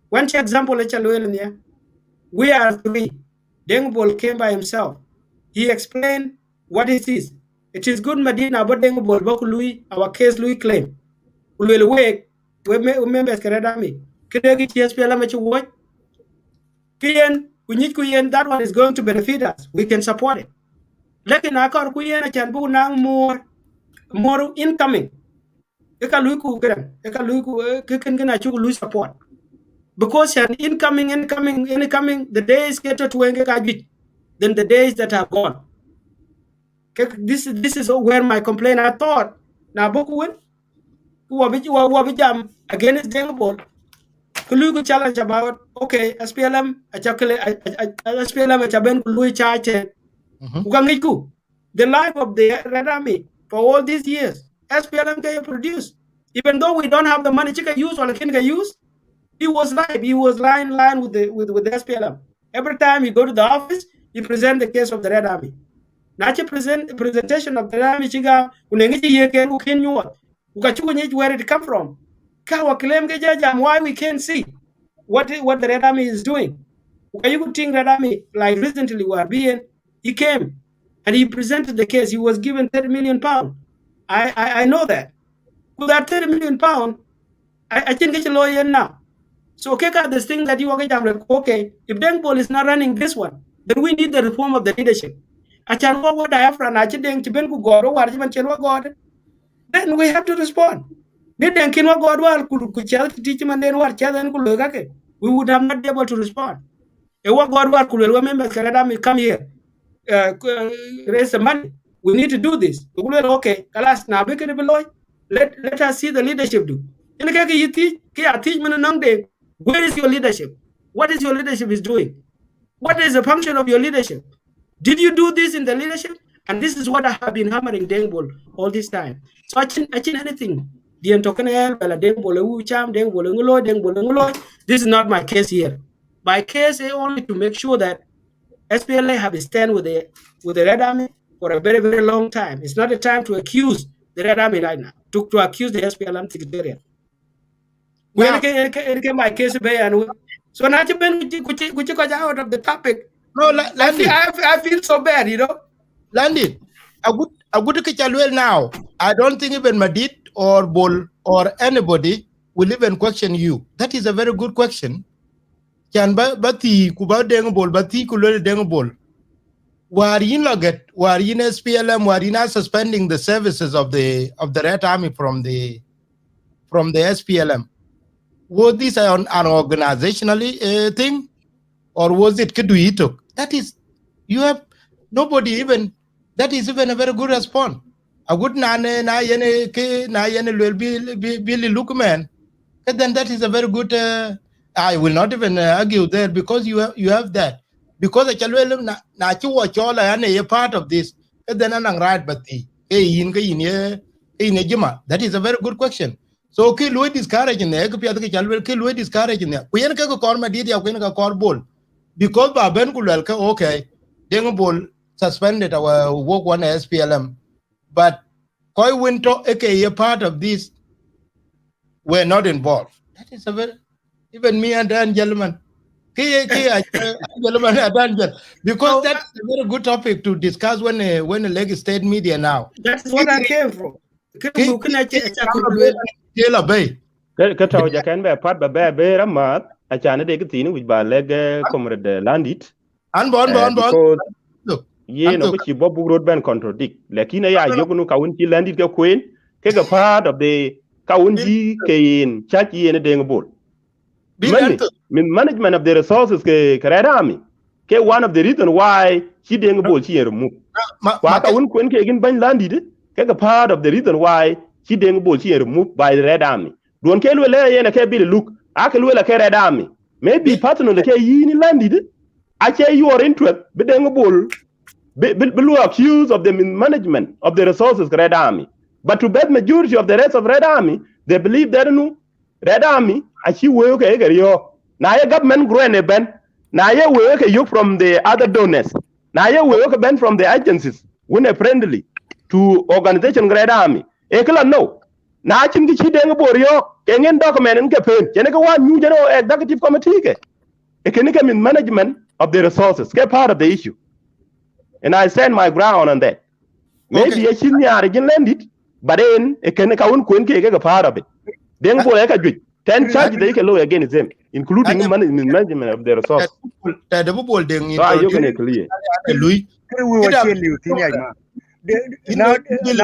One example, we are three. Dengbol came by himself. He explained what it is. It is good Medina, but Dengbol, Baku our case Louis claim. We will wait. We members of the Red Army. We need Kuyen, that one is going to benefit us. We can support it. Lekin akar Kuyen can bu nang more incoming. Eka luiku kiran. Eka luiku kikan gana chuku lui support. Because an incoming, the days get to Wenge, then the days that are gone. This is where my complaint. I thought now Bokuin who wabijam against Dengable. Kulugu challenge about okay, SPLM SPLM Chaben Kului charge Ugangiku. The life of the Red Army for all these years. SPLM can produce. Even though we don't have the money to use or can use, he was live. He was line with the SPLM. Every time you go to the office, you present the case of the Red Army. Nachi presentation of the Red Army chiga unengichi yeken ukenyuwa. Ukachuku where it come from. Kawa claim gejajam why we can't see what the Red Army is doing. You could think Red Army like recently were being he came and he presented the case. He was given 30 million pounds. I know that. With that 30 million pounds, I can get a lawyer now. So Keka, this thing that you are getting, okay, if Dengbol is not running this one, then we need the reform of the leadership. Then we have to respond. We would have not been able to respond. Come here, raise the money. We need to do this. Okay, let us see the leadership do. Where is your leadership? What is your leadership is doing? What is the function of your leadership? Did you do this in the leadership? And this is what I have been hammering Dengbol all this time. So I think anything. This is not my case here. My case is only to make sure that SPLA have a stand with the Red Army for a very, very long time. It's not a time to accuse the Red Army right now, to accuse the SPLM secretariat. We came my case and so now you been out of the topic. No, I feel so bad, you know. Landit, a good now. I don't think even Madid or Bol or anybody will even question you. That is a very good question. Can bati kuba Dengbol bati kulele Dengbol. Warin loget, warin SPLM, warina suspending the services of the Red Army from the SPLM. Was this an organizationally thing, or was it Keduito? That is, you have nobody even. That is even a very good response. A good na yene will be Lukman. Then that is a very good. I will not even argue there because you have that. Because a chalwell na chu watch all and a part of this. Then an right but the that is a very good question. So okay, Louis discouraging the Louis discouraging there. We ain't go call my dear call ball. Because Baben Kulelka, okay, Dengobol suspended our work one SPLM. But Koi Winter, aka a part of this, were not involved. That is a very even me and Dan gentlemen. Because that's a very good topic to discuss when a leg state media now. That's what I came from. Kataw jakan be pat ba be ramat achane de kitini with ba leg comrade landit an bon ye no ki bobu road ban contradict lakini ya yogunu kawun ki landit ke queen ke ga part of the kawun ji kein chat ye ne deng bol min management of the resources ke karada ami one of the reason why she didn't bol she remove kwa ka un kwen ke gin ban landi de ke part of the reason why she didn't bol she removed by the Red Army don ke le yena ke bil look aka le ke Red Army maybe partner ke yi ni landi de ake your interest be didn't bol be accused of the mismanagement of the resources Red Army. But to best majority of the rest of Red Army, they believe that no Red Army actually work now your government growing ben now you work you from the other donors. Now you work ben from the agencies when a friendly to organization Red Army. Ekala no. Now chin ki chideng borio kengen document in campaign. Jeneka one new general executive committee ke. Ekenika mismanagement of the resources. Get part of the issue. And I stand my ground on that. Maybe a senior landed, but then a can account a part of it. Then go like a 10 charges they can lower against them, including management of the resource. Now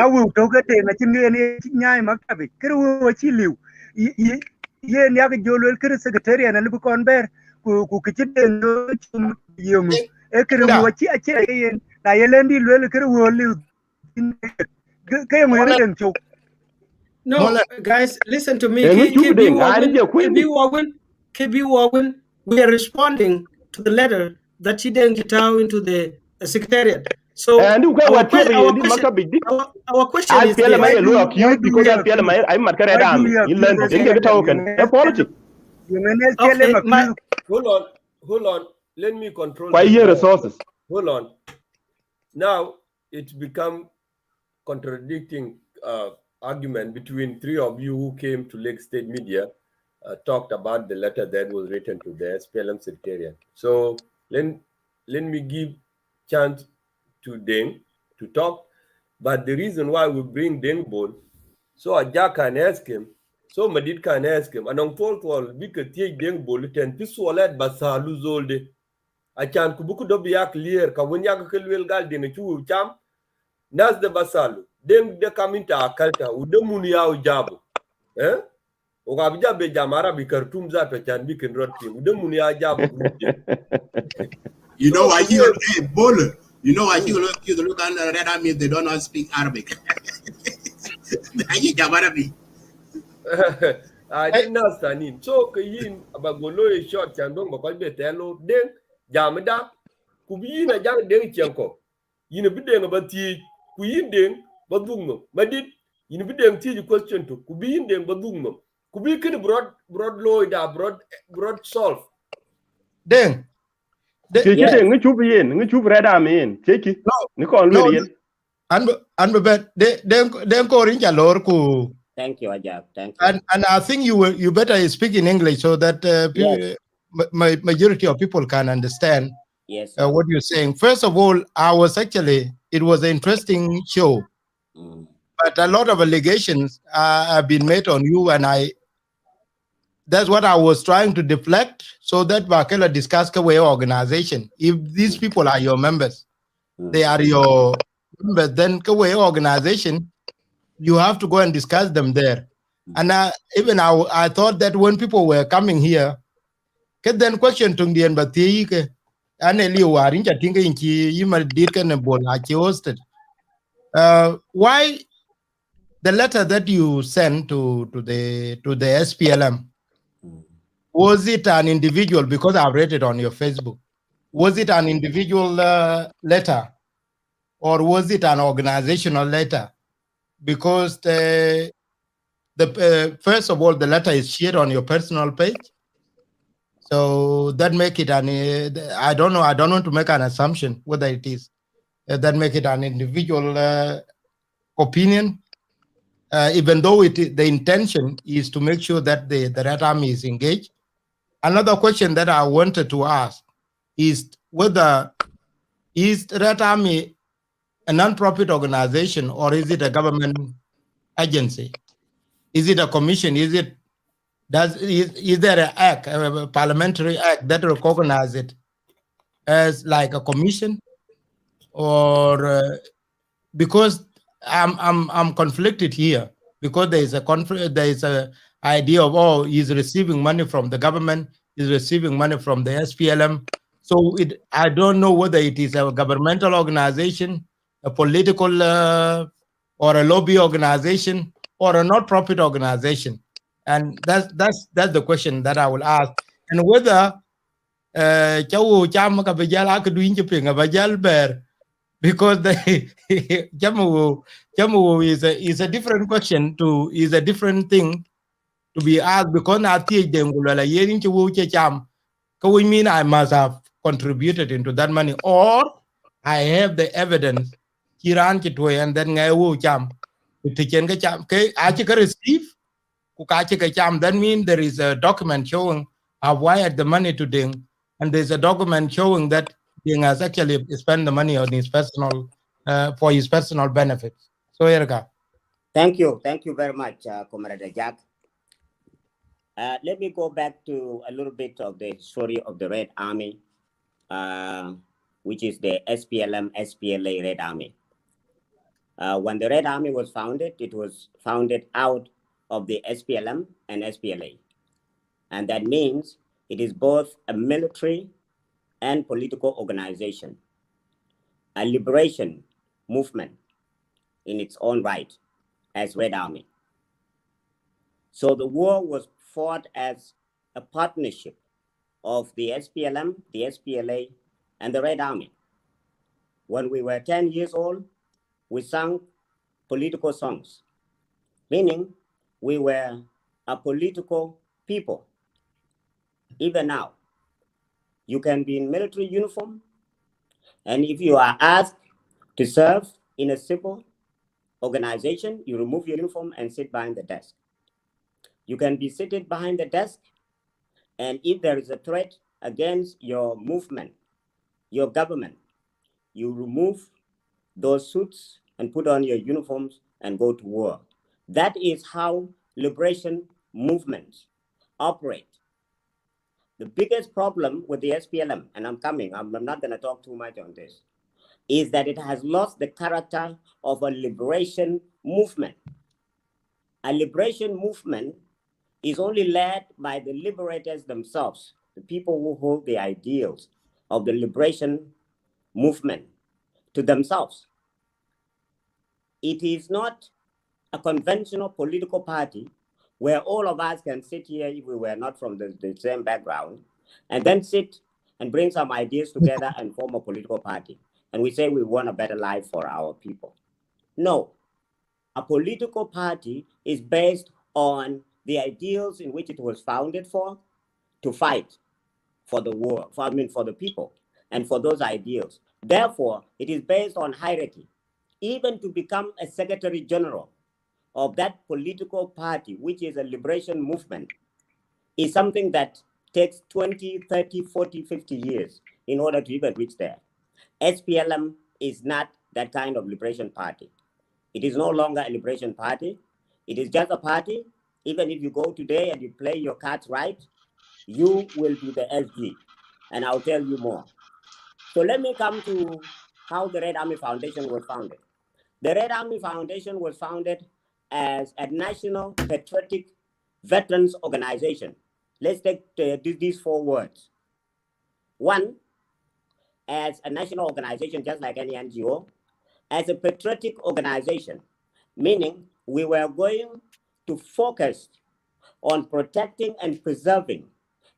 we talk at the Nyai Makabi. Kuru Chiliu. Ye Nyaga Jolo Secretarian and Lubicon Bear, who kitchen you. Ekuru wachi ache na yelendi lwele kuru woli kaya mwere ncho. No, guys, listen to me. KB Wogan, we are responding to the letter that she didn't get out into the secretariat. So our question is this. Hold on. Let me control. Resources. Hold on. Now it's become contradicting argument between three of you who came to Lake State Media, talked about the letter that was written to the SPLM Secretariat. So let me give chance to Deng to talk. But the reason why we bring Deng Bol, so Ajak can ask him, so Madid can ask him, and on Paul, we could take Deng Bol and Pisualet Basalu Zolde. I can kubuku dobi ya clear ka when yak kelwel gal de chu cham nas de basalu dem de kaminta akalta udemuni ya ujabu o ga bija be jamara bi kartum za to chan bi ken rotti udemuni ya jabu you know I hear Bol you know I hear you look at Red Army they don't know speak Arabic I hear jamara bi I didn't understand so yin abagolo e short chan dong ba ko be telo den jamda ku bi na jang deng chenko yin bi deng ba ti ku yin deng ba dungno madit yin bi deng ti question to ku bi yin deng ba dungno ku bi kin broad law da broad solve deng ngi chup yin ngi chup Red Army yin cheki ni ko lwe yin an be deng ko rin ja lor ku. Thank you, Ajab. Thank you. And I think you better speak in English so that yes. Majority of people can understand what you're saying. First of all, it was an interesting show, but a lot of allegations have been made on you, and that's what I was trying to deflect so that Bakela discuss the way organization. If these people are your members, they are your members, then the way organization, you have to go and discuss them there. And I thought that when people were coming here, then question tung dien ba ti ke aneli warin ja tinga inki yima dir kan bol ha hosted why the letter that you sent to the SPLM, was it an individual, because I've read it on your Facebook, was it an individual letter or was it an organizational letter? Because the first of all, the letter is shared on your personal page. So that make it I don't know. I don't want to make an assumption whether it is that make it an individual opinion, even though the intention is to make sure that the Red Army is engaged. Another question that I wanted to ask is whether is Red Army a non-profit organization or is it a government agency? Is it a commission? Is there an act, a parliamentary act that recognizes it as like a commission, or because I'm conflicted here because there is a idea of he's receiving money from the government, he's receiving money from the SPLM, So I don't know whether it is a governmental organization, a political or a lobby organization, or a not-profit organization. And that's the question that I will ask. And whether chawo chama ka bejala ka duin pinga bajal ber, because the chamu is a different question is a different thing to be asked, because na tie dengula yerin chawo cham. So we mean I must have contributed into that money, or I have the evidence. Kiran kitwe and then ngai wo cham. Tichen ke cham ke achi ke receive ku ka achi ke cham. That means there is a document showing I've wired the money to Ding, and there's a document showing that Ding has actually spent the money on his personal for his personal benefits. So here go. Thank you very much, Comrade Jack. Let me go back to a little bit of the story of the Red Army, which is the SPLM, SPLA Red Army. When the Red Army was founded, it was founded out of the SPLM and SPLA. And that means it is both a military and political organization, a liberation movement in its own right as Red Army. So the war was fought as a partnership of the SPLM, the SPLA, and the Red Army. When we were 10 years old, we sang political songs, meaning we were a political people. Even now, you can be in military uniform, and if you are asked to serve in a civil organization, you remove your uniform and sit behind the desk. You can be seated behind the desk, and if there is a threat against your movement, your government, you remove those suits and put on your uniforms and go to war. That is how liberation movements operate. The biggest problem with the SPLM, and I'm not going to talk too much on this, is that it has lost the character of a liberation movement. A liberation movement is only led by the liberators themselves, the people who hold the ideals of the liberation movement to themselves. It is not a conventional political party where all of us can sit here if we were not from the same background, and then sit and bring some ideas together and form a political party. And we say we want a better life for our people. No, a political party is based on the ideals in which it was founded for, to fight for the war, for the people, and for those ideals. Therefore, it is based on hierarchy. Even to become a secretary general of that political party, which is a liberation movement, is something that takes 20, 30, 40, 50 years in order to even reach there. SPLM is not that kind of liberation party. It is no longer a liberation party. It is just a party. Even if you go today and you play your cards right, you will be the SG. And I'll tell you more. So let me come to how the Red Army Foundation was founded. The Red Army Foundation was founded as a national patriotic veterans organization. Let's take these 4 words. One, as a national organization, just like any NGO, as a patriotic organization, meaning we were going to focus on protecting and preserving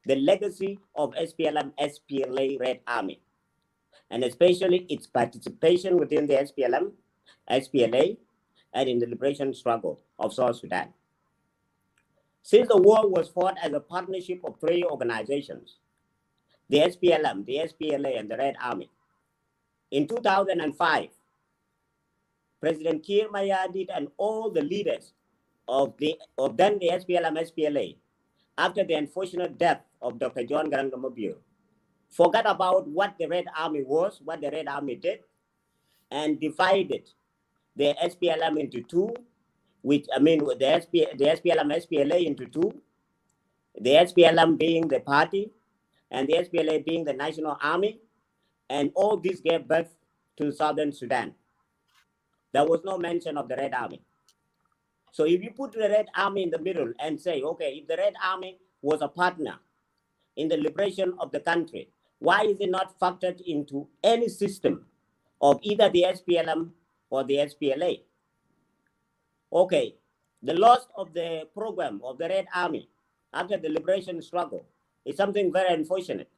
the legacy of SPLM, SPLA Red Army, and especially its participation within the SPLM, SPLA, and in the liberation struggle of South Sudan. Since the war was fought as a partnership of 3 organizations, the SPLM, the SPLA, and the Red Army, in 2005, President Kir Mayardit and all the leaders of then the SPLM, SPLA, after the unfortunate death of Dr. John Garang Mobile, forgot about what the Red Army was, what the Red Army did, and divided the SPLM into 2, the SPLM, SPLA into 2, the SPLM being the party, and the SPLA being the national army, and all this gave birth to Southern Sudan. There was no mention of the Red Army. So if you put the Red Army in the middle and say, okay, if the Red Army was a partner in the liberation of the country, Why is it not factored into any system of either the SPLM or the SPLA? Okay, the loss of the program of the Red Army after the liberation struggle is something very unfortunate.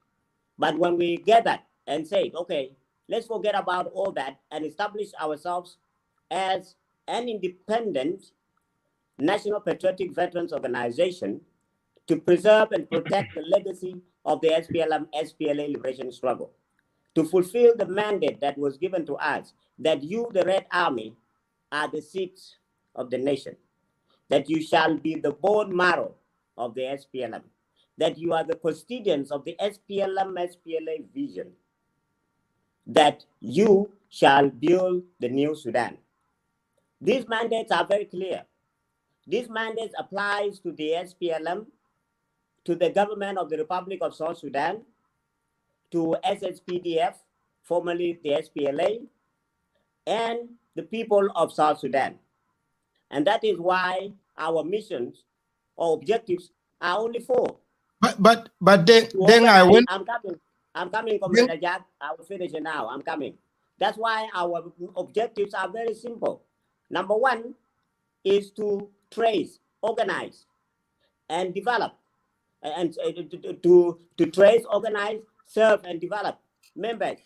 But when we get that and say, okay, let's forget about all that and establish ourselves as an independent national patriotic veterans organization to preserve and protect the legacy of the SPLM-SPLA liberation struggle, to fulfill the mandate that was given to us, that you, the Red Army, are the seeds of the nation, that you shall be the bone marrow of the SPLM, that you are the custodians of the SPLM-SPLA vision, that you shall build the new Sudan. These mandates are very clear. These mandates applies to the SPLM, to the government of the Republic of South Sudan, to SSPDF, formerly the SPLA, and the people of South Sudan. And that is why our missions or objectives are only 4. But then I went. I'm coming, Commander Jack. I will finish it now. I'm coming. That's why our objectives are very simple. Number 1 is to trace, organize, and develop, and to trace, organize, serve, and develop members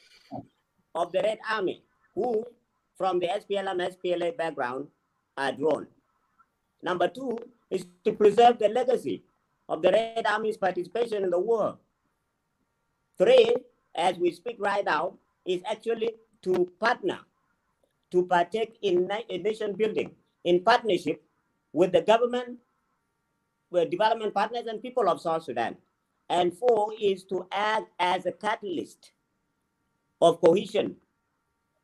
of the Red Army who, from the SPLM-SPLA background, are drawn. Number 2 is to preserve the legacy of the Red Army's participation in the war. 3, as we speak right now, is actually to partner, to partake in nation building in partnership with the government, with development partners and people of South Sudan. And 4 is to act as a catalyst of cohesion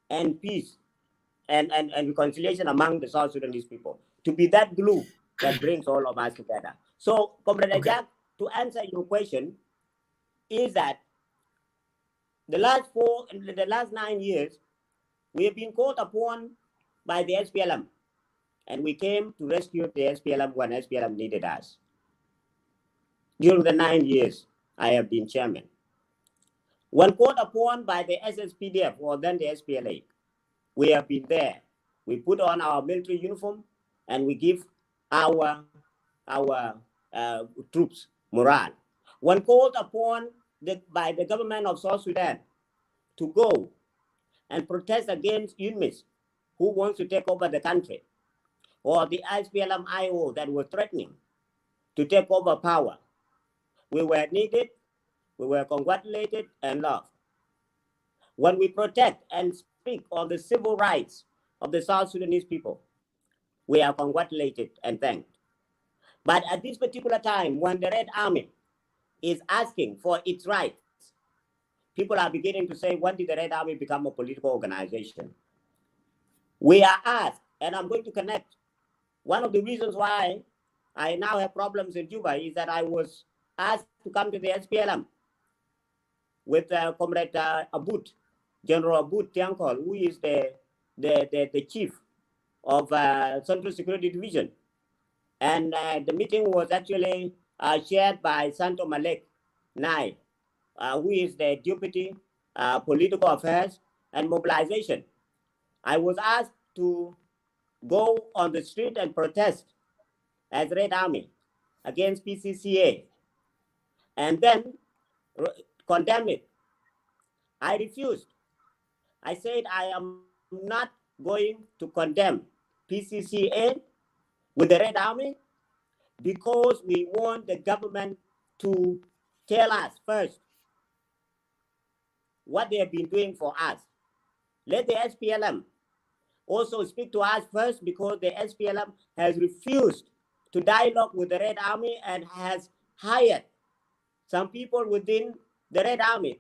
and peace and reconciliation among the South Sudanese people, to be that glue that brings all of us together. So, Comrade Jack, to answer your question, is that the last 9 years, we have been called upon by the SPLM, and we came to rescue the SPLM when SPLM needed us. During the 9 years, I have been chairman. When called upon by the SSPDF, or then the SPLA, we have been there. We put on our military uniform and we give our troops morale. When called upon by the government of South Sudan to go and protest against UNMISS, who wants to take over the country, or the SPLM-IO that was threatening to take over power, we were needed, we were congratulated and loved. When we protect and speak of the civil rights of the South Sudanese people, we are congratulated and thanked. But at this particular time, when the Red Army is asking for its rights, people are beginning to say, when did the Red Army become a political organization? We are asked, and I'm going to connect. One of the reasons why I now have problems in Juba is that I was asked to come to the SPLM with Comrade Abud, General Abud Tiankol, who is the chief of Central Security Division. And the meeting was actually chaired by Santo Malek Nai, who is the Deputy Political Affairs and Mobilization. I was asked to go on the street and protest as Red Army against PCCA and then condemn it. I refused. I said I am not going to condemn PCCA with the Red Army because we want the government to tell us first what they have been doing for us. Let the SPLM also speak to us first, because the SPLM has refused to dialogue with the Red Army and has hired some people within the Red Army.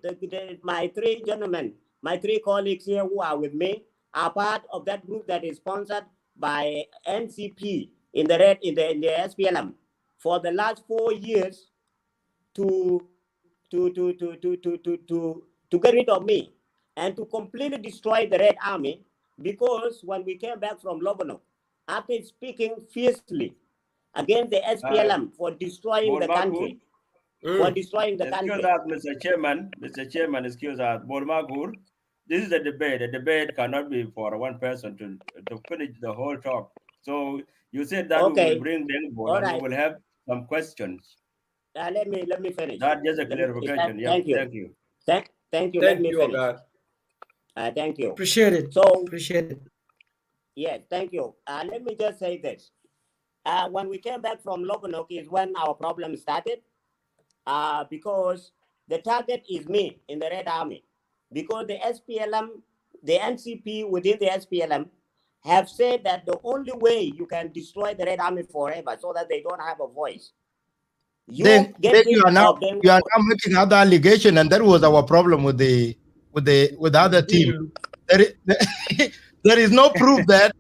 My 3 gentlemen, my 3 colleagues here who are with me, are part of that group that is sponsored by NCP in the SPLM for the last 4 years to get rid of me and to completely destroy the Red Army. Because when we came back from Lebanon, after speaking fiercely against the SPLM for destroying the country, for destroying the country. Excuse us, Mr. Chairman, excuse us. Bolmagur, this is a debate. A debate cannot be for one person to finish the whole talk. So you said that we Okay. will bring Dengbol All and right. we will have some questions. Let me finish. That just a clarification. Yeah, Thank you. thank you. Thank you. Thank Let me you, finish. God. Thank you. Appreciate it. So, Appreciate it. yes, thank you. Let me just say this. When we came back from Loganok is when our problem started, because the target is me in the Red Army. Because the SPLM, the NCP within the SPLM have said that the only way you can destroy the Red Army forever so that they don't have a voice. Then you are now making other allegation, and that was our problem with other team. There is no proof that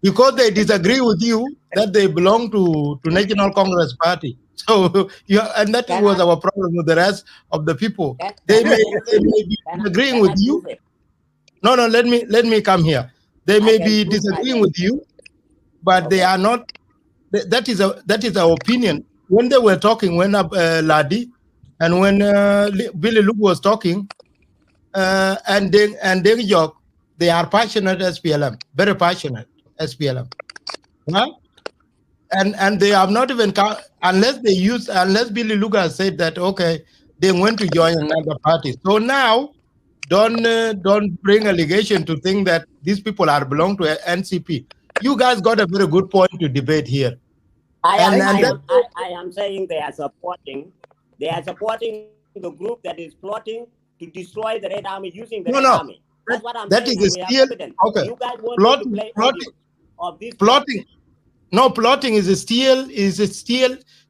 because they disagree with you that they belong to National Congress Party. So and that was our problem with the rest of the people. They may be disagreeing with you. No, let me come here. They may be disagreeing with you, but they are not. That is our opinion. When they were talking, when Ladi and when Billy Luke was talking, and Deng Jok, they are passionate SPLM, very passionate SPLM, right? And they have not even unless Billy Luke has said that okay, they went to join another party. So now, don't bring allegation to think that these people are belong to NCP. You guys got a very good point to debate here. I am saying they are supporting the group that is plotting to destroy the Red Army using the Red Army. That's what I'm saying. Is still okay. You guys want to play of this plotting. No, plotting is still.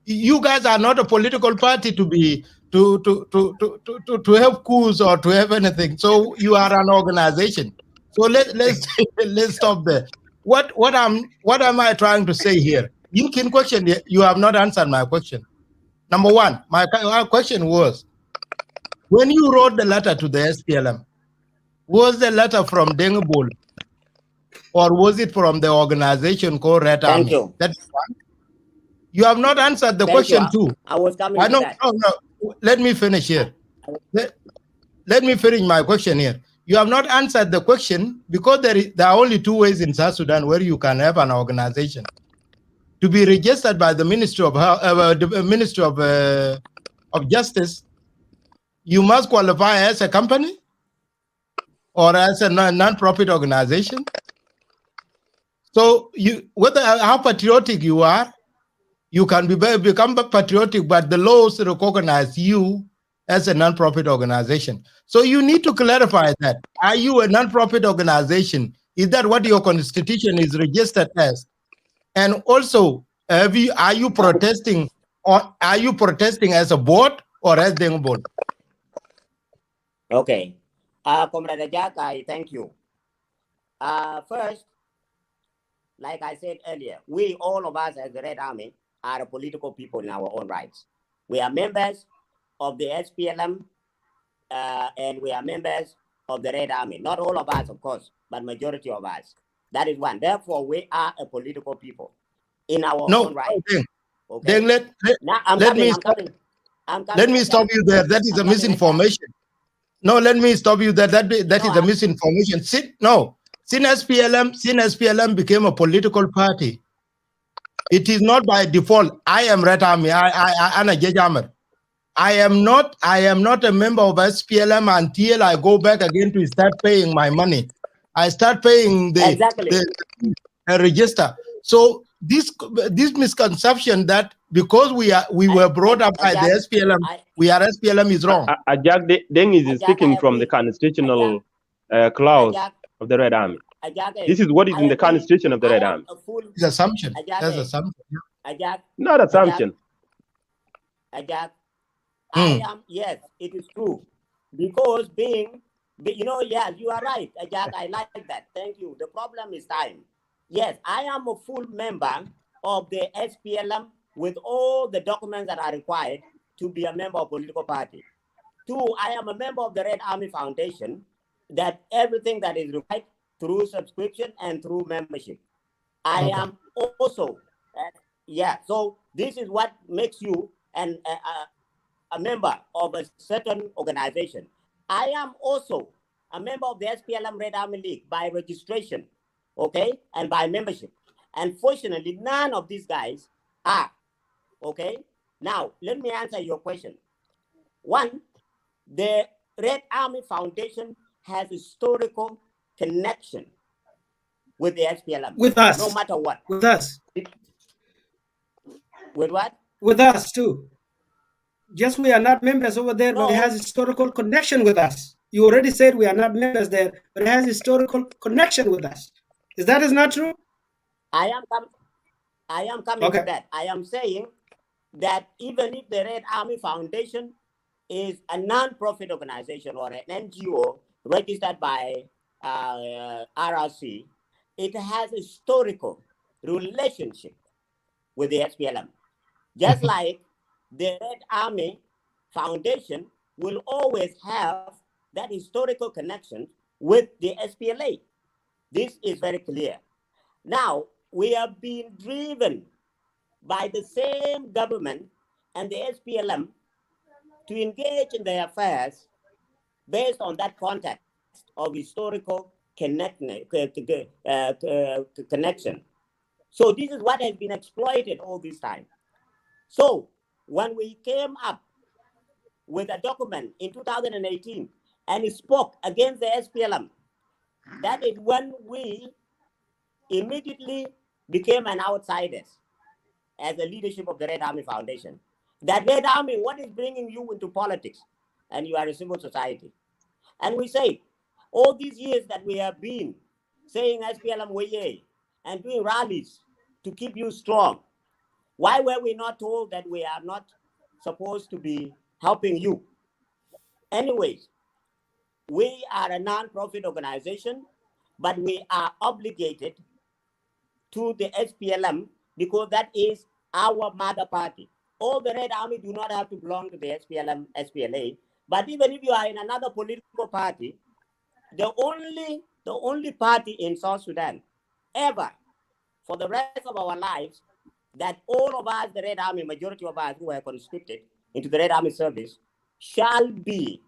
You guys are not a political party to be to have coups or to have anything. So you are an organization. So let's stop there. What am I trying to say here? You can question. You have not answered my question. Number one, my question was, when you wrote the letter to the SPLM, was the letter from Dengabol, or was it from the organization called Red Army? Thank you. That's one. You have not answered the question too. I was coming to that. No. Let me finish here. Let me finish my question here. You have not answered the question because there are only two ways in South Sudan where you can have an organization to be registered by the Ministry of Justice. You must qualify as a company or as a non-profit organization. So how patriotic you are, you can become patriotic, but the laws recognize you as a non-profit organization. So you need to clarify that. Are you a non-profit organization? Is that what your constitution is registered as? And also, are you protesting, or are you protesting as a board or as the board? Okay. Comrade Jack, I thank you. First, like I said earlier, we, all of us as the Red Army, are a political people in our own rights. We are members of the SPLM, and we are members of the Red Army. Not all of us, of course, but majority of us. That is one. Therefore, we are a political people in our own right. Okay. Then let me stop you there. That is a misinformation. No, let me stop you there. That is a misinformation. Since SPLM became a political party, it is not by default. I am Red Army. I'm a Judge Ahmed. I am not a member of SPLM until I go back again to start paying my money. I start paying the register. So this misconception that because we were brought up by the SPLM, we are SPLM is wrong. Jack Deng is speaking from the constitutional clause of the Red Army. This is what is in the constitution of the Red Army. It's assumption. That's assumption. Not assumption. I am, yes, it is true. Because yes, you are right, Jack, I like that. Thank you. The problem is time. Yes, I am a full member of the SPLM with all the documents that are required to be a member of a political party. Two, I am a member of the Red Army Foundation, that everything that is required through subscription and through membership. I am also, so this is what makes you a member of a certain organization. I am also a member of the SPLM Red Army League by registration, okay, and by membership. Unfortunately, none of these guys are, okay? Now, let me answer your question. One, the Red Army Foundation has historical connection with the SPLM. With us. No matter what. With us. With what? With us too. Just we are not members over there, but it No. has historical connection with us. You already said we are not members there, but it has historical connection with us. Is not true? I am coming to that. I am saying that even if the Red Army Foundation is a non-profit organization or an NGO registered by RRC, it has a historical relationship with the SPLM. Just like the Red Army Foundation will always have that historical connection with the SPLA. This is very clear. Now, we are being driven by the same government and the SPLM to engage in their affairs based on that context of historical connection. So this is what has been exploited all this time. So when we came up with a document in 2018 and it spoke against the SPLM, that is when we immediately became an outsiders as the leadership of the Red Army Foundation. That Red Army, what is bringing you into politics? And you are a civil society. And we say, all these years that we have been saying SPLM way and doing rallies to keep you strong, why were we not told that we are not supposed to be helping you? Anyways, we are a non-profit organization, but we are obligated to the SPLM because that is our mother party. All the Red Army do not have to belong to the SPLM, SPLA, but even if you are in another political party, the only party in South Sudan ever for the rest of our lives that all of us, the Red Army, majority of us who are conscripted into the Red Army service, shall be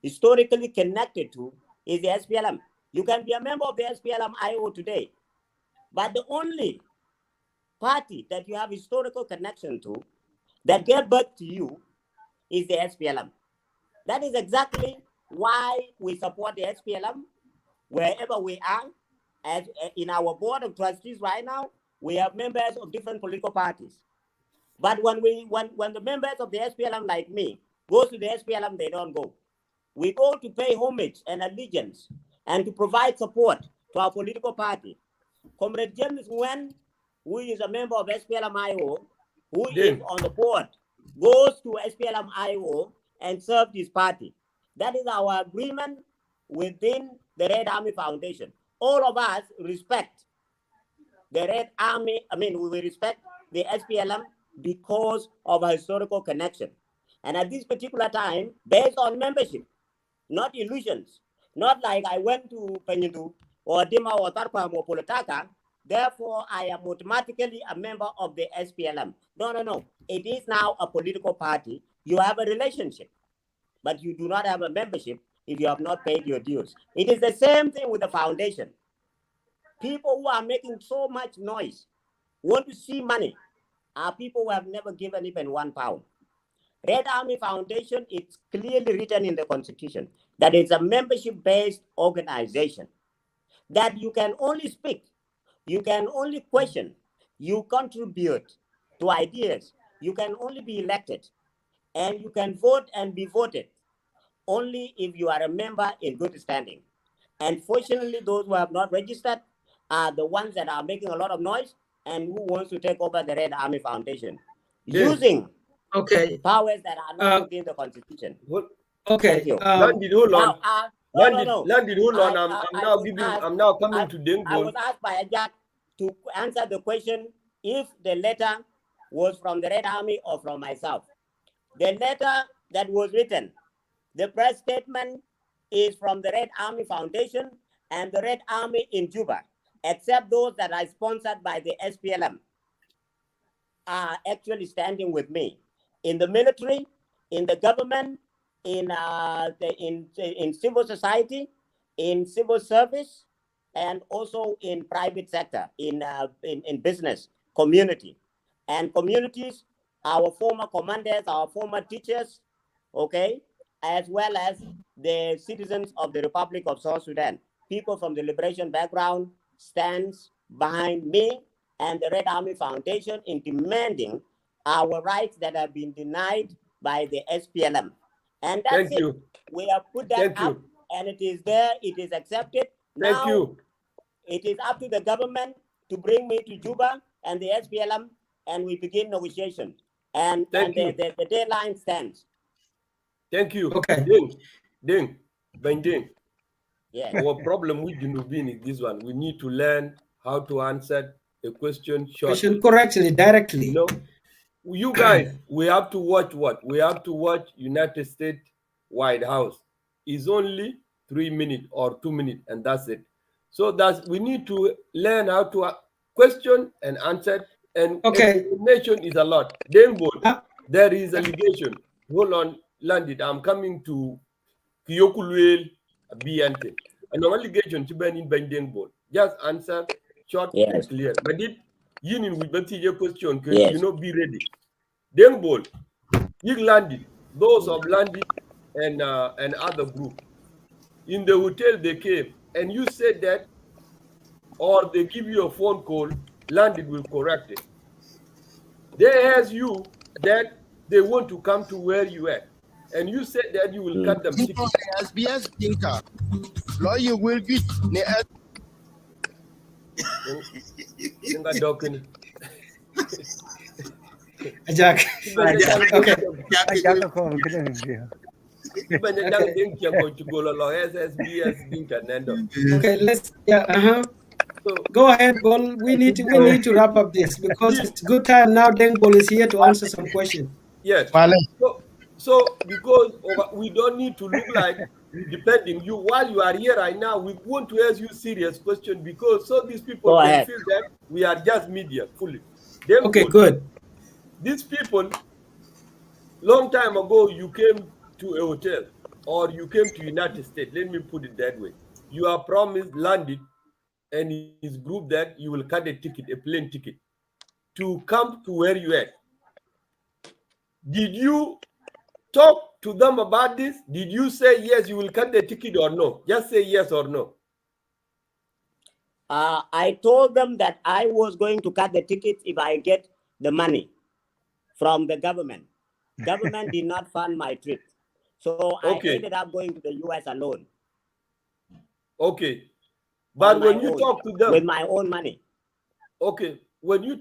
historically connected to is the SPLM. You can be a member of the SPLM IO today, but the only party that you have historical connection to that gave birth to you is the SPLM. That is exactly why we support the SPLM wherever we are. As in our board of trustees right now, we have members of different political parties. But when the members of the SPLM like me go to the SPLM, they don't go. We go to pay homage and allegiance and to provide support to our political party. Comrade James Nguyen, who is a member of SPLM-IO, who is on the board, goes to SPLM-IO and serves his party. That is our agreement within the Red Army Foundation. All of us respect the Red Army, we respect the SPLM because of a historical connection. And at this particular time, based on membership, not illusions, not like I went to Penyudu or Dima or Tarpam or Polotaka, therefore I am automatically a member of the SPLM. No. It is now a political party. You have a relationship, but you do not have a membership if you have not paid your dues. It is the same thing with the foundation. People who are making so much noise, want to see money, are people who have never given even £1. Red Army Foundation, it's clearly written in the Constitution that it's a membership-based organization, that you can only speak, you can only question, you contribute to ideas, you can only be elected, and you can vote and be voted only if you are a member in good standing. And fortunately, those who have not registered are the ones that are making a lot of noise and who wants to take over the Red Army Foundation using powers that are not within the Constitution. Okay. Thank you. Landed, hold on. Landed, hold on. I'm now coming to Dengbol. I was asked by Ajak to answer the question if the letter was from the Red Army or from myself. The letter that was written, the press statement is from the Red Army Foundation and the Red Army in Juba, except those that are sponsored by the SPLM are actually standing with me. In the military, in the government, in civil society, in civil service, and also in private sector, in business community, and communities, our former commanders, our former teachers, okay, as well as the citizens of the Republic of South Sudan. People from the liberation background stands behind me and the Red Army Foundation in demanding our rights that have been denied by the SPLM. And that's Thank it. you. We have put that Thank up, you. and it is there, it is accepted. Thank Now, you. it is up to the government to bring me to Juba and the SPLM, and we begin negotiation. And Thank you. the deadline stands. Thank you. Okay. Ding, Ding. Yes. Our problem with Junubin is this one. We need to learn how to answer a question shortly. Question correctly, directly. You know, you guys, we have to watch what? We have to watch United States White House. It's only 3 minutes or 2 minutes, and that's it. So we need to learn how to question and answer, and Okay. explanation is a lot. Then there is allegation. Hold on, landed. I'm coming to Kiyokulwel Biante. And no allegation to Ben in bending board. Just answer short and clear. But it yin in with your question, you know, be ready. Then ball, you landed, those of landed and other group. In the hotel they came, and you said that, or they give you a phone call, landed will correct it. They ask you that they want to come to where you at, and you said that you will cut them tickets. SBS Dinka. Lawyer will get Jack. Okay. Okay, let's go ahead, Bol. We need to wrap up this because it's good time now. Dengbol is here to answer some questions. Yes. So because we don't need to look like depending you while you are here right now, we want to ask you serious question because so these people can feel that we are just media fully. Okay, good. These people, long time ago, you came to a hotel or you came to United States. Let me put it that way. You are promised landed and his group that you will cut a ticket, a plane ticket, to come to where you at. Did you talk to them about this? Did you say yes, you will cut the ticket or no? Just say yes or no. I told them that I was going to cut the ticket if I get the money from the government. Government did not fund my trip. So I ended up going to the US alone. Okay. But when you talk to them with my own money. Okay. When you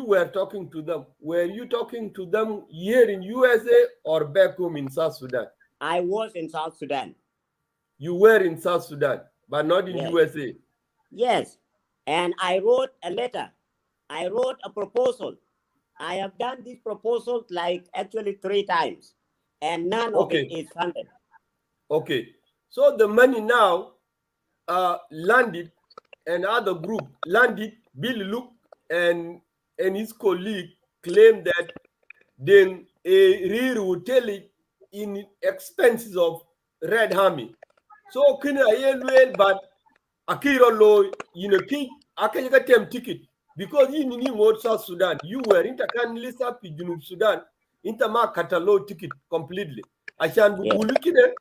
were talking to them, were you talking to them here in USA or back home in South Sudan? I was in South Sudan. You were in South Sudan, but not in USA. Yes. And I wrote a letter. I wrote a proposal. I have done this proposal like actually 3 times, and none of it is funded. Okay. So the money now landed, and other group landed, Billy Luke and his colleague claimed that then a real hotel in expenses of Red Army. So can I but Akira Loy, you know, I can get them ticket because in South Sudan, you were intercan lisa Junub Sudan, intermark catalog ticket completely. I can be looking at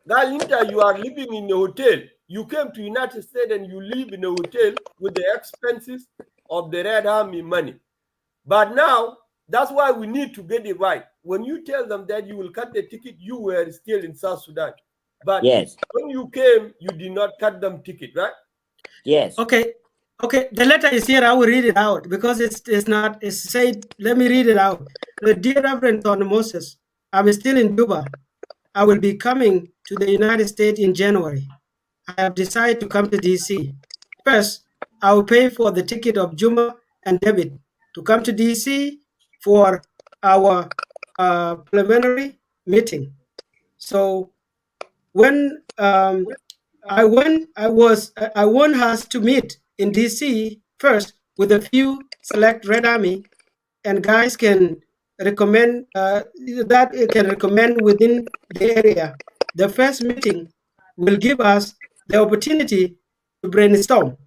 that you are living in a hotel. You came to United States and you live in a hotel with the expenses of the Red Army money. But now, that's why we need to get it right. When you tell them that you will cut the ticket, you were still in South Sudan. But when you came, you did not cut them ticket, right? Yes. Okay. The letter is here. I will read it out because it's said. Let me read it out. Dear Reverend Don Moses, I'm still in Juba. I will be coming to the United States in January. I have decided to come to DC. First, I will pay for the ticket of Juma and David to come to DC for our preliminary meeting. So when I want us to meet in DC first with a few select Red Army, and guys can recommend that it can recommend within the area. The first meeting will give us the opportunity to brainstorm.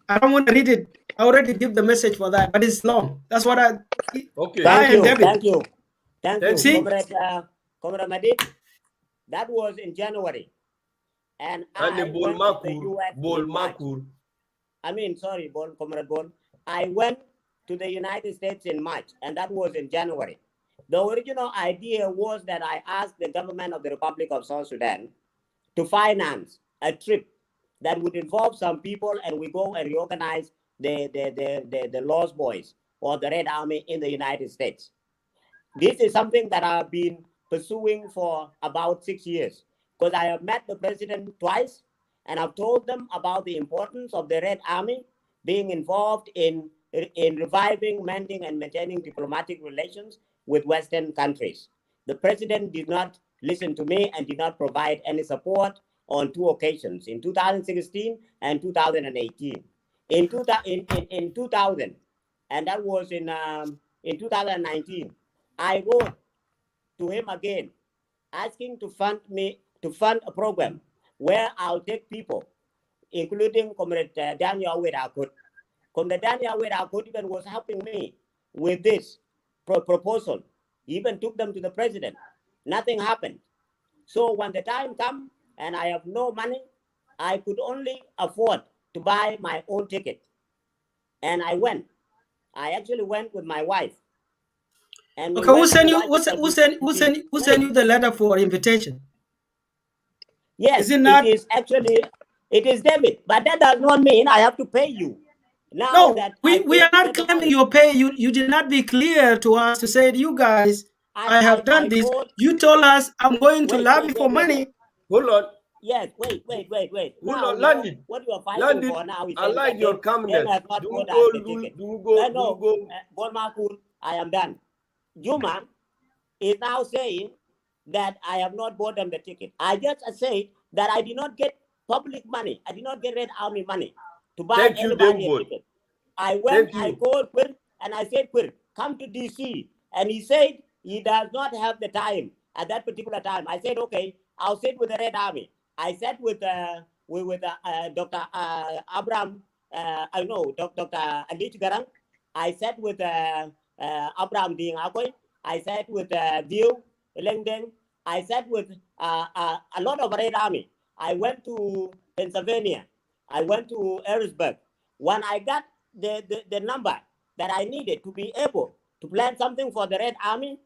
I don't want to read it. I already give the message for that, but it's long. That's what I Thank you, and David. thank you, thank you, See? Comrade Madid. That was in January, and I went to the U.S. in March. Comrade Bol. I went to the United States in March, and that was in January. The original idea was that I asked the government of the Republic of South Sudan to finance a trip that would involve some people, and we go and reorganize the Lost Boys or the Red Army in the United States. This is something that I've been pursuing for about 6 years, because I have met the president twice, and I've told them about the importance of the Red Army being involved in reviving, mending, and maintaining diplomatic relations with Western countries. The president did not listen to me and did not provide any support on 2 occasions, in 2016 and 2018. In 2000, and that was in 2019, I wrote to him again, asking to fund a program where I'll take people, including Comrade Daniel Wedakut. Comrade Daniel Wedakut even was helping me with this proposal. He even took them to the president. Nothing happened. So when the time comes and I have no money, I could only afford to buy my own ticket. And I went. I actually went with my wife. And okay, who sent you the letter for invitation? Yes, is it not? It is David, but that does not mean I have to pay you. Now no, that we are not claiming your pay. You did not be clear to us to say, you guys, I have done this. You told us I'm going to lobby for money. Hold on. Yes, wait. Now, what you are fighting for now is I like your calmness. I am done. Juma is now saying that I have not bought them the ticket. I just said that I did not get public money. I did not get Red Army money to buy anybody a ticket. I went, I called Quir, and I said, Quir, come to DC. And he said he does not have the time at that particular time. I said, okay, I'll sit with the Red Army. I sat with Dr. Abraham, Dr. Alich Garang. I sat with Abraham Ding Akoy. I sat with Dio Lengdeng. I sat with a lot of Red Army. I went to Pennsylvania. I went to Harrisburg. When I got the number that I needed to be able to plan something for the Red Army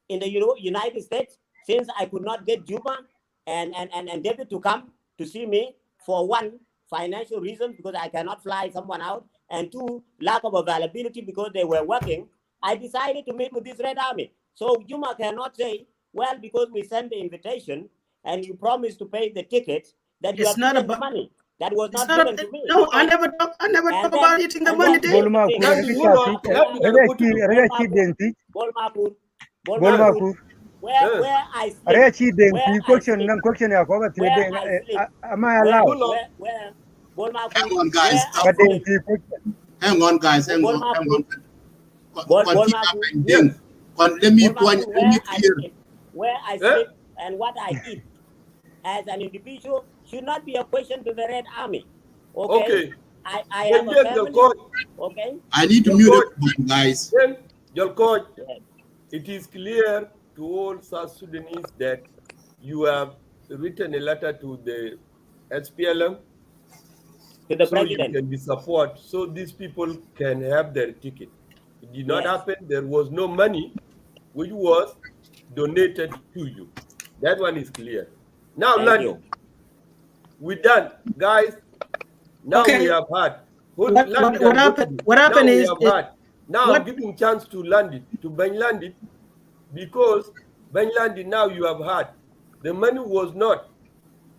in the United States, since I could not get Juba and David to come to see me, for one, financial reasons, because I cannot fly someone out, and two, lack of availability because they were working, I decided to meet with this Red Army. So Juma cannot say, well, because we sent the invitation and you promised to pay the tickets, that you have given the money. That was not given to me. No, I never talk about eating the money. Where I sleep. Am I allowed? Hang on, guys. Hang on, guys. Hang on. Let me clear. Where I sleep and what I eat as an individual should not be a question to the Red Army. Okay. I have a family. Okay. I need to mute it, guys. Your coach, it is clear to all South Sudanese that you have written a letter to the SPLM, to the so president. you can be support, so these people can have their ticket. It did not happen. There was no money which was donated to you. That one is clear. Now, London, we're done, guys. Now we have had. What happened is now I'm giving chance to London, to Ben London, because Ben London, now you have had the money was not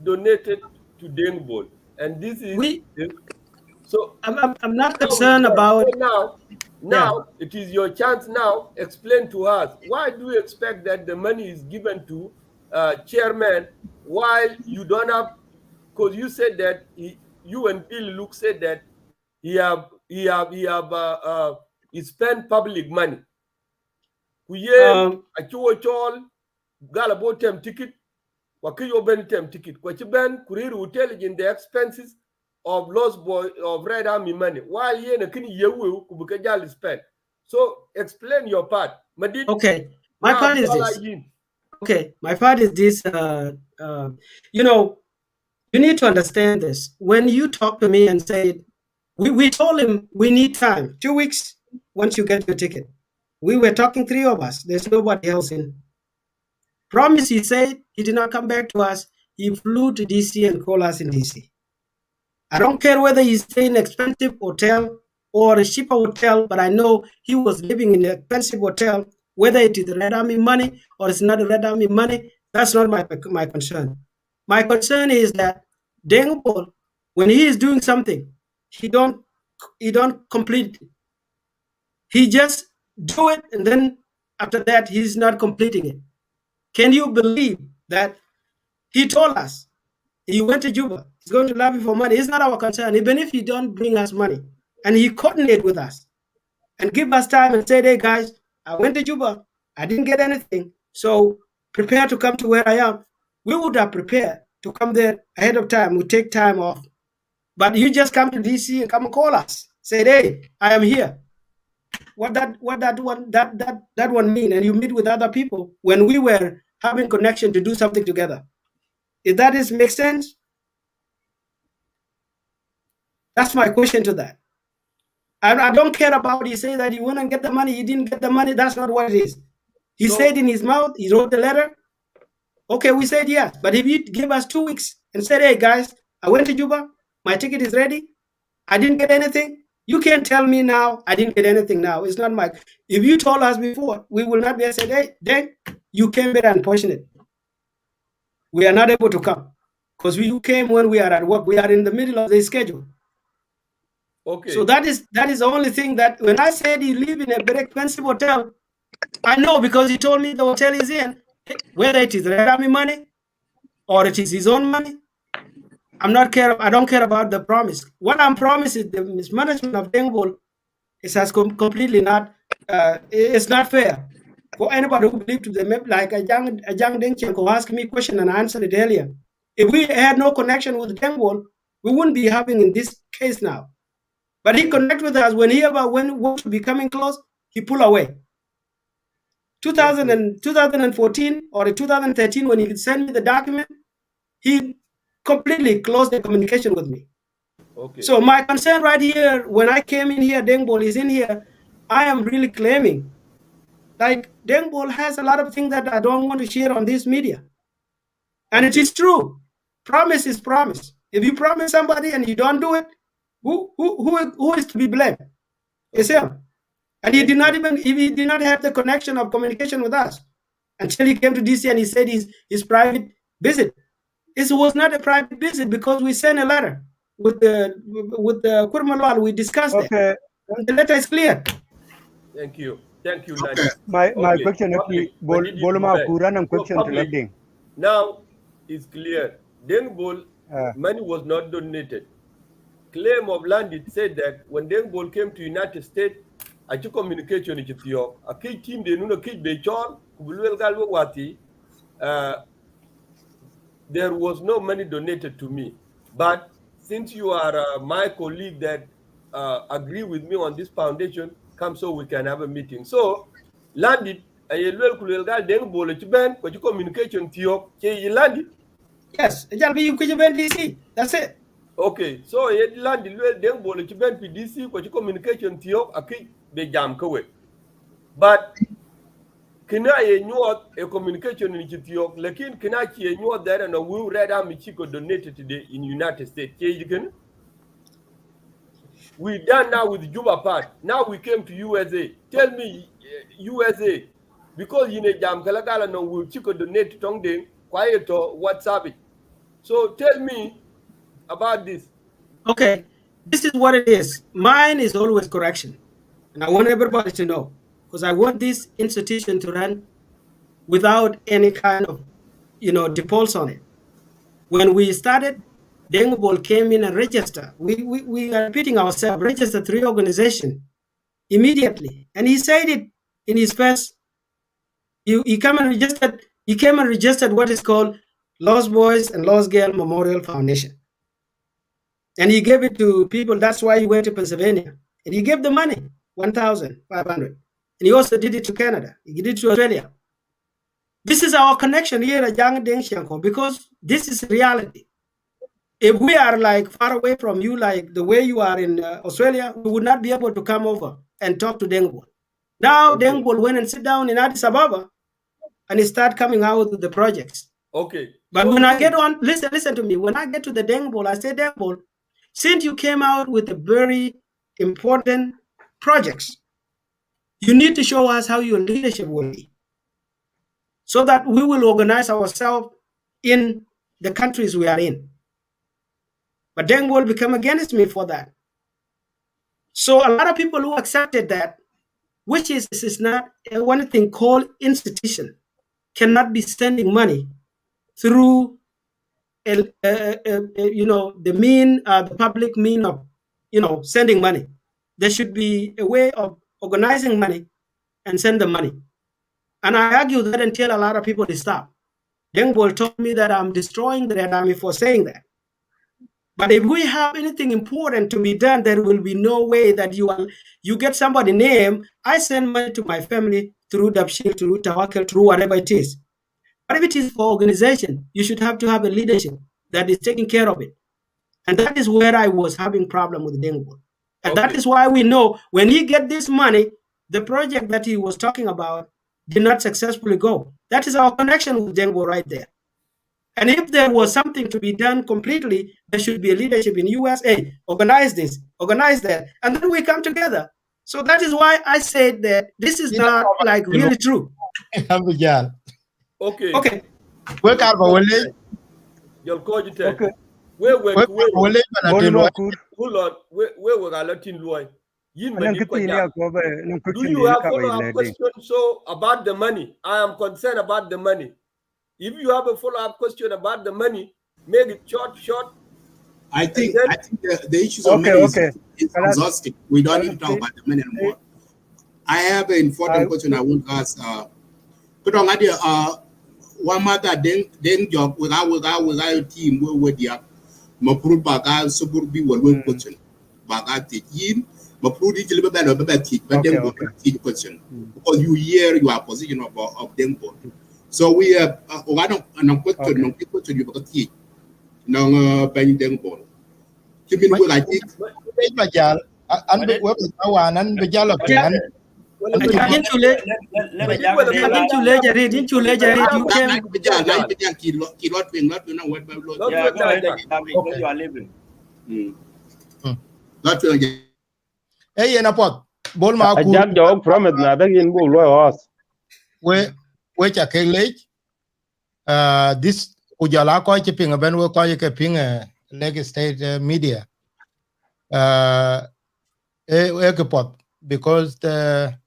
donated to Dengbol, and this is so. I'm not concerned about now. It is your chance now. Explain to us, why do you expect that the money is given to chairman while you don't have? Because you said that you and Bill Luke said that he spent public money. Kuyen, a chuo chol, galabo tem ticket, wakiyo ben tem ticket, kwachiben, kuriru intelligent the expenses of lost boy of Red Army money. While yen a kini yewu kubukajali spend. So explain your part. Madid, Okay, my now part is Kuala this. yin. Okay, my part is this. You know, you need to understand this. When you talk to me and say, we told him we need time, 2 weeks once you get your ticket. We were talking, 3 of us. There's nobody else in. Promise, he said, he did not come back to us. He flew to DC and called us in DC. I don't care whether he stayed in an expensive hotel or a cheaper hotel, but I know he was living in an expensive hotel. Whether it is the Red Army money or it's not the Red Army money, that's not my concern. My concern is that Deng Bol, when he is doing something, he don't complete it. He just do it, and then after that, he's not completing it. Can you believe that he told us he went to Juba? He's going to lobby for money. It's not our concern, even if he don't bring us money. And he coordinate with us and give us time and say, hey guys, I went to Juba. I didn't get anything. So prepare to come to where I am. We would have prepared to come there ahead of time. We take time off. But you just come to DC and come and call us. Say, hey, I am here. What that one mean? And you meet with other people when we were having connection to do something together. If that is make sense, that's my question to that. I don't care about he say that he wouldn't get the money, he didn't get the money. That's not what it is. He said in his mouth, he wrote the letter. Okay, we said yes. But if you give us 2 weeks and said, hey guys, I went to Juba, my ticket is ready, I didn't get anything. You can't tell me now I didn't get anything now. It's not my. If you told us before, we will not be able to say, hey, then you came very unfortunate. We are not able to come because you came when we are at work. We are in the middle of the schedule. Okay. So that is the only thing that when I said he live in a very expensive hotel, I know because he told me the hotel is in, whether it is Red Army money or it is his own money. I don't care about the promise. What I'm promised is the mismanagement of Deng Bol is completely not. It's not fair for anybody who believes to them. Like a young Deng Chiang asked me a question and I answered it earlier. If we had no connection with Deng Bol, we wouldn't be having in this case now. But he connected with us when he was becoming close, he pulled away. 2014 or 2013, when he sent me the document, he completely closed the communication with me. Okay. So my concern right here, when I came in here, Deng Bol is in here, I am really claiming, like Deng Bol has a lot of things that I don't want to share on this media. And it is true. Promise is promise. If you promise somebody and you don't do it, who is to be blamed? It's him. And he did not have the connection of communication with us until he came to DC and he said his private visit. This was not a private visit because we sent a letter with the Kurmalwal. We discussed that. And the letter is clear. Thank you. Thank you, Nani. My question is Bolma Kuran question to Lading. Now it's clear. Deng Bol money was not donated. Claim of land, it said that when Deng Bol came to United States, I took communication with Ethiopia. A key team they know key Bechon, Kubulwel Galwati. There was no money donated to me. But since you are my colleague that agree with me on this foundation, come so we can have a meeting. So landed a Deng Bol communication to you landed. Yes, DC. That's it. Okay, so it landed Deng Bol DC communication to you be jam kawe. But kina ye nyuot a communication in Ethiopia, lakin kina ki ye nyuot there and we read how Michiko donated today in United States. We done now with Juba part. Now we came to USA. Tell me USA because you know jam kalakala no we Chico donate tong ding quiet or WhatsApp it. So tell me about this. Okay, this is what it is. Mine is always correction. And I want everybody to know, because I want this institution to run without any kind of, defaults on it. When we started, Deng Bol came in and registered. We are repeating ourselves, registered 3 organizations immediately. And he said it in his first He came and registered. He came and registered what is called Lost Boys and Lost Girl Memorial Foundation, and he gave it to people. That's why he went to Pennsylvania, and he gave the money, 1,500, and he also did it to Canada. He did it to Australia. This is our connection here at Young Deng Xiangko, because this is reality. If we are like far away from you, like the way you are in Australia, we would not be able to come over and talk to Deng Bol. Now Deng Bol went and sit down in Addis Ababa and he start coming out with the projects. Okay. But when I get on, listen to me. When I get to the Deng Bol, I say, Deng Bol, since you came out with a very important projects, you need to show us how your leadership will be, so that we will organize ourselves in the countries we are in. But Deng Bol become against me for that. So a lot of people who accepted that, which is not one thing called institution, cannot be sending money through the public mean of sending money. There should be a way of organizing money and send the money. And I argue that until a lot of people stop. Deng Bol told me that I'm destroying the Red Army for saying that. But if we have anything important to be done, there will be no way that you get somebody name. I send money to my family through Dabshil, through Tawakal, through whatever it is. But if it is for organization, you should have to have a leadership that is taking care of it. And that is where I was having problem with Deng Bol. And that is why we know when he get this money, the project that he was talking about did not successfully go. That is our connection with Deng Bol right there. And if there was something to be done completely, there should be a leadership in USA, organize this, organize that, and then we come together. So that is why I said that this is not like really true. Okay. Okay. Work out for Your cogitator. Okay. Where Hold on. Where were I letting Loy? Do you have Follow-up question about the money? I am concerned about the money. If you have a follow-up question about the money, make it short. I think the issues of money is exhausting. We don't need to talk about the money anymore. I have an important question I want to ask. One matter then job without team we the Mapru Baga Suburbi will question. Baga team, Mapru did a little bit but then will teach question. Because you hear your position of them. So we have one question you got teach. No bang them ball. Give me what I think. Hey, and a pot. Bol ma ku. Jack jog from it na begin bu lo os. We cha ke lech. This ujala ko che pinga ben we ko ke pinga Lagos State media. Ke pot because the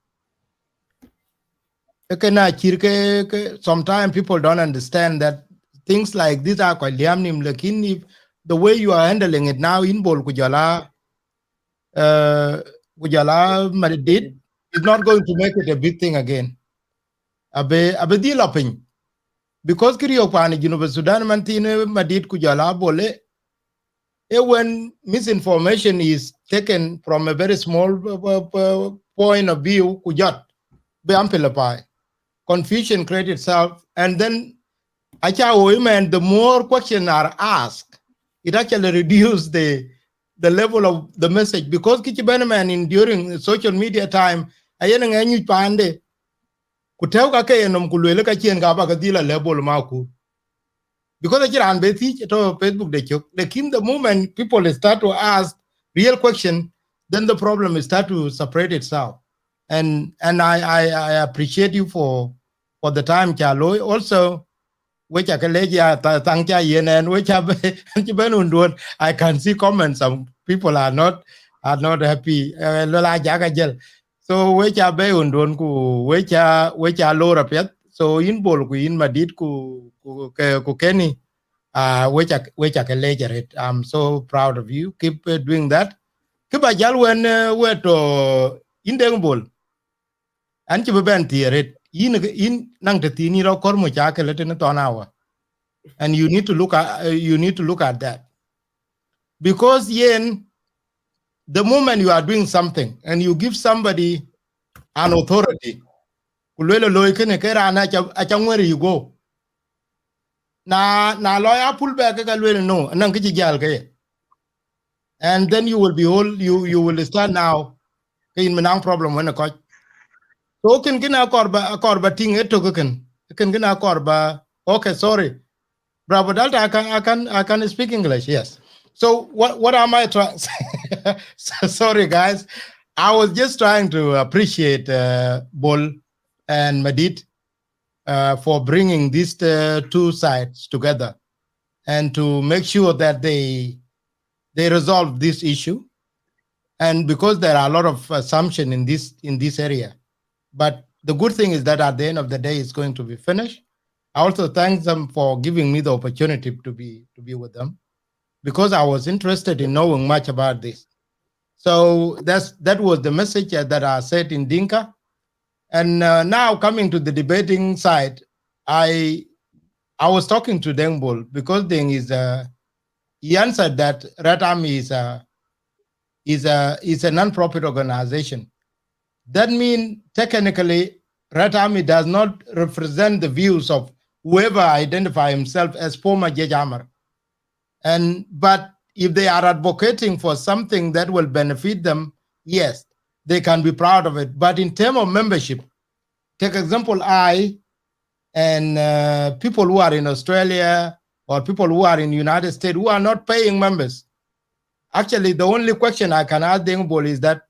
sometimes people don't understand that things like these are quite liamnim lakini the way you are handling it now in bol kujala madid is not going to make it a big thing again. Abe developing because kiriyo pani Junuba Sudan mantine madid kujala bole when misinformation is taken from a very small point of view kujat be amplified. Confusion creates itself, and then the more questions are asked, it actually reduces the level of the message because kichibeneman in during social media time ayena nganyu pande kuteuka ke enom kulwele ka chien ga ba kadila level maku because akiran be teach to Facebook de chok the moment people start to ask real question, then the problem start to separate itself. And I appreciate you for the time Chaloy also which I can thank and which I can see comments. Some people are not happy. So which are be undon ku which are low rapid. So in bol ku in madid ku Kenny which I can ledger it. I'm so proud of you. Keep doing that. Kiba jal when we to in bol. And you been it in nang te tini ro kor mo cha ke lete na tonawa, and you need to look at that, because yen, the moment you are doing something and you give somebody an authority, kulwelo loy kene kera na cha ngwere you go na lawyer pull back ka lwelo no nang ki jal ke, and then you will be all you will start now in manang problem when a coach. So can gina korba ting eto can gina korba. Okay, sorry, Bravo Delta. I can speak English. Yes. So what am I trying? Sorry, guys. I was just trying to appreciate Bol and Madid for bringing these two sides together and to make sure that they resolve this issue. And because there are a lot of assumption in this area, but the good thing is that at the end of the day, it's going to be finished. I also thank them for giving me the opportunity to be with them, because I was interested in knowing much about this. So that was the message that I said in Dinka. And now coming to the debating side, I was talking to Dengbol, because Deng he answered that Red Army is a non-profit organization. That means technically Red Army does not represent the views of whoever identify himself as former Judge Amar. But if they are advocating for something that will benefit them, yes, they can be proud of it. But in terms of membership, take example, I and people who are in Australia or people who are in the United States who are not paying members. Actually, the only question I can ask Dengbol is that,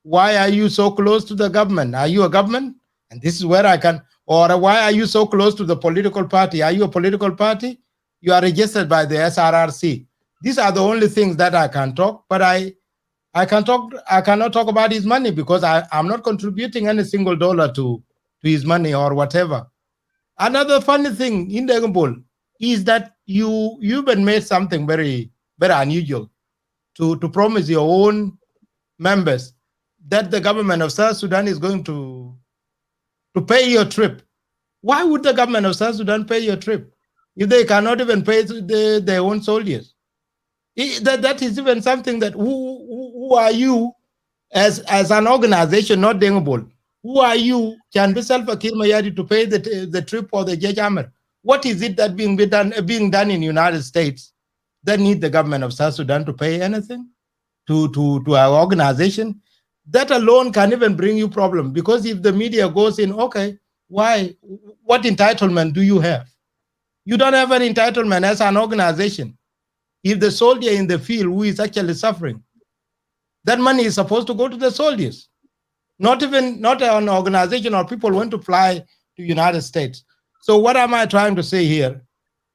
why are you so close to the government? Are you a government? And this is where I can, or why are you so close to the political party? Are you a political party? You are registered by the SRRC. These are the only things that I can talk, but I cannot talk about his money, because I'm not contributing any single dollar to his money or whatever. Another funny thing in Degambol is that you've been made something very, very unusual to promise your own members that the government of South Sudan is going to pay your trip. Why would the government of South Sudan pay your trip if they cannot even pay their own soldiers? That is even something that who are you as an organization, not Dengable? Who are you, Can be Salva-Kiir Mayadi, to pay the trip for the Judge Amar? What is it that being done in the United States that need the government of South Sudan to pay anything to our organization? That alone can even bring you problem, because if the media goes in, okay, why? What entitlement do you have? You don't have an entitlement as an organization. If the soldier in the field who is actually suffering, that money is supposed to go to the soldiers, not an organization or people want to fly to United States. So what am I trying to say here?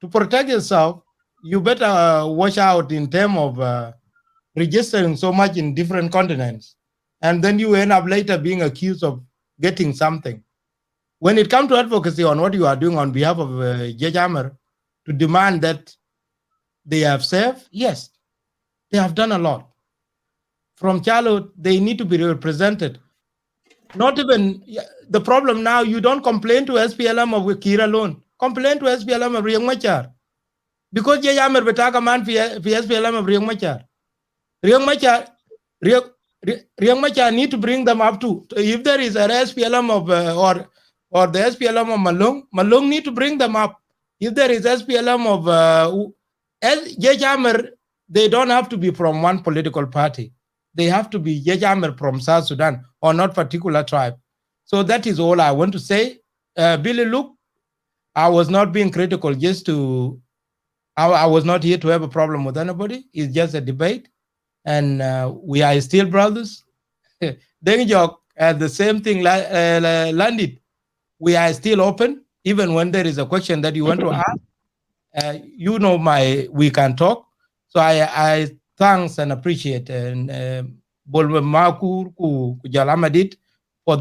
To protect yourself, you better watch out in terms of registering so much in different continents. And then you end up later being accused of getting something. When it comes to advocacy on what you are doing on behalf of Judge Amar, to demand that they have served, yes, they have done a lot. From childhood, they need to be represented. Not even the problem now, you don't complain to SPLM of Kira alone. Complain to SPLM of Riek Machar. Because Judge Amar betaka man fi SPLM of Riek Machar. Riek Machar need to bring them up to. If there is an SPLM of or the SPLM of Malung need to bring them up. If there is SPLM of Judge Amar, they don't have to be from one political party. They have to be Judge Amar from South Sudan or not particular tribe. So that is all I want to say. Billy, look, I was not being critical just to. I was not here to have a problem with anybody. It's just a debate. And we are still brothers. Dengjok, the same thing landed. We are still open, even when there is a question that you want to ask. We can talk. So I thanks and appreciate and Bolmakur Jalamadit for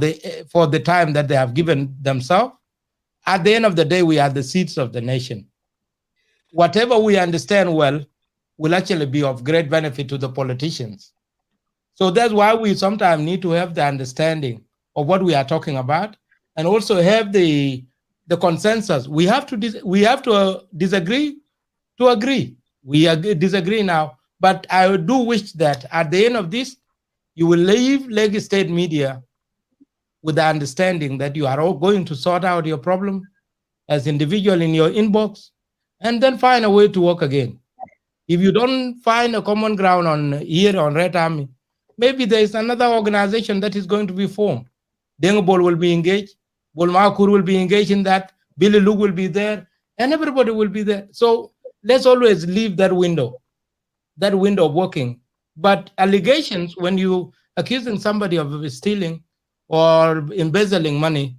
the time that they have given themselves. At the end of the day, we are the seeds of the nation. Whatever we understand well will actually be of great benefit to the politicians. So that's why we sometimes need to have the understanding of what we are talking about. and also have the consensus. We have to disagree to agree. We disagree now, but I do wish that at the end of this, you will leave Lagos State media with the understanding that you are all going to sort out your problem as individual in your inbox, and then find a way to work again. If you don't find a common ground on here on Red Army, maybe there is another organization that is going to be formed. Dengobol will be engaged, Bolmakur will be engaged in that, Billy Luke will be there, and everybody will be there. So let's always leave that window of working. But allegations, when you accusing somebody of stealing or embezzling money,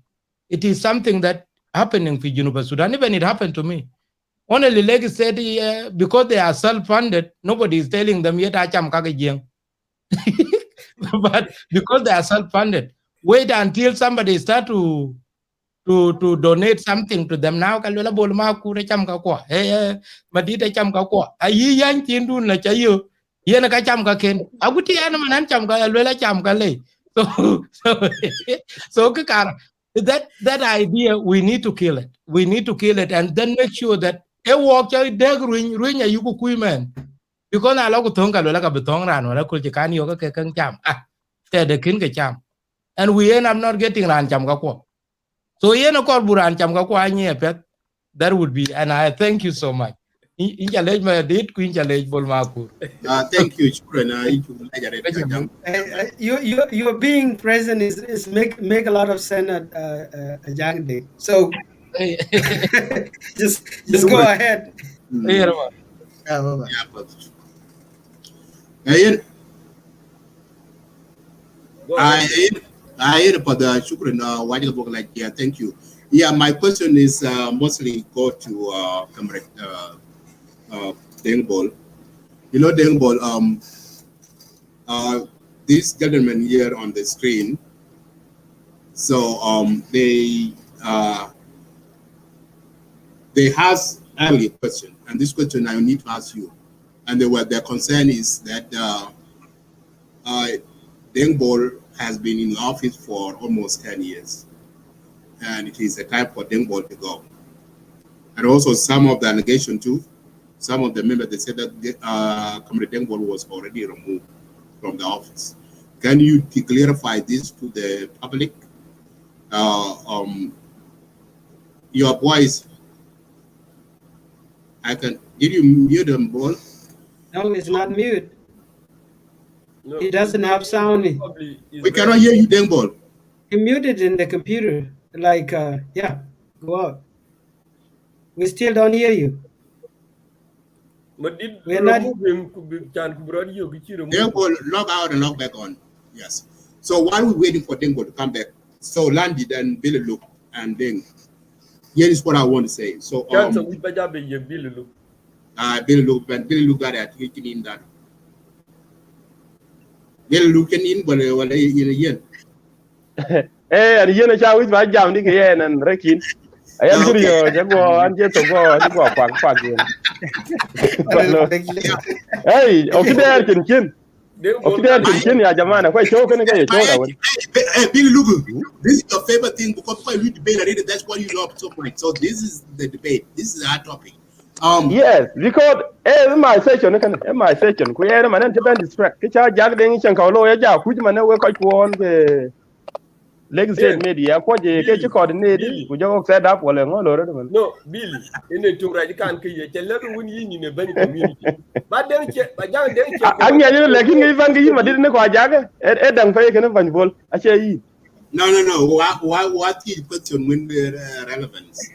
it is something that happening for University Sudan. Even it happened to me. Only Lagos said because they are self-funded, nobody is telling them yet. But because they are self-funded, wait until somebody start to donate something to them. Now kalula bol ma ku re cham ka kwa madita cham ka kwa ayi yan tin dun na chayo yen ka cham ka ken aguti an manan cham ka lela cham ka le so that idea we need to kill it and then make sure that e walk ya deg ruin ya yuku kuimen because na lo ku thong ka lela ka betong ran wala ku ji kan yo ka ke kan cham te de kin ke cham and we end up not getting ran cham ka kwa. So that would be, and I thank you so much. Thank you, Shukran. Your being present is make a lot of sense at Jagde. So just go ahead. I hear about the Shukran. Yeah, thank you. Yeah, my question is mostly go to Comrade Dengbol. You know, Dengbol, this gentleman here on the screen, so they asked earlier a question, and this question I need to ask you. And their concern is that Dengbol has been in office for almost 10 years. And it is a time for Dengbol to go. And also some of the allegation too, some of the members, they said that Comrade Dengbol was already removed from the office. Can you clarify this to the public? Your voice, did you mute them both? No, it's not mute. No, it doesn't have sound. We cannot hear you, Dengbol. You muted in the computer. Like, yeah, go out. We still don't hear you. We're not. Dengbol, log out and log back on. Yes. So while we're waiting for Dengbol to come back, so Landed and Billy Look, and then here is what I want to say. So Billy Look, and Billy Look got at in that. Billy looking in, but in a year. And you know, how is my jam? And Rekin. I am curious. I go and get to go and go back again. Hey, okay, there can kin. Okay, there can kin. Ya jamana, quite joking again. Billy Lugu, this is your favorite thing because when we debate, that's what you love so much. So this is the debate. This is our topic. Yes, because my session, my session, we are man to distract. Kicha jag ding chan kaulo ya ja kuj man we ko won ke Lagos State media ko je ke coordinate ku jo set up wala ngolo re man. No, Billy, ene tungra di kan ke ye che le won yi ni ne ban community. Ba den che ba jang den che. Anya ni le kin ngi fan gi ma dit ne ko jaga e dang fa ke ne ban bol a che yi. No. What is question when relevance?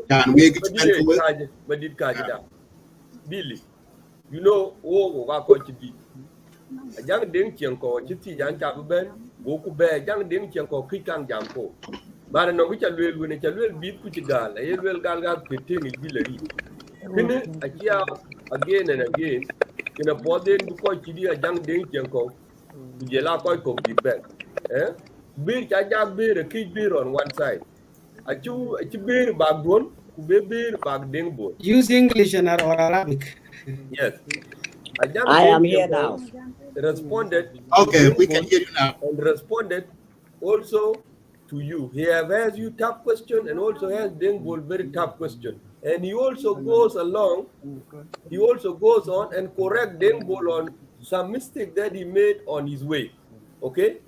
Can we get Billy, you know, what coach be a young ding chianco, chitty, young cababen, Goku bear, young ding chianco, quick and jampo. But I know which I will win it, I will beat Puchigal, I will gal 15 is Billery. A year again and again, in a body because she a young ding chianco, Jela Koiko be back. Beer, Jaja beer, a kid beer on one side. A beer back one. Use English and or Arabic. Yes. I am here now. Responded. Okay, we can hear you now. And responded also to you. He have asked you tough question and also has Dengbol very tough question. And he also goes along, he also goes on and correct Dengbol on some mistake that he made on his way. Okay?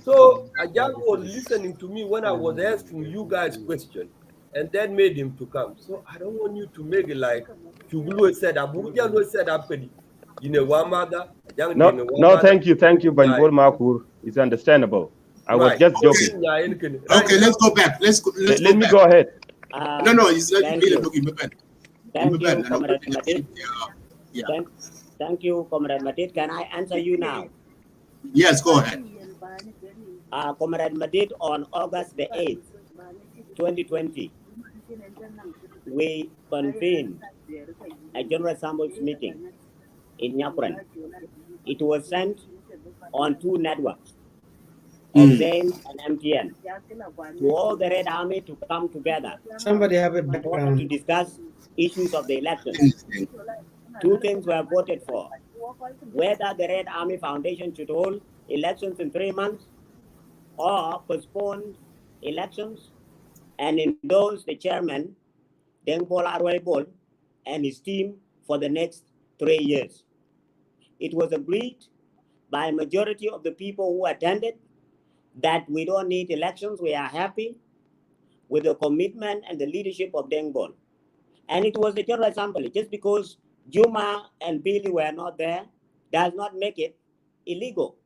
So Ajang was listening to me when I was asking you guys question, and that made him to come. So I don't want you to make it like Chugulu said, Abuja said, Apedi. You know, one mother, Ajang, you No, know, one no, mother. thank you, Yeah, Banjul Makur. It's understandable. I was right. just So, joking. right Okay, now, let's go back. Let's Let go me back. go ahead. No, it's not Thank really you. talking about. Thank you, Comrade Yeah. Matid. Thank you, Comrade Matid. Can I answer you now? Yes, go ahead. Comrade Matid, on August the 8th, 2020, we convened a General Assembly's meeting in Nyakran. It was sent on 2 networks of Zain and MTN to all the Red Army to come together Somebody have a in order to background. discuss issues of the elections. 2 things were voted for: whether the Red Army Foundation should hold elections in 3 months or postpone elections, and endorse the chairman, Dengbol Arway Bol, and his team for the next 3 years. It was agreed by a majority of the people who attended that we don't need elections. We are happy with the commitment and the leadership of Dengbol. And it was the General Assembly. Just because Juma and Billy were not there does not make it illegal.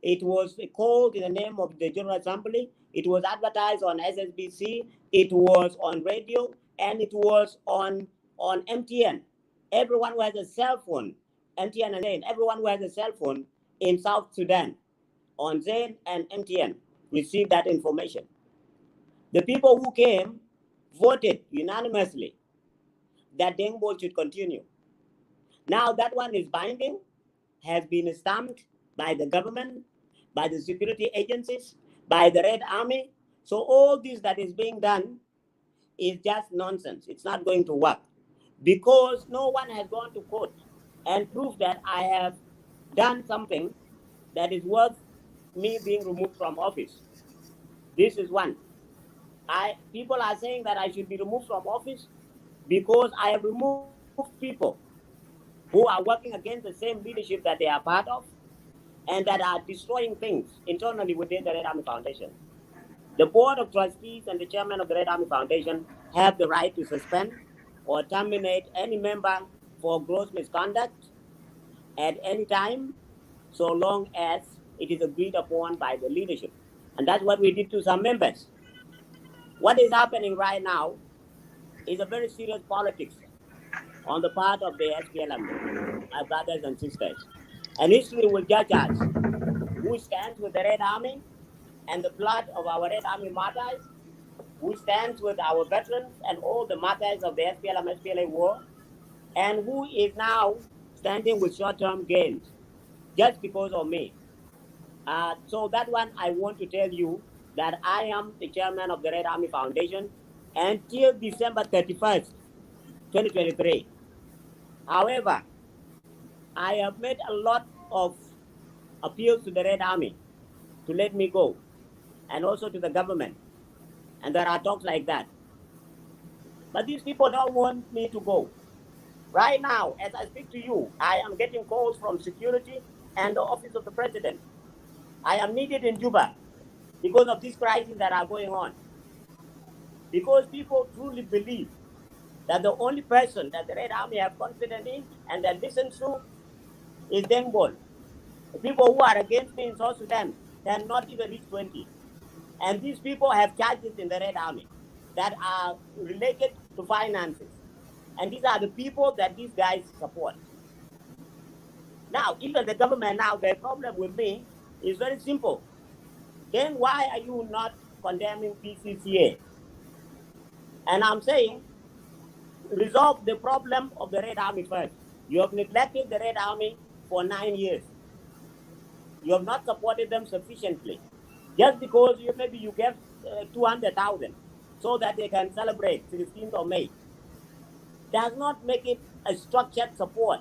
It was called in the name of the General Assembly. It was advertised on SSBC. It was on radio, and it was on MTN. Everyone who has a cell phone, MTN and Zain, everyone who has a cell phone in South Sudan on Zain and MTN received that information. The people who came voted unanimously that Dengbol should continue. Now that one is binding, has been stamped by the government, by the security agencies, by the Red Army. So all this that is being done is just nonsense. It's not going to work because no one has gone to court and proved that I have done something that is worth me being removed from office. This is one. People are saying that I should be removed from office because I have removed people who are working against the same leadership that they are part of and that are destroying things internally within the Red Army Foundation. The Board of Trustees and the Chairman of the Red Army Foundation have the right to suspend or terminate any member for gross misconduct at any time, so long as it is agreed upon by the leadership. And that's what we did to some members. What is happening right now is a very serious politics on the part of the SPLM, my brothers and sisters. And history will judge us who stands with the Red Army and the blood of our Red Army martyrs, who stands with our veterans and all the martyrs of the SPLM SPLA war, and who is now standing with short-term gains just because of me. So that one, I want to tell you that I am the chairman of the Red Army Foundation until December 31st, 2023. However, I have made a lot of appeals to the Red Army to let me go, and also to the government. And there are talks like that. But these people don't want me to go. Right now, as I speak to you, I am getting calls from security and the office of the president. I am needed in Juba because of these crises that are going on. Because people truly believe that the only person that the Red Army have confidence in and that listens to is Dengbol. The people who are against me in South Sudan cannot even reach 20. And these people have charges in the Red Army that are related to finances. And these are the people that these guys support. Now, even the government now, their problem with me is very simple. Then why are you not condemning PCCA? And I'm saying, resolve the problem of the Red Army first. You have neglected the Red Army for 9 years. You have not supported them sufficiently. Just because maybe you gave 200,000 so that they can celebrate 16th of May does not make it a structured support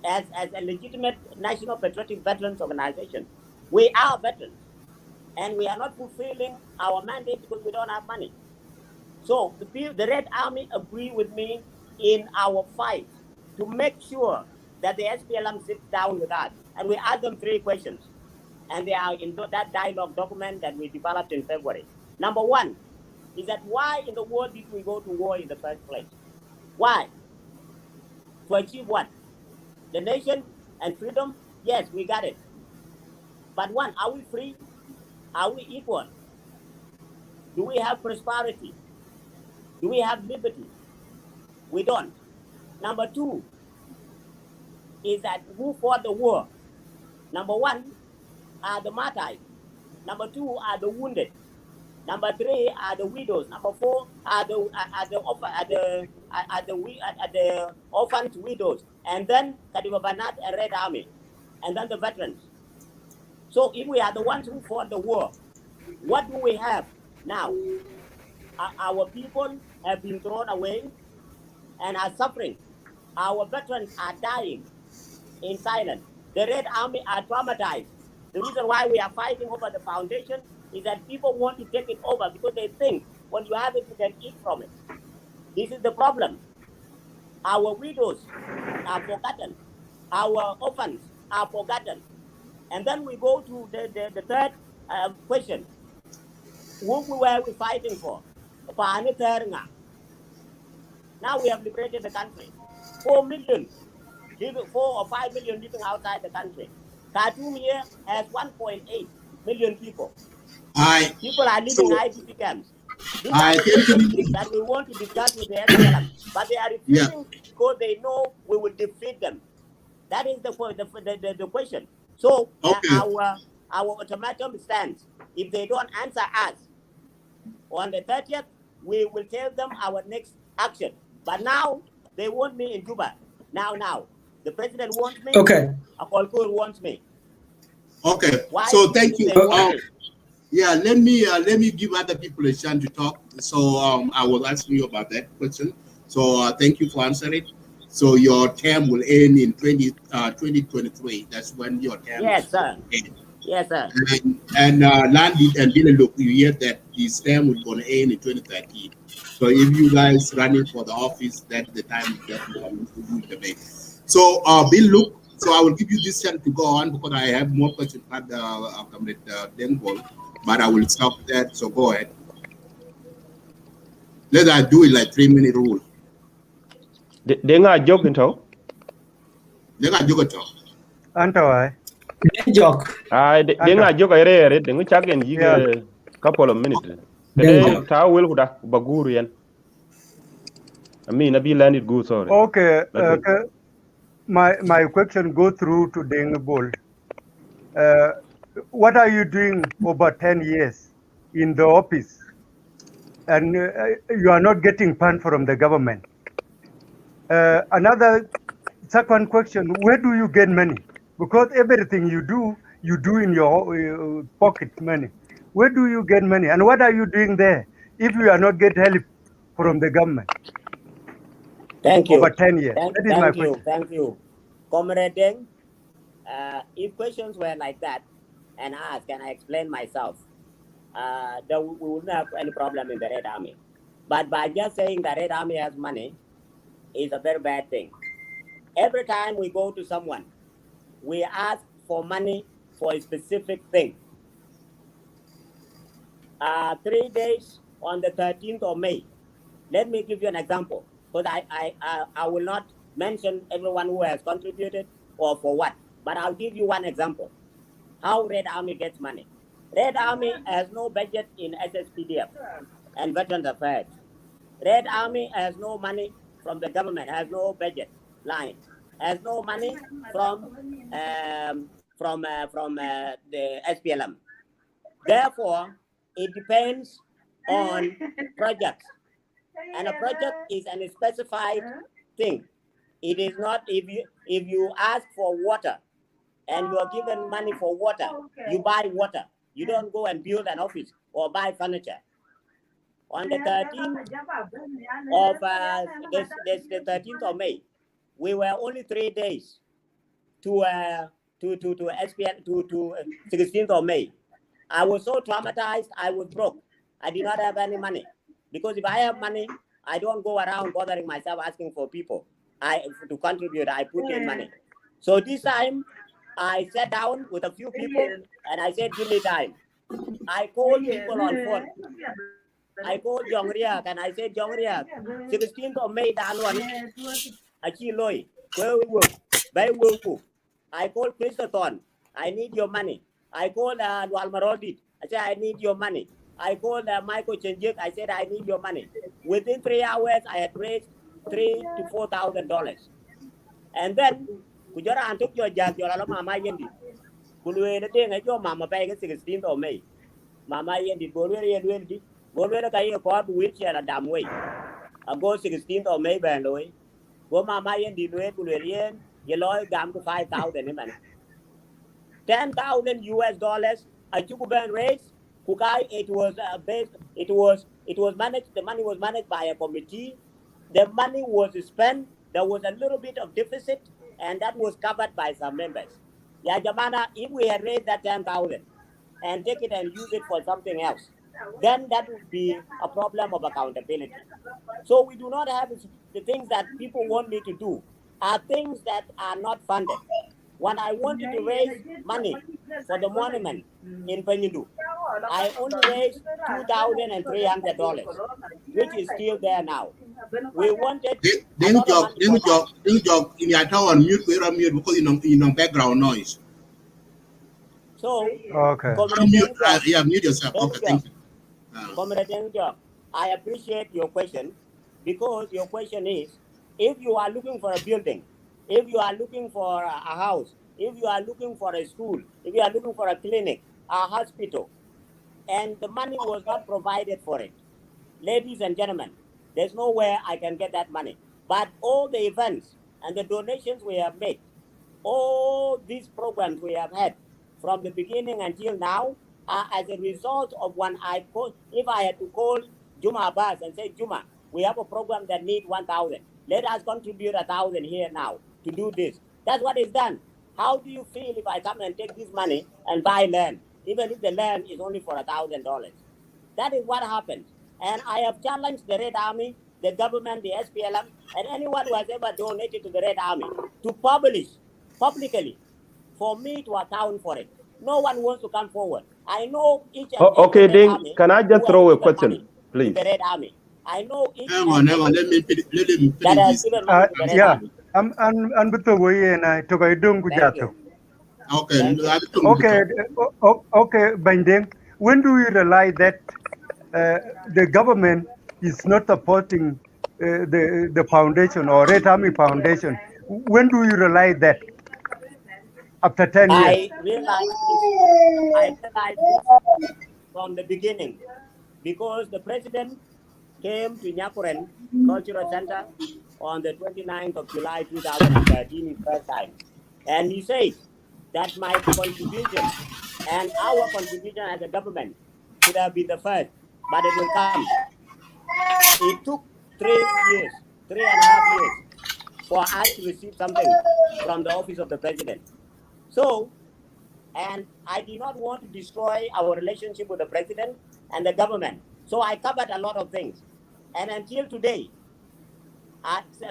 as a legitimate national patriotic veterans organization. We are veterans. and we are not fulfilling our mandate because we don't have money. So the Red Army agree with me in our fight to make sure that the SPLM sits down with us, and we ask them 3 questions, and they are in that dialogue document that we developed in February. Number 1 is that why in the world did we go to war in the first place? Why? To achieve what? The nation and freedom? Yes, we got it. But one, are we free? Are we equal? Do we have prosperity? Do we have liberty? We don't. Number 2 is that who fought the war? Number 1 are the martyrs. Number 2 are the wounded. Number 3 are the widows. Number 4 are the orphans, widows, and then Kadiba Banat and Red Army, and then the veterans. So if we are the ones who fought the war, what do we have now? Our people have been thrown away and are suffering. Our veterans are dying in silence. The Red Army are traumatized. The reason why we are fighting over the foundation is that people want to take it over because they think when you have it, you can eat from it. This is the problem. Our widows are forgotten. Our orphans are forgotten. And then we go to the third question. Who were we fighting for? Now we have liberated the country. 4 million, 4 or 5 million living outside the country. Khartoum here has 1.8 million people. People are living in So IDP camps. These are the questions that we want to discuss with the SPLM, but they are refusing because they know we will defeat them. That is the question. So our ultimatum stands. If they don't answer us on the 30th, we will tell them our next action. But now they want me in Juba. Now. The president wants me. Okay. Akolkur wants me. Okay. Why So thank you. me? Yeah, let me give other people a chance to talk. So I was asking you about that question. So thank you for answering. So your term will end in 2023. That's when your term Yes, sir. end. Yes, sir. And Landit and Dylan, look, you hear that his term will going to end in 2013. So if you guys running for the office, that's the time that you can do the debate. So Bill, look, so I will give you this chance to go on because I have more questions at Dengol, but I will stop that. So go ahead. Let us do it like 3-minute rule. They not joking, though. They got you to Anto, Joke. They not joke. They not check in yeah. a couple of minutes. Then Today, joke. ta will kuda bagurian. I mean, I be landed good. Sorry. Okay. My question go through to Deng Bol. What are you doing over 10 years in the office, and you are not getting fund from the government? Another second question: where do you get money? Because everything you do in your pocket money. Where do you get money, and what are you doing there if you are not get help from the government? Thank you. Over 10 years. That is my question. Thank you. Comrade Deng, if questions were like that and asked, and I explain myself, then we wouldn't have any problem in the Red Army. But by just saying the Red Army has money is a very bad thing. Every time we go to someone, we ask for money for a specific thing. 3 days on the 13th of May. Let me give you an example, because I will not mention everyone who has contributed or for what, but I'll give you one example. How Red Army gets money. Red Army has no budget in SSPDF and Veterans Affairs. Red Army has no money from the government, has no budget line, has no money from the SPLM. Therefore, it depends on projects. And a project is a specified thing. It is not if you ask for water and you are given money for water, you buy water. You don't go and build an office or buy furniture. On the 13th of the 13th of May, we were only 3 days to SPL to 16th of May. I was so traumatized, I was broke. I did not have any money. Because if I have money, I don't go around bothering myself asking for people to contribute. I put in money. So this time, I sat down with a few people and I said, give me time. I called people on phone. I called Jong Riak and I said, Jong Riak, 16th of May, Achi Loy, where we will, by will. I called Christathon, I need your money. I called Walmarodit, I said, I need your money. I called Michael Chenjik, I said, I need your money. Within 3 hours, I had raised $3,000 to $4,000. And then, Kujara and took your jack, your mama yendi. Kulwe the thing, I your mama pay 16th of May. Mama yendi, Golwe Kai a court wheelchair a damn way. I go 16th of May, Bandoy. Go Mama yendi, Kulwe, Yeloy Gam to 5,000 man. 10,000 US dollars. A Chukuban raise. Kukai, it was based, it was managed, the money was managed by a committee. The money was spent. There was a little bit of deficit, and that was covered by some members. Yeah, Jamana, if we had raised that 10,000 and take it and use it for something else, then that would be a problem of accountability. So we do not have the things that people want me to do are things that are not funded. When I wanted to raise money for the monument in Penyudu, I only raised $2,300, which is still there now. We wanted. Then jog in your town mute where I'm mute because you know background noise. So Okay. Mute yourself. Okay, thank you. Comrade Job, I appreciate your question because your question is, if you are looking for a building, if you are looking for a house, if you are looking for a school, if you are looking for a clinic, a hospital, and the money was not provided for it, ladies and gentlemen, there's nowhere I can get that money. But all the events and the donations we have made, all these programs we have had from the beginning until now are as a result of when I call, if I had to call Juma Abbas and say, Juma, we have a program that needs 1,000. Let us contribute 1,000 here now to do this. That's what is done. How do you feel if I come and take this money and buy land, even if the land is only for $1,000? That is what happens. And I have challenged the Red Army, the government, the SPLM, and anyone who has ever donated to the Red Army to publish publicly for me to account for it. No one wants to come forward. I know each and every Okay, Red Ding, Army can I just who throw has a given question, money please? to the Red Army. I know each Hang on, let me finish that has this. given money to the Red Yeah. Army. I'm with the way and I took a dung Thank jato. you. Okay, Thank you. Okay, okay, Binding. When do we realize that the government is not supporting the foundation or Red Army Foundation? When do you realize that? After 10 years? I realized this from the beginning because the president came to Nyakuren Cultural Center on the 29th of July 2013 his first time. And he says that my contribution and our contribution as a government should have been the first, but it will come. It took 3.5 years for us to receive something from the office of the president. So, and I did not want to destroy our relationship with the president and the government. So I covered a lot of things. And until today,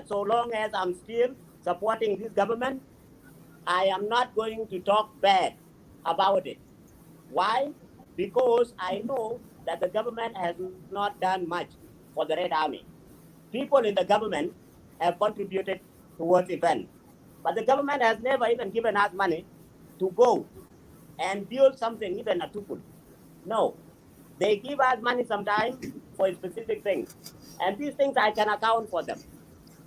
so long as I'm still supporting this government, I am not going to talk bad about it. Why? Because I know that the government has not done much for the Red Army. People in the government have contributed towards events, but the government has never even given us money to go and build something, even a tukul. No, they give us money sometimes for specific things, and these things I can account for them.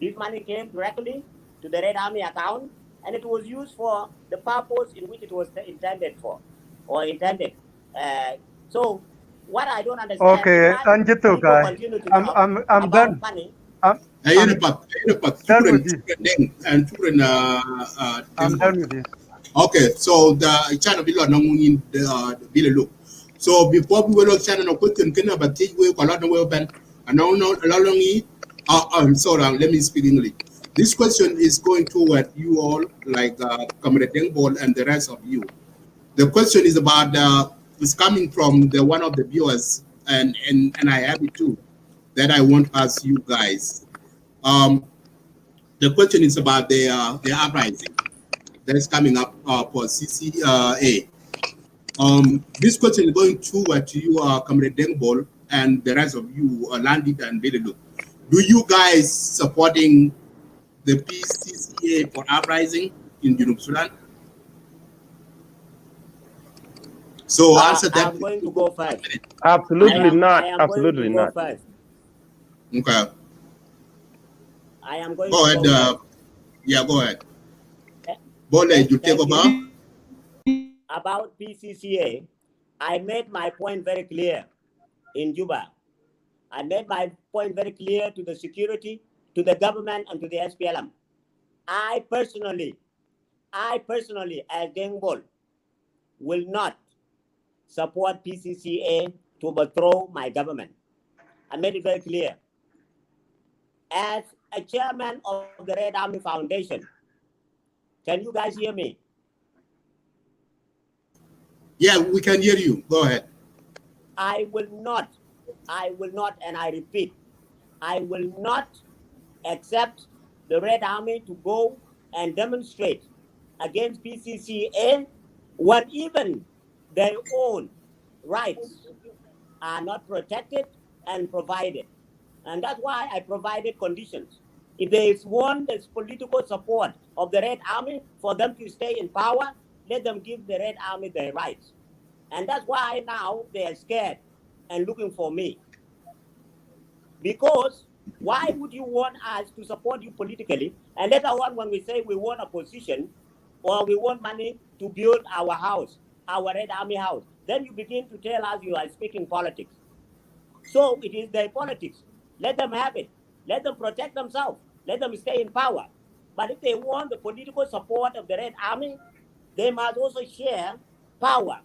This money came directly to the Red Army account, and it was used for the purpose in which it was intended for, or intended. So, what I don't understand Okay, is why people Anjito, continue to talk I'm about done. money. I'm done with this. I'm done with this. Okay, so the China bill on the bill look. So before we will China no quick and can about take we call out the well ban and now I'm sorry, let me speak English. This question is going toward you all, like Comrade Dengbol and the rest of you. The question is about is coming from the one of the viewers, and I have it too, that I want to ask you guys. The question is about the uprising that is coming up for CCA. This question is going to you, Comrade Dengbol, and the rest of you, Landit and Bilelu. Do you guys supporting the PCCA for uprising in Junub Sudan? So answer that. I'm going to go first. Absolutely not. I am Absolutely going to not. go first. Okay. I am going Go to ahead. go first. Yeah, go ahead. Bole, you take over. About PCCA, I made my point very clear in Juba. I made my point very clear to the security, to the government, and to the SPLM. I personally, as Dengbol, will not support PCCA to overthrow my government. I made it very clear. As a chairman of the Red Army Foundation, can you guys hear me? Yeah, we can hear you. Go ahead. I will not, and I repeat, I will not accept the Red Army to go and demonstrate against PCCA when even their own rights are not protected and provided. And that's why I provided conditions. If they want this political support of the Red Army for them to stay in power, let them give the Red Army their rights. And that's why now they are scared and looking for me. Because why would you want us to support you politically? And later on, when we say we want a position or we want money to build our house, our Red Army house, then you begin to tell us you are speaking politics. So it is their politics. Let them have it. Let them protect themselves. Let them stay in power. But if they want the political support of the Red Army, they must also share power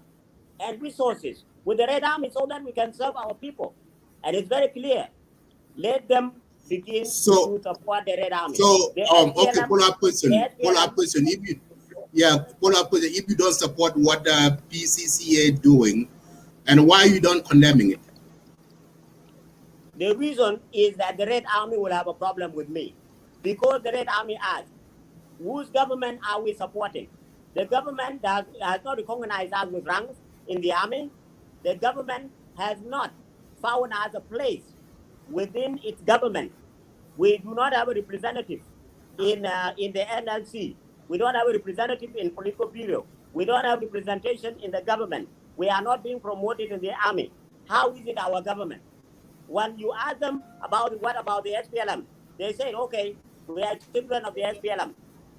and resources with the Red Army so that we can serve our people. And it's very clear. Let them begin to support the Red Army. So, okay, SPLM, follow-up question. Follow-up question. Follow-up question. If you don't support what the PCCA doing, and why you don't condemning it? The reason is that the Red Army will have a problem with me. Because the Red Army asks, whose government are we supporting? The government has not recognized us with ranks in the army. The government has not found us a place within its government. We do not have a representative in the NLC. We don't have a representative in political bureau. We don't have representation in the government. We are not being promoted in the army. How is it our government? When you ask them about what about the SPLM, they say, okay, we are children of the SPLM.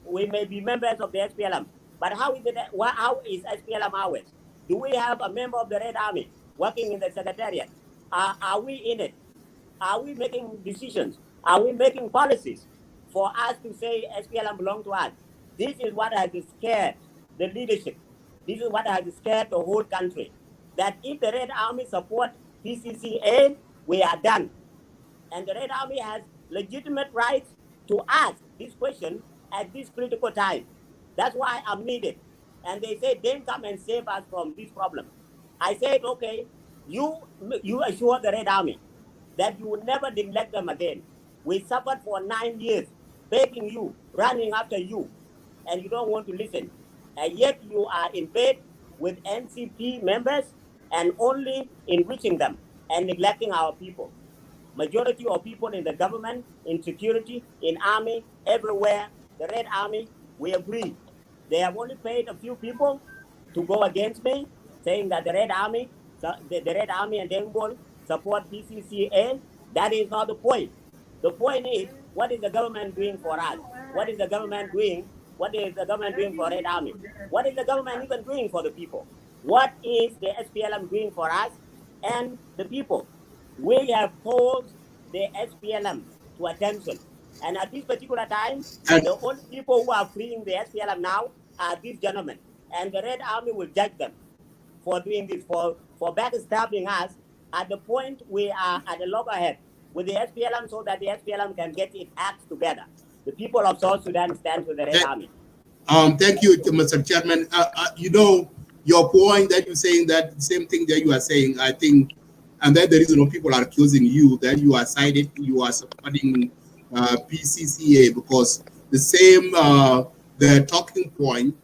We may be members of the SPLM. But how is SPLM ours? Do we have a member of the Red Army working in the secretariat? Are we in it? Are we making decisions? Are we making policies for us to say SPLM belongs to us? This is what has scared the leadership. This is what has scared the whole country. That if the Red Army support PCCA, we are done. And the Red Army has legitimate rights to ask this question at this critical time. That's why I'm needed. And they say, then come and save us from this problem. I said, okay, you assure the Red Army that you will never neglect them again. We suffered for 9 years, begging you, running after you, and you don't want to listen. And yet you are in bed with NCP members and only enriching them and neglecting our people. Majority of people in the government, in security, in army, everywhere, the Red Army, we agree. They have only paid a few people to go against me, saying that the Red Army and Dengbol support PCCA. That is not the point. The point is, what is the government doing for us? What is the government doing? What is the government doing for Red Army? What is the government even doing for the people? What is the SPLM doing for us and the people? We have called the SPLM to attention. And at this particular time, the only people who are freeing the SPLM now are these gentlemen. And the Red Army will judge them for doing this, for backstabbing us at the point we are at the loggerhead with the SPLM so that the SPLM can get its acts together. The people of South Sudan stand with the Red Army. Thank you, Mr. Chairman. You know, your point that you're saying that same thing that you are saying, I think, and that the reason why people are accusing you that you are supporting PCCA because the same the talking point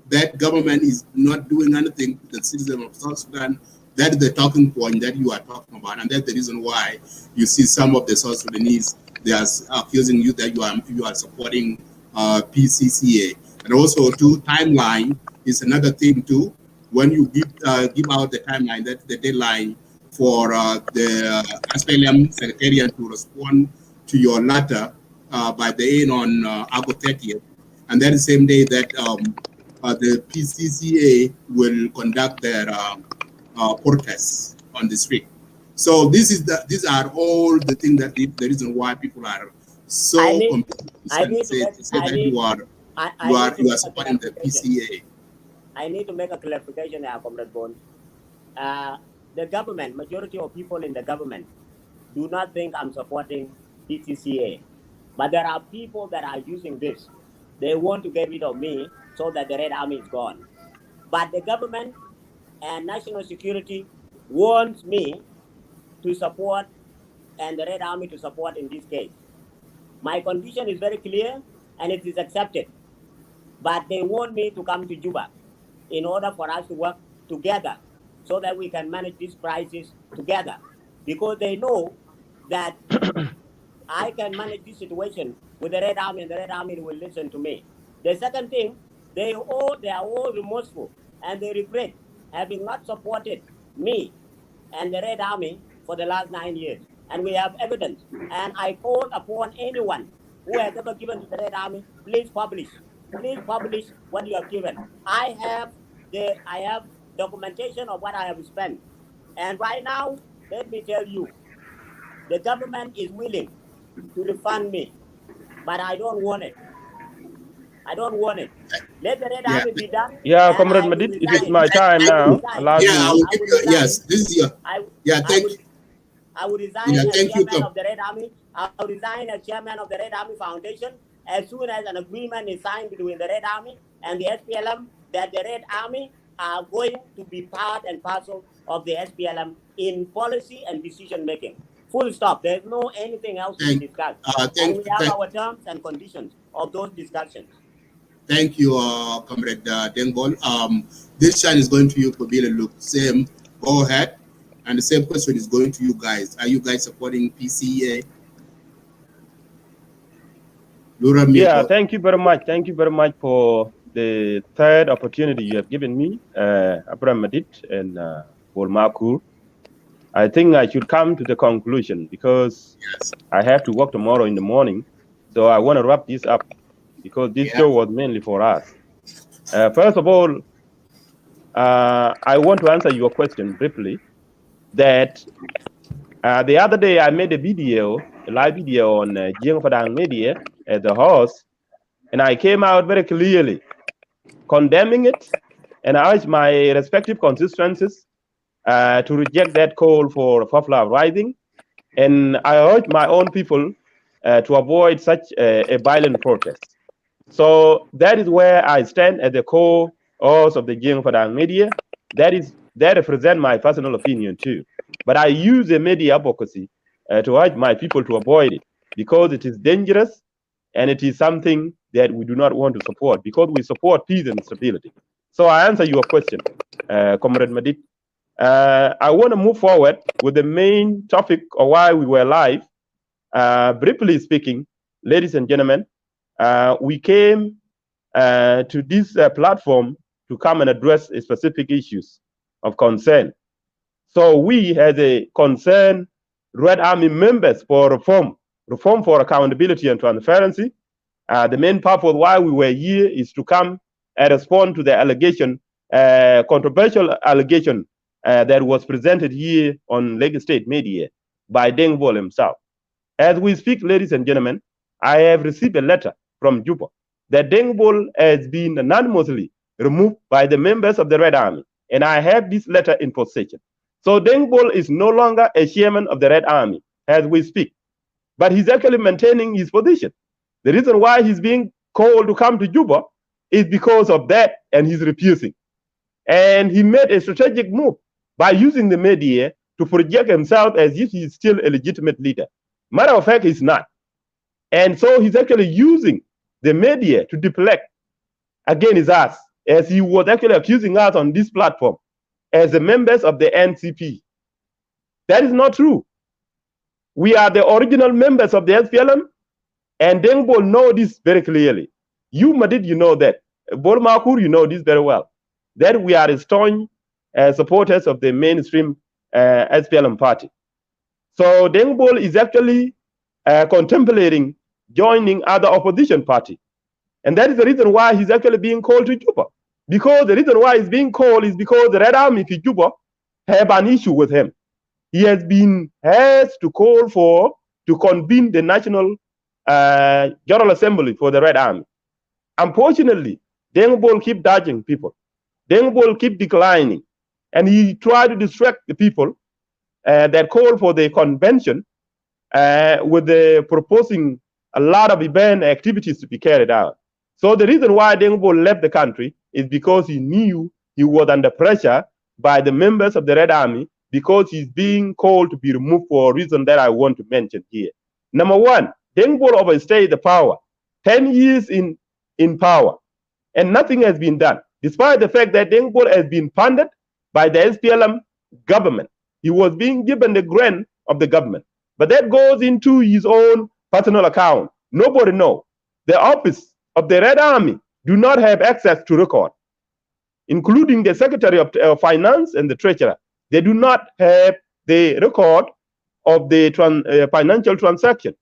that government is not doing anything to the citizens of South Sudan. That is the talking point that you are talking about, and that's the reason why you see some of the South Sudanese they are accusing you that you are supporting PCCA, and also too timeline is another thing too. When you give out the timeline, that's the deadline for the SPLM Secretariat to respond to your letter by the end on August 30th, and that is the same day that the PCCA will conduct their protests on the street. So these are all the things that the reason why people are so say that you are supporting the PCA. I need to make a clarification, Comrade Bone. The government, majority of people in the government do not think I'm supporting PCCA. But there are people that are using this. They want to get rid of me so that the Red Army is gone. But the government and national security wants me to support and the Red Army to support in this case. My condition is very clear and it is accepted. But they want me to come to Juba in order for us to work together so that we can manage this crisis together. Because they know that I can manage this situation with the Red Army and the Red Army will listen to me. The second thing, they are all remorseful and they regret having not supported me and the Red Army for the last 9 years. And we have evidence. And I call upon anyone who has ever given to the Red Army, please publish. Please publish what you have given. I have documentation of what I have spent. And right now, let me tell you, the government is willing to refund me, but I don't want it. I don't want it. Let the Red Army be done. Yeah, Comrade Madid, it is my time now. Allow me. I will give you, yes, this is your. I will resign as chairman of the Red Army. I will resign as chairman of the Red Army Foundation as soon as an agreement is signed between the Red Army and the SPLM that the Red Army are going to be part and parcel of the SPLM in policy and decision making. Full stop. There's no anything else to be discussed. And we have our terms and conditions of those discussions. Thank you, Comrade Dengbol. This chance is going to you, Kabila. Look, same. Go ahead. And the same question is going to you guys. Are you guys supporting PCA? Yeah, thank you very much. Thank you very much for the third opportunity you have given me, Abraham Madid and Bolmakur. I think I should come to the conclusion because I have to work tomorrow in the morning. So I want to wrap this up because this show was mainly for us. First of all, I want to answer your question briefly that the other day I made a live video on Jing Fadang Media at the house, and I came out very clearly condemning it, and I urged my respective constituencies to reject that call for popular uprising, and I urge my own people to avoid such a violent protest. So that is where I stand at the core of the Jing Fadang Media. That represents my personal opinion too. But I use the media advocacy to urge my people to avoid it because it is dangerous and it is something that we do not want to support because we support peace and stability. So I answer your question, Comrade Madid. I want to move forward with the main topic of why we were live. Briefly speaking, ladies and gentlemen, we came to this platform to come and address specific issues of concern. So we, as a concerned Red Army members for reform for accountability and transparency, the main purpose why we were here is to come and respond to the allegation, controversial allegation that was presented here on Lagos State Media by Deng Bol himself. As we speak, ladies and gentlemen, I have received a letter from Juba that Deng Bol has been anonymously removed by the members of the Red Army, and I have this letter in possession. So Deng Bol is no longer a chairman of the Red Army as we speak, but he's actually maintaining his position. The reason why he's being called to come to Juba is because of that, and he's refusing. And he made a strategic move by using the media to project himself as if he's still a legitimate leader. Matter of fact, he's not. And so he's actually using the media to deflect against us, as he was actually accusing us on this platform as the members of the NCP. That is not true. We are the original members of the SPLM, and Deng Bol know this very clearly. You, Madid, you know that. Bol Makur, you know this very well. That we are staunch supporters of the mainstream SPLM party. So Deng Bol is actually contemplating joining other opposition party. And that is the reason why he's actually being called to Juba. Because the reason why he's being called is because the Red Army in Juba have an issue with him. He has to call to convene the National General Assembly for the Red Army. Unfortunately, Deng Bol keep dodging people. Deng Bol keep declining. And he tried to distract the people that call for the convention with the proposing a lot of event activities to be carried out. So the reason why Deng Bol left the country is because he knew he was under pressure by the members of the Red Army, because he's being called to be removed for a reason that I want to mention here. Number one, Deng Bol overstayed the power, 10 years in power, and nothing has been done, despite the fact that Deng Bol has been funded by the SPLM government. He was being given the grant of the government, but that goes into his own personal account. Nobody knows. The office of the Red Army do not have access to record, including the Secretary of Finance and the Treasurer. They do not have the record of the financial transaction.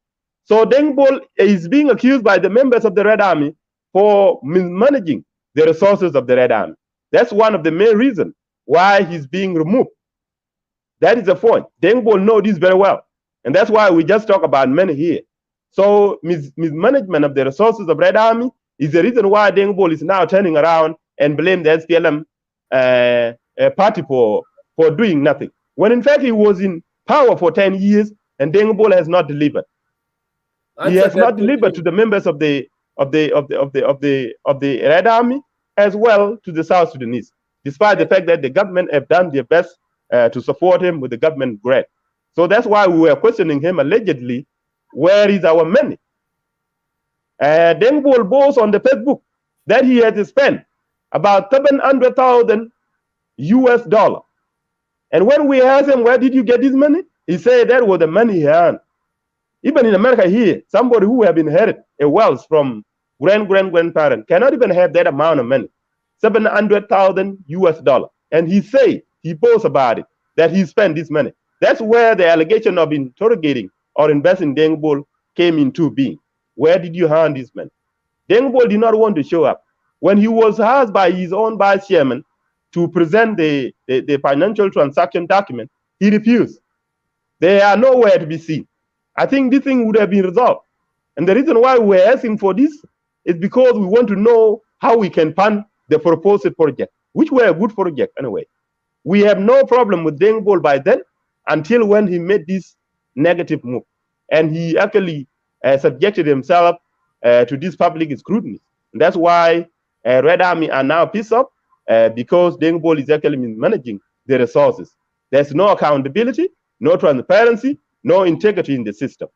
So Deng Bol is being accused by the members of the Red Army for mismanaging the resources of the Red Army. That's one of the main reasons why he's being removed. That is the point. Deng Bol knows this very well. And that's why we just talk about money here. So mismanagement of the resources of Red Army is the reason why Deng Bol is now turning around and blame the SPLM party for doing nothing. When in fact he was in power for 10 years and Deng Bol has not delivered. He has not delivered to the members of the Red Army as well to the South Sudanese, despite the fact that the government have done their best to support him with the government grant. So that's why we were questioning him allegedly, where is our money? Deng Bol boasts on the Facebook that he has spent about $700,000 US. And when we asked him, where did you get this money? He said that was the money he earned. Even in America here, somebody who have inherited a wealth from grandparent cannot even have that amount of money, $700,000 US. And he say, he boasts about it, that he spent this money. That's where the allegation of interrogating or investing Deng Bol came into being. Where did you earn this money? Deng Bol did not want to show up. When he was asked by his own vice chairman to present the financial transaction document, he refused. They are nowhere to be seen. I think this thing would have been resolved. And the reason why we're asking for this is because we want to know how we can fund the proposed project, which were a good project anyway. We have no problem with Deng Bol by then until when he made this negative move. And he actually subjected himself to this public scrutiny. And that's why Red Army are now pissed off because Deng Bol is actually managing the resources. There's no accountability, no transparency, no integrity in the system.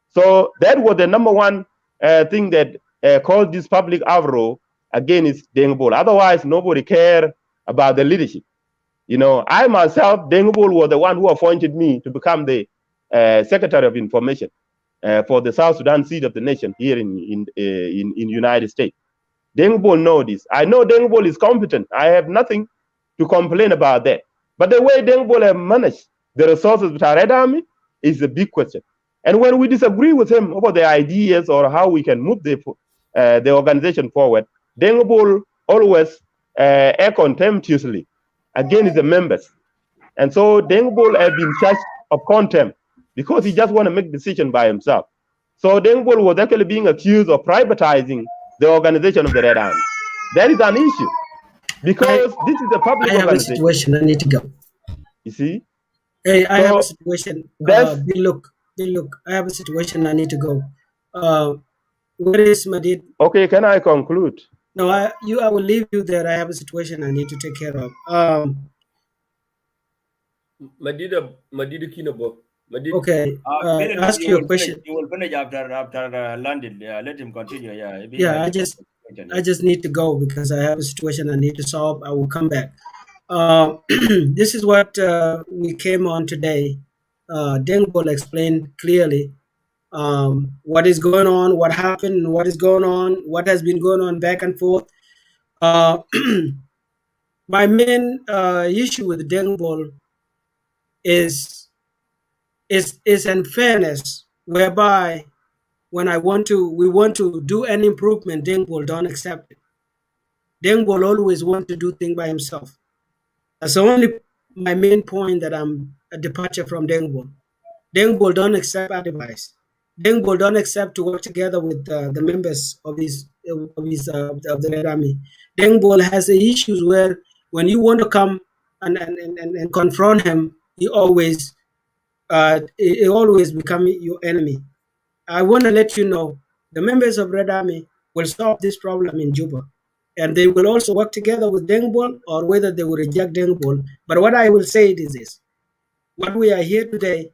So that was the number one thing that caused this public uproar against Deng Bol. Otherwise, nobody cared about the leadership. You know, I myself, Deng Bol was the one who appointed me to become the Secretary of Information for the South Sudan seat of the nation here in United States. Deng Bol knows this. I know Deng Bol is competent. I have nothing to complain about that. But the way Deng Bol have managed the resources with our Red Army is a big question. And when we disagree with him over the ideas or how we can move the organization forward, Deng Bol always act contemptuously against the members. And so Deng Bol has been charged of contempt because he just want to make decision by himself. So Deng Bol was actually being accused of privatizing the organization of the Red Army. That is an issue because this is a public organization. I have a situation. I need to go. You see? Hey, I have a situation. Look, I have a situation. I need to go. Where is Madid? Okay, can I conclude? No, I will leave you there. I have a situation I need to take care of. Madida Kinabo. Madid. Okay. Billy, Ask you your will finish. question. You will finish after landing. Yeah, let him continue. Yeah, if he Yeah, has I a just question. I just need to go because I have a situation I need to solve. I will come back. This is what we came on today. Deng will explain clearly what is going on, what happened, what is going on, what has been going on back and forth. Uh, my main issue with Deng Bol is unfairness, whereby when we want to do an improvement, Deng Bol don't accept it. Deng Bol always want to do things by himself. That's only my main point, that I'm a departure from Deng Bol. Deng Bol don't accept advice. Deng Bol don't accept to work together with the members of of the Red Army. Deng Bol has the issues where when you want to come and confront him, he always become your enemy. I want to let you know the members of Red Army will solve this problem in Juba, and they will also work together with Deng Bol, or whether they will reject Deng Bol. But what I will say is this: what we are here today,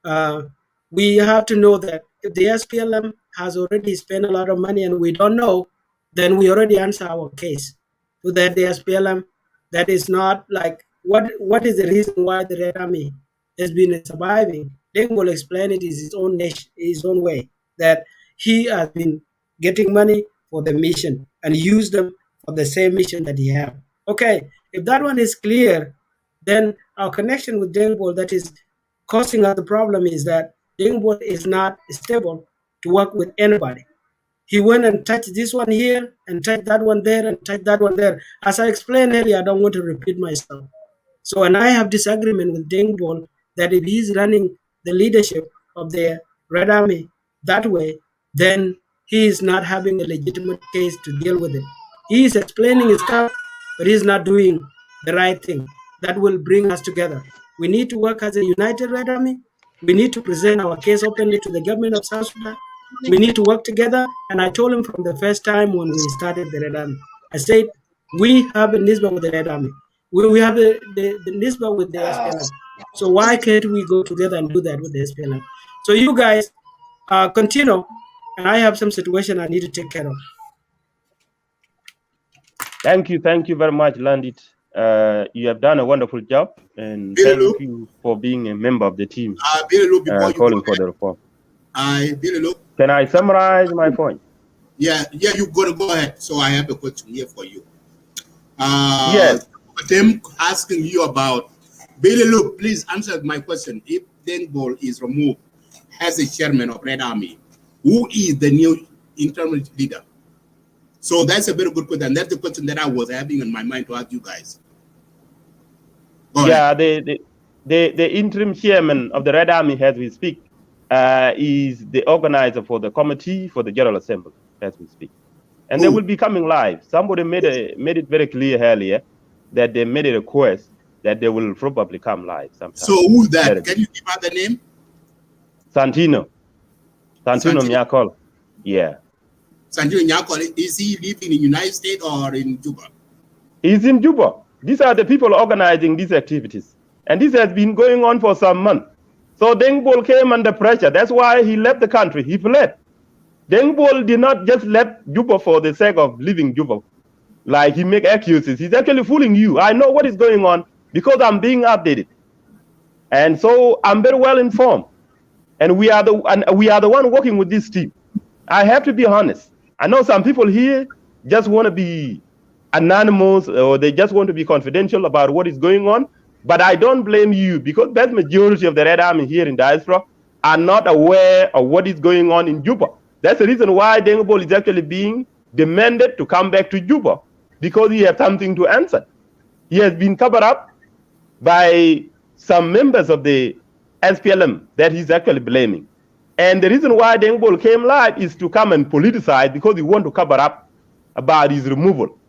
uh, we have to know that if the SPLM has already spent a lot of money and we don't know, then we already answer our case. So that the SPLM, that is not like, what is the reason why the Red Army has been surviving? Deng will explain it is his own nation, his own way, that he has been getting money for the mission and use them for the same mission that he have. Okay, if that one is clear, then our connection with Deng Bol, that is causing us the problem, is that Deng Bol is not stable to work with anybody. He went and touched this one here and touched that one there and touched that one there. As I explained earlier, I don't want to repeat myself. So, and I have disagreement with Deng Bol that if he's running the leadership of the Red Army that way, then he is not having a legitimate case to deal with it. He is explaining his stuff, but he's not doing the right thing that will bring us together. We need to work as a united Red Army. We need to present our case openly to the government of South Sudan. We need to work together. And I told him from the first time when we started the Red Army, I said, we have a NISBA with the Red Army. We have the NISBA with the SPLM. So why can't we go together and do that with the SPLM? So you guys continue, and I have some situation I need to take care of. Thank you very much, Landit. You have done a wonderful job, and thank you for being a member of the team calling for the reform. Can I summarize my point? Yeah, you're going to go ahead. So I have a question here for you. Yes. Them asking you about, Billy, look, please answer my question. If Deng Bol is removed as a chairman of Red Army, who is the new interim leader? So that's a very good question. That's the question that I was having in my mind to ask you guys. The interim chairman of the Red Army, as we speak, is the organizer for the committee for the General Assembly, as we speak. And they will be coming live. Somebody made it very clear earlier that they made a request that they will probably come live sometime. So who's that? Can you give out the name? Santino Nyakol. Yeah. Santino Nyakol, is he living in the United States or in Juba? He's in Juba. These are the people organizing these activities. And this has been going on for some months. So Deng Bol came under pressure. That's why he left the country. He fled. Deng Bol did not just left Juba for the sake of leaving Juba. Like he make excuses. He's actually fooling you. I know what is going on because I'm being updated. And so I'm very well informed. And we are the one working with this team. I have to be honest. I know some people here just want to be anonymous, or they just want to be confidential about what is going on. But I don't blame you, because the majority of the Red Army here in Diaspora are not aware of what is going on in Juba. That's the reason why Deng Bol is actually being demanded to come back to Juba, because he has something to answer. He has been covered up by some members of the SPLM that he's actually blaming. And the reason why Deng Bol came live is to come and politicize, because he wants to cover up about his removal.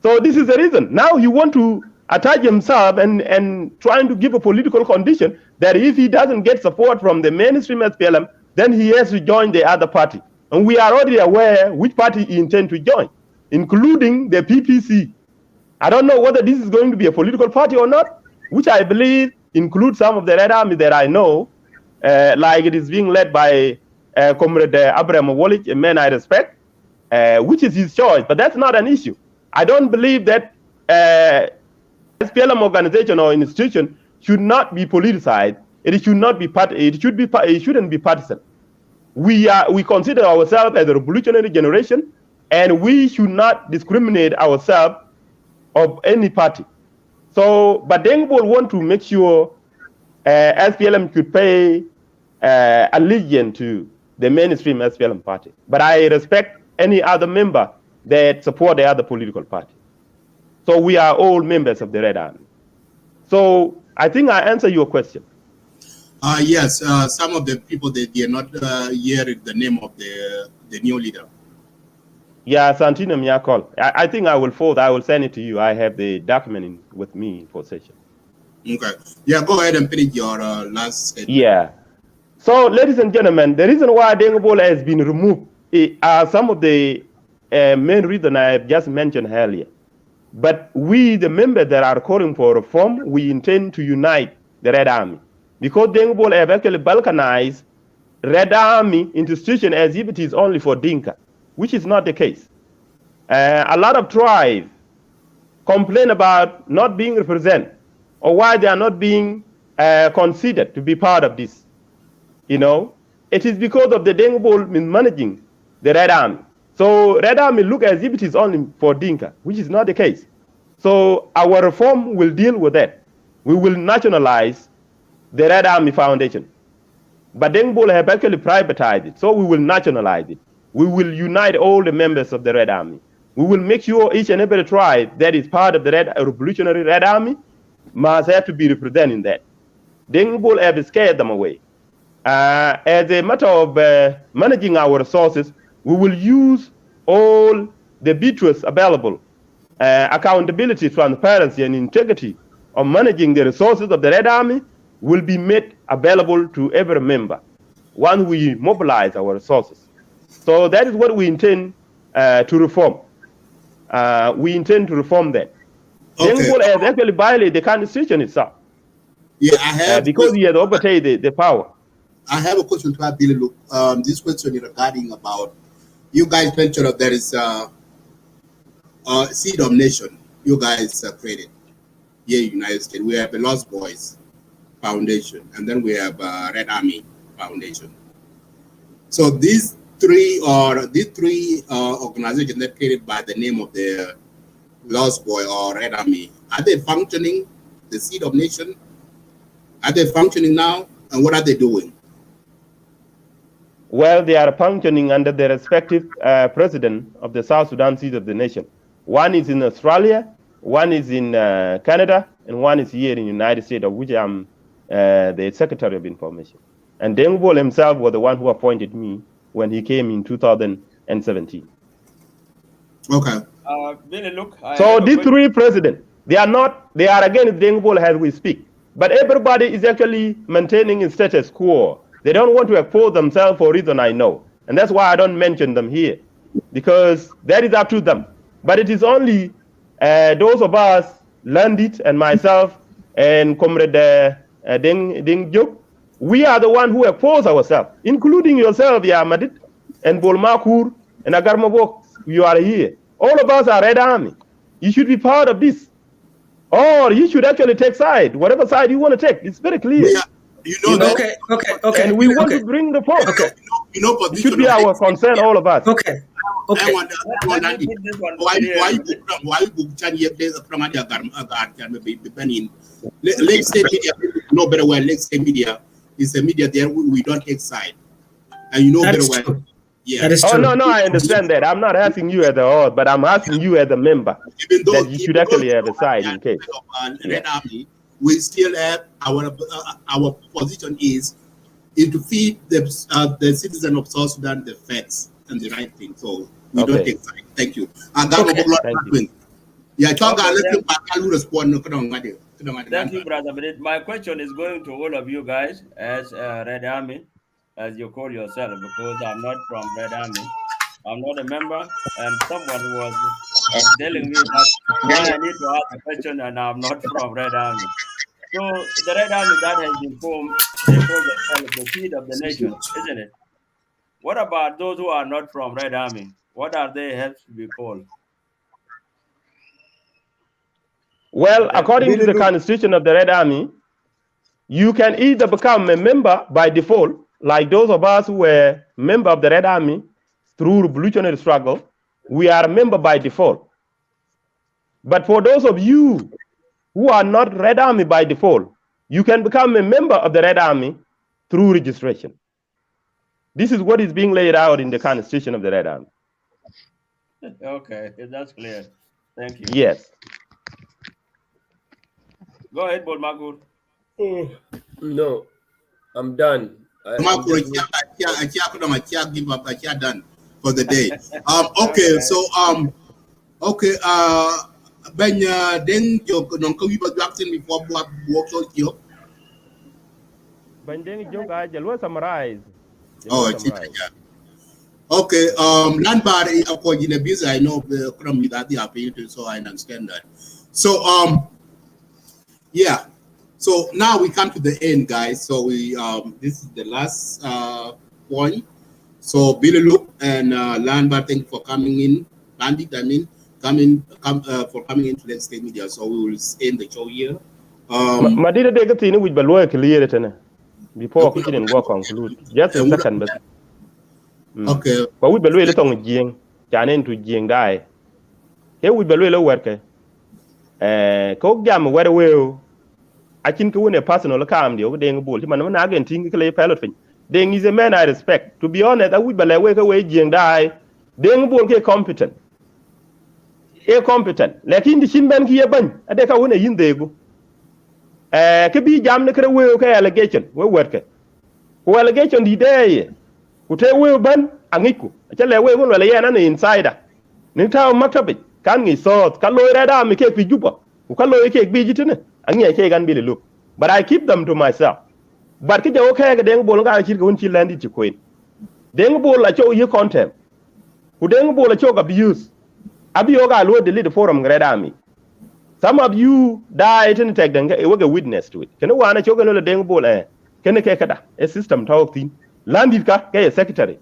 So this is the reason. Now he wants to attach himself and trying to give a political condition that if he doesn't get support from the mainstream SPLM, then he has to join the other party. And we are already aware which party he intends to join. including the PPC. I don't know whether this is going to be a political party or not, which I believe includes some of the Red Army that I know, like it is being led by Comrade Abraham Wallich, a man I respect, which is his choice, but that's not an issue. I don't believe that SPLM organization or institution should not be politicized. It should not be it shouldn't be partisan. We consider ourselves as a revolutionary generation, and we should not discriminate ourselves of any party. So, but Deng Bol want to make sure SPLM should pay allegiance to the mainstream SPLM party. But I respect any other member that support the other political party. So we are all members of the Red Army. So I think I answer your question. Yes, some of the people, they are not hearing the name of the new leader. Yeah, Santino Miyakol. I think I will send it to you. I have the document with me in possession. Okay. Yeah, go ahead and finish your last statement. Yeah. So, ladies and gentlemen, the reason why Deng Bol has been removed are some of the main reasons I have just mentioned earlier. But we, the members that are calling for reform, we intend to unite the Red Army. Because Deng Bol have actually balkanized Red Army institution as if it is only for Dinka, which is not the case. A lot of tribes complain about not being represented or why they are not being considered to be part of this. You know, it is because of the Deng Bol mismanaging the Red Army. So Red Army look as if it is only for Dinka, which is not the case. So our reform will deal with that. We will nationalize the Red Army Foundation. But Deng Bol have actually privatized it, so we will nationalize it. We will unite all the members of the Red Army. We will make sure each and every tribe that is part of the Revolutionary Red Army must have to be represented in that. Deng Bol have scared them away. As a matter of managing our resources, we will use all the virtues available, accountability, transparency, and integrity of managing the resources of the Red Army will be made available to every member once we mobilize our resources. So that is what we intend to reform. We intend to reform that. Okay. Deng Bol has actually violated the Constitution itself. Yeah, I have because he has overtaken the power. I have a question to Billy. Look, this question is regarding about you guys mentioned that there is a Seed of Nation. You guys created here in the United States. We have the Lost Boys Foundation, and then we have Red Army Foundation. So these three organizations that created by the name of the Lost Boy or Red Army, are they functioning? The Seed of Nation, are they functioning now, and what are they doing? Well, they are functioning under the respective president of the South Sudan Seed of the Nation. One is in Australia, one is in Canada, and one is here in the United States, of which I'm the Secretary of Information. And Deng Bol himself was the one who appointed me when he came in 2017. Okay. Billy, look. So these three presidents, they are against Deng Bol as we speak. But everybody is actually maintaining a status quo. They don't want to expose themselves for a reason I know. And that's why I don't mention them here, because that is up to them. But it is only those of us, Landit and myself and Comrade Deng Juk, we are the one who expose ourselves, including yourself, Yamadit, and Bolmakur, and Agarmabok. You are here. All of us are Red Army. You should be part of this. Or you should actually take side, whatever side you want to take. It's very clear. Yeah. You know Okay. And we want to bring the force. Okay. It should be our concern, all of us. Okay. Let's say media, know very well. Let's say media is a media there. We don't take side, and you know very well. True. Yeah. That is true. No, I understand that. I'm not asking you as a host, but I'm asking you as a member that you should actually have a side in case. Red Army, we still have our position is to feed the citizen of South Sudan the facts and the right thing. So we don't take side. Thank you. Yeah, Thank you, brother. But my question is going to all of you guys as Red Army, as you call yourself, because I'm not from Red Army. I'm not a member, and someone was telling me that why I need to ask a question and I'm not from Red Army. So the Red Army that has been formed, they call themselves the seed of the nation, isn't it? What about those who are not from Red Army? What are they have to be called? Well, according to the constitution of the Red Army, you can either become a member by default, like those of us who were member of the Red Army through revolutionary struggle. We are a member by default. But for those of you who are not Red Army by default, you can become a member of the Red Army through registration. This is what is being laid out in the constitution of the Red Army. Okay, that's clear. Thank you. Yes. Go ahead, Bol Magur. Oh, no, I'm done. I can't done for the day. Okay, so okay, Ben then you don't come before work so you. Ben then you guys will summarize. Oh, okay, Landbar of course in a busy, I know the economy that they are paying to, so I understand that. So yeah. So now we come to the end, guys. So we this is the last point. So Billy Luke and Landbar, thank you for coming in. Bandit, I mean, for coming into Let's Stay Media. So we will end the show here. Madida de Gatini with Balua clear it before we didn't work conclude. Just a second, but okay. But we believe it on Jing, Janin to Jing die. Here we believe a worker. Coke jam where will. I think when a personal account, the over dang bull, man, again, think a pilot thing. Deng is a man I respect. To be honest, I would believe wake away Jing die. Deng bull get competent. Competent. Like in the Shinban here, bun, I think I win a yin dego. Could be jam the career allegation. We work it. Who allegation the day? Who tell will bun, Angiku. I tell away one an insider. Nintao Makabi, can we sort, can lower that army cake with Juba, who can lower cake be it. Look, but I keep them to myself. But kija okay ga deng bol nga chir kun chi landi chi queen. Deng bol la cho ye content. Ku deng bol la cho abuse. Abio ga lo delete the forum Red Army. Some of you died in tag deng e wage witness to it. Kene wana cho ga no deng bol kene ke kada a system talk thing. Landi ka ke secretary.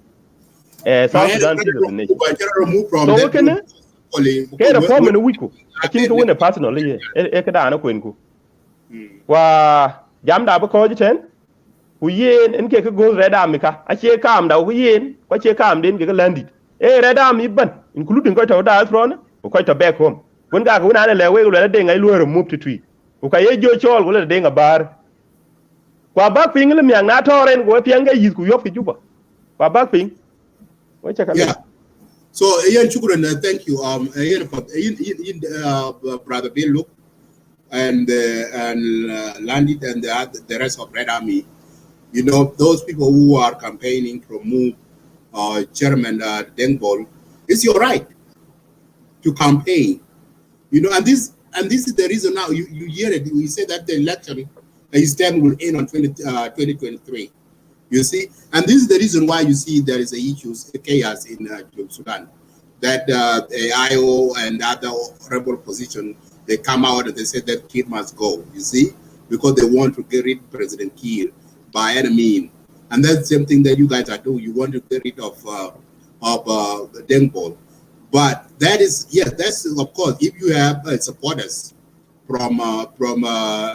South Sudan citizen. So kene ke the form in a week. I think win a personally e kada ana queen ku. Wa jam da ba ko jiten ku yen en ke go Red Army ka a che kam da ku yen ko che kam den ke landed Red Army ban including ko to da front ko to back home kun ga ku na le we le de ngai lu remove to twi ku ka ye jo chol ku le de nga bar kwa back ping le myang na toren go pian ga yis ku yop ki juba kwa back ping ko che ka so Ian Chukran, thank you brother Bill look and Landit and the rest of Red Army, you know, those people who are campaigning to remove Chairman Dengbol, it's your right to campaign, you know, and this is the reason now you hear it. We say that the election, his term will end on 2023. You see, and this is the reason why you see there is a chaos in Sudan, that the IO and other rebel position. They come out and they say that Kiir must go, you see, because they want to get rid of President Kiir by any means. And that's the same thing that you guys are doing. You want to get rid of Dengbol. But that is, yes, that's, of course, if you have supporters from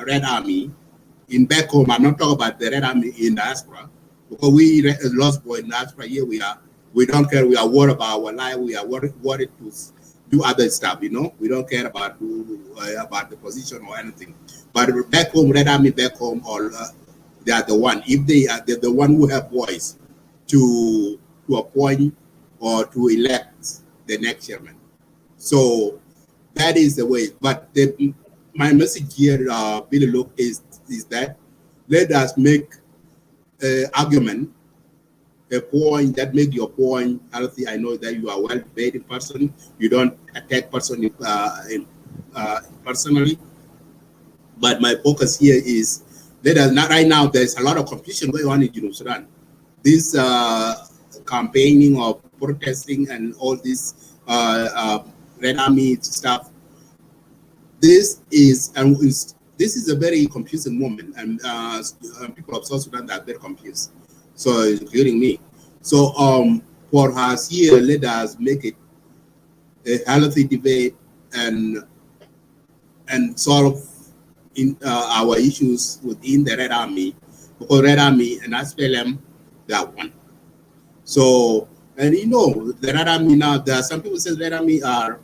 Red Army in back home, I'm not talking about the Red Army in diaspora, because we lost boy in diaspora, here we don't care, we are worried about our life, we are worried to do other stuff, you know. We don't care about the position or anything. But back home, Red Army back home, or they are the one. If they are the one who have voice to appoint or to elect the next chairman. So that is the way. But my message here, Billy Luke, is that let us make argument. A point that make your point healthy. I know that you are well debated person. You don't attack person personally. But my focus here is let us not right now. There's a lot of confusion going on in Sudan. This campaigning of protesting and all this Red Army stuff. This is a very confusing moment, and people of South Sudan are very confused. So including me. So for us here, let us make it a healthy debate and solve our issues within the Red Army, because Red Army and SPLM, they are one. So, and you know, the Red Army now, there are some people say Red Army are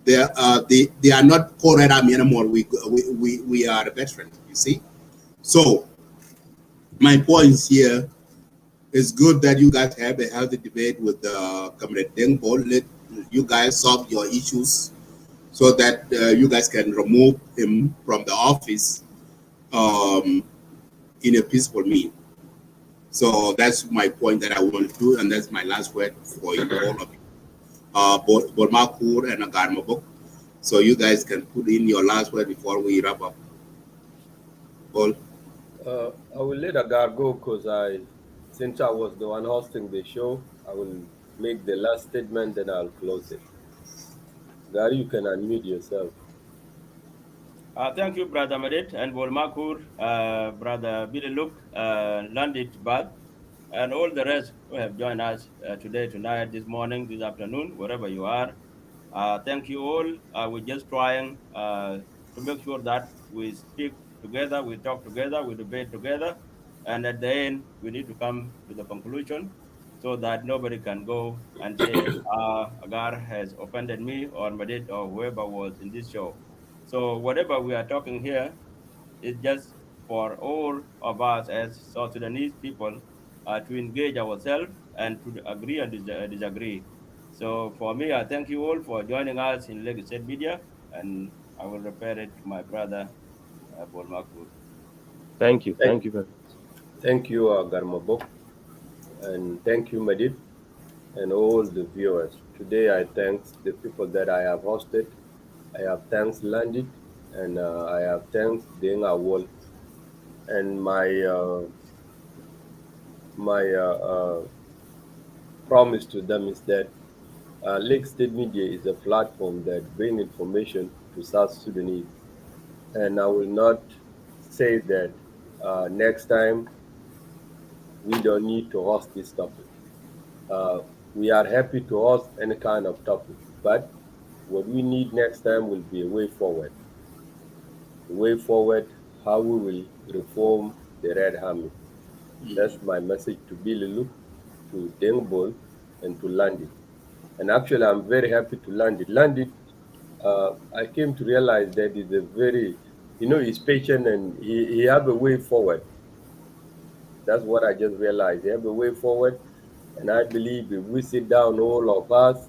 they are not called Red Army anymore. We are veterans, you see. So my points here is good that you guys have a healthy debate with Comrade Dengbo. Let you guys solve your issues so that you guys can remove him from the office in a peaceful means. So that's my point that I want to do, and that's my last word for you, all of you. Bormakur and Agarmabok. So you guys can put in your last word before we wrap up. Paul? I will let Agar go because since I was the one hosting the show, I will make the last statement, then I'll close it. Gary, you can unmute yourself. Thank you, Brother Madit and Bolmakur, Brother Billy Luke, Landit Bad, and all the rest who have joined us today, tonight, this morning, this afternoon, wherever you are. Thank you all. We're just trying to make sure that we speak together, we talk together, we debate together, and at the end, we need to come to the conclusion so that nobody can go and say, Agar has offended me or Madit or whoever was in this show. So whatever we are talking here is just for all of us as South Sudanese people to engage ourselves and to agree and disagree. So for me, I thank you all for joining us in Lagos State Media, and I will refer it to my brother, Paul Makur. Thank you. Thank you very much. Thank you, Garmabok, and thank you, Madid, and all the viewers. Today, I thank the people that I have hosted. I have thanks Landit, and I have thanks Denga Wall. And my promise to them is that Lake State Media is a platform that brings information to South Sudanese. And I will not say that next time we don't need to host this topic. We are happy to host any kind of topic, but what we need next time will be a way forward. A way forward, how we will reform the Red Army. That's my message to Billy Luke, to Dengbol, and to Landit. And actually, I'm very happy to Landit. Landit, I came to realize that he's a very, he's patient and he have a way forward. That's what I just realized. He have a way forward. And I believe if we sit down, all of us,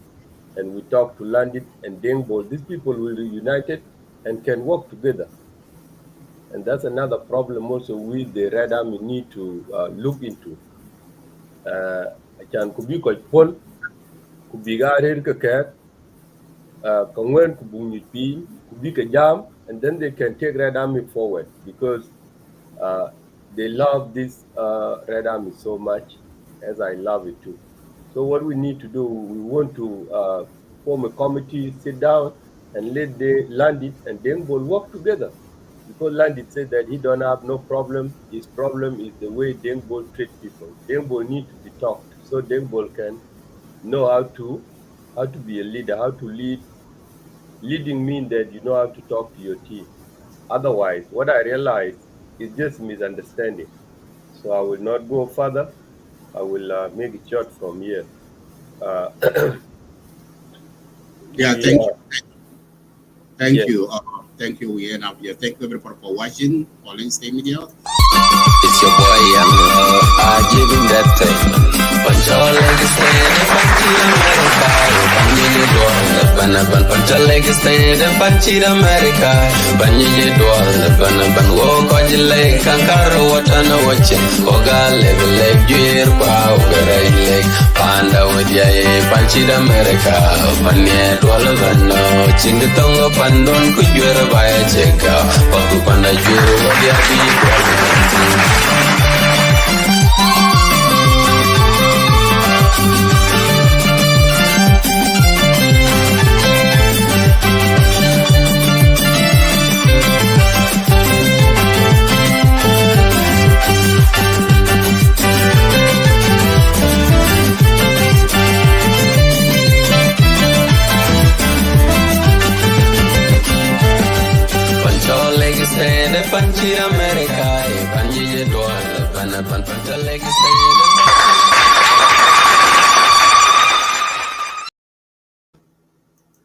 and we talk to Landit and Dengbol, these people will be united and can work together. And that's another problem also we, the Red Army, need to look into. Can could be called Paul, could be Gared Kakak, Kongwen could be Kajam, and then they can take Red Army forward because they love this Red Army so much, as I love it too. So what we need to do, we want to form a committee, sit down, and let the Landit and Dengbol work together. Because Landit said that he don't have no problem. His problem is the way Dengbol treat people. Dengbol need to be talked so Dengbol can know how to be a leader, how to lead. Leading means that you know how to talk to your team. Otherwise, what I realize is just misunderstanding. So I will not go further. I will make it short from here. Yeah, thank you. Thank you. Thank you. We end up here. Thank you everybody for watching. Calling Stay Media. It's your boy, young love. I give him that thing. Punch all like a stand and punch it America. Banyi doang leban punch all like a stand and punch it America. Banyi doang leban wo ko jile kankaro watana watching. Oga level like juir pa uberai like panda wadia punch it America. Banyi doang leban chingitong pandon kujuir baya cheka. Paku panda juir wadia di Panchir America, Panjije Dwala, Panapan Pantalek,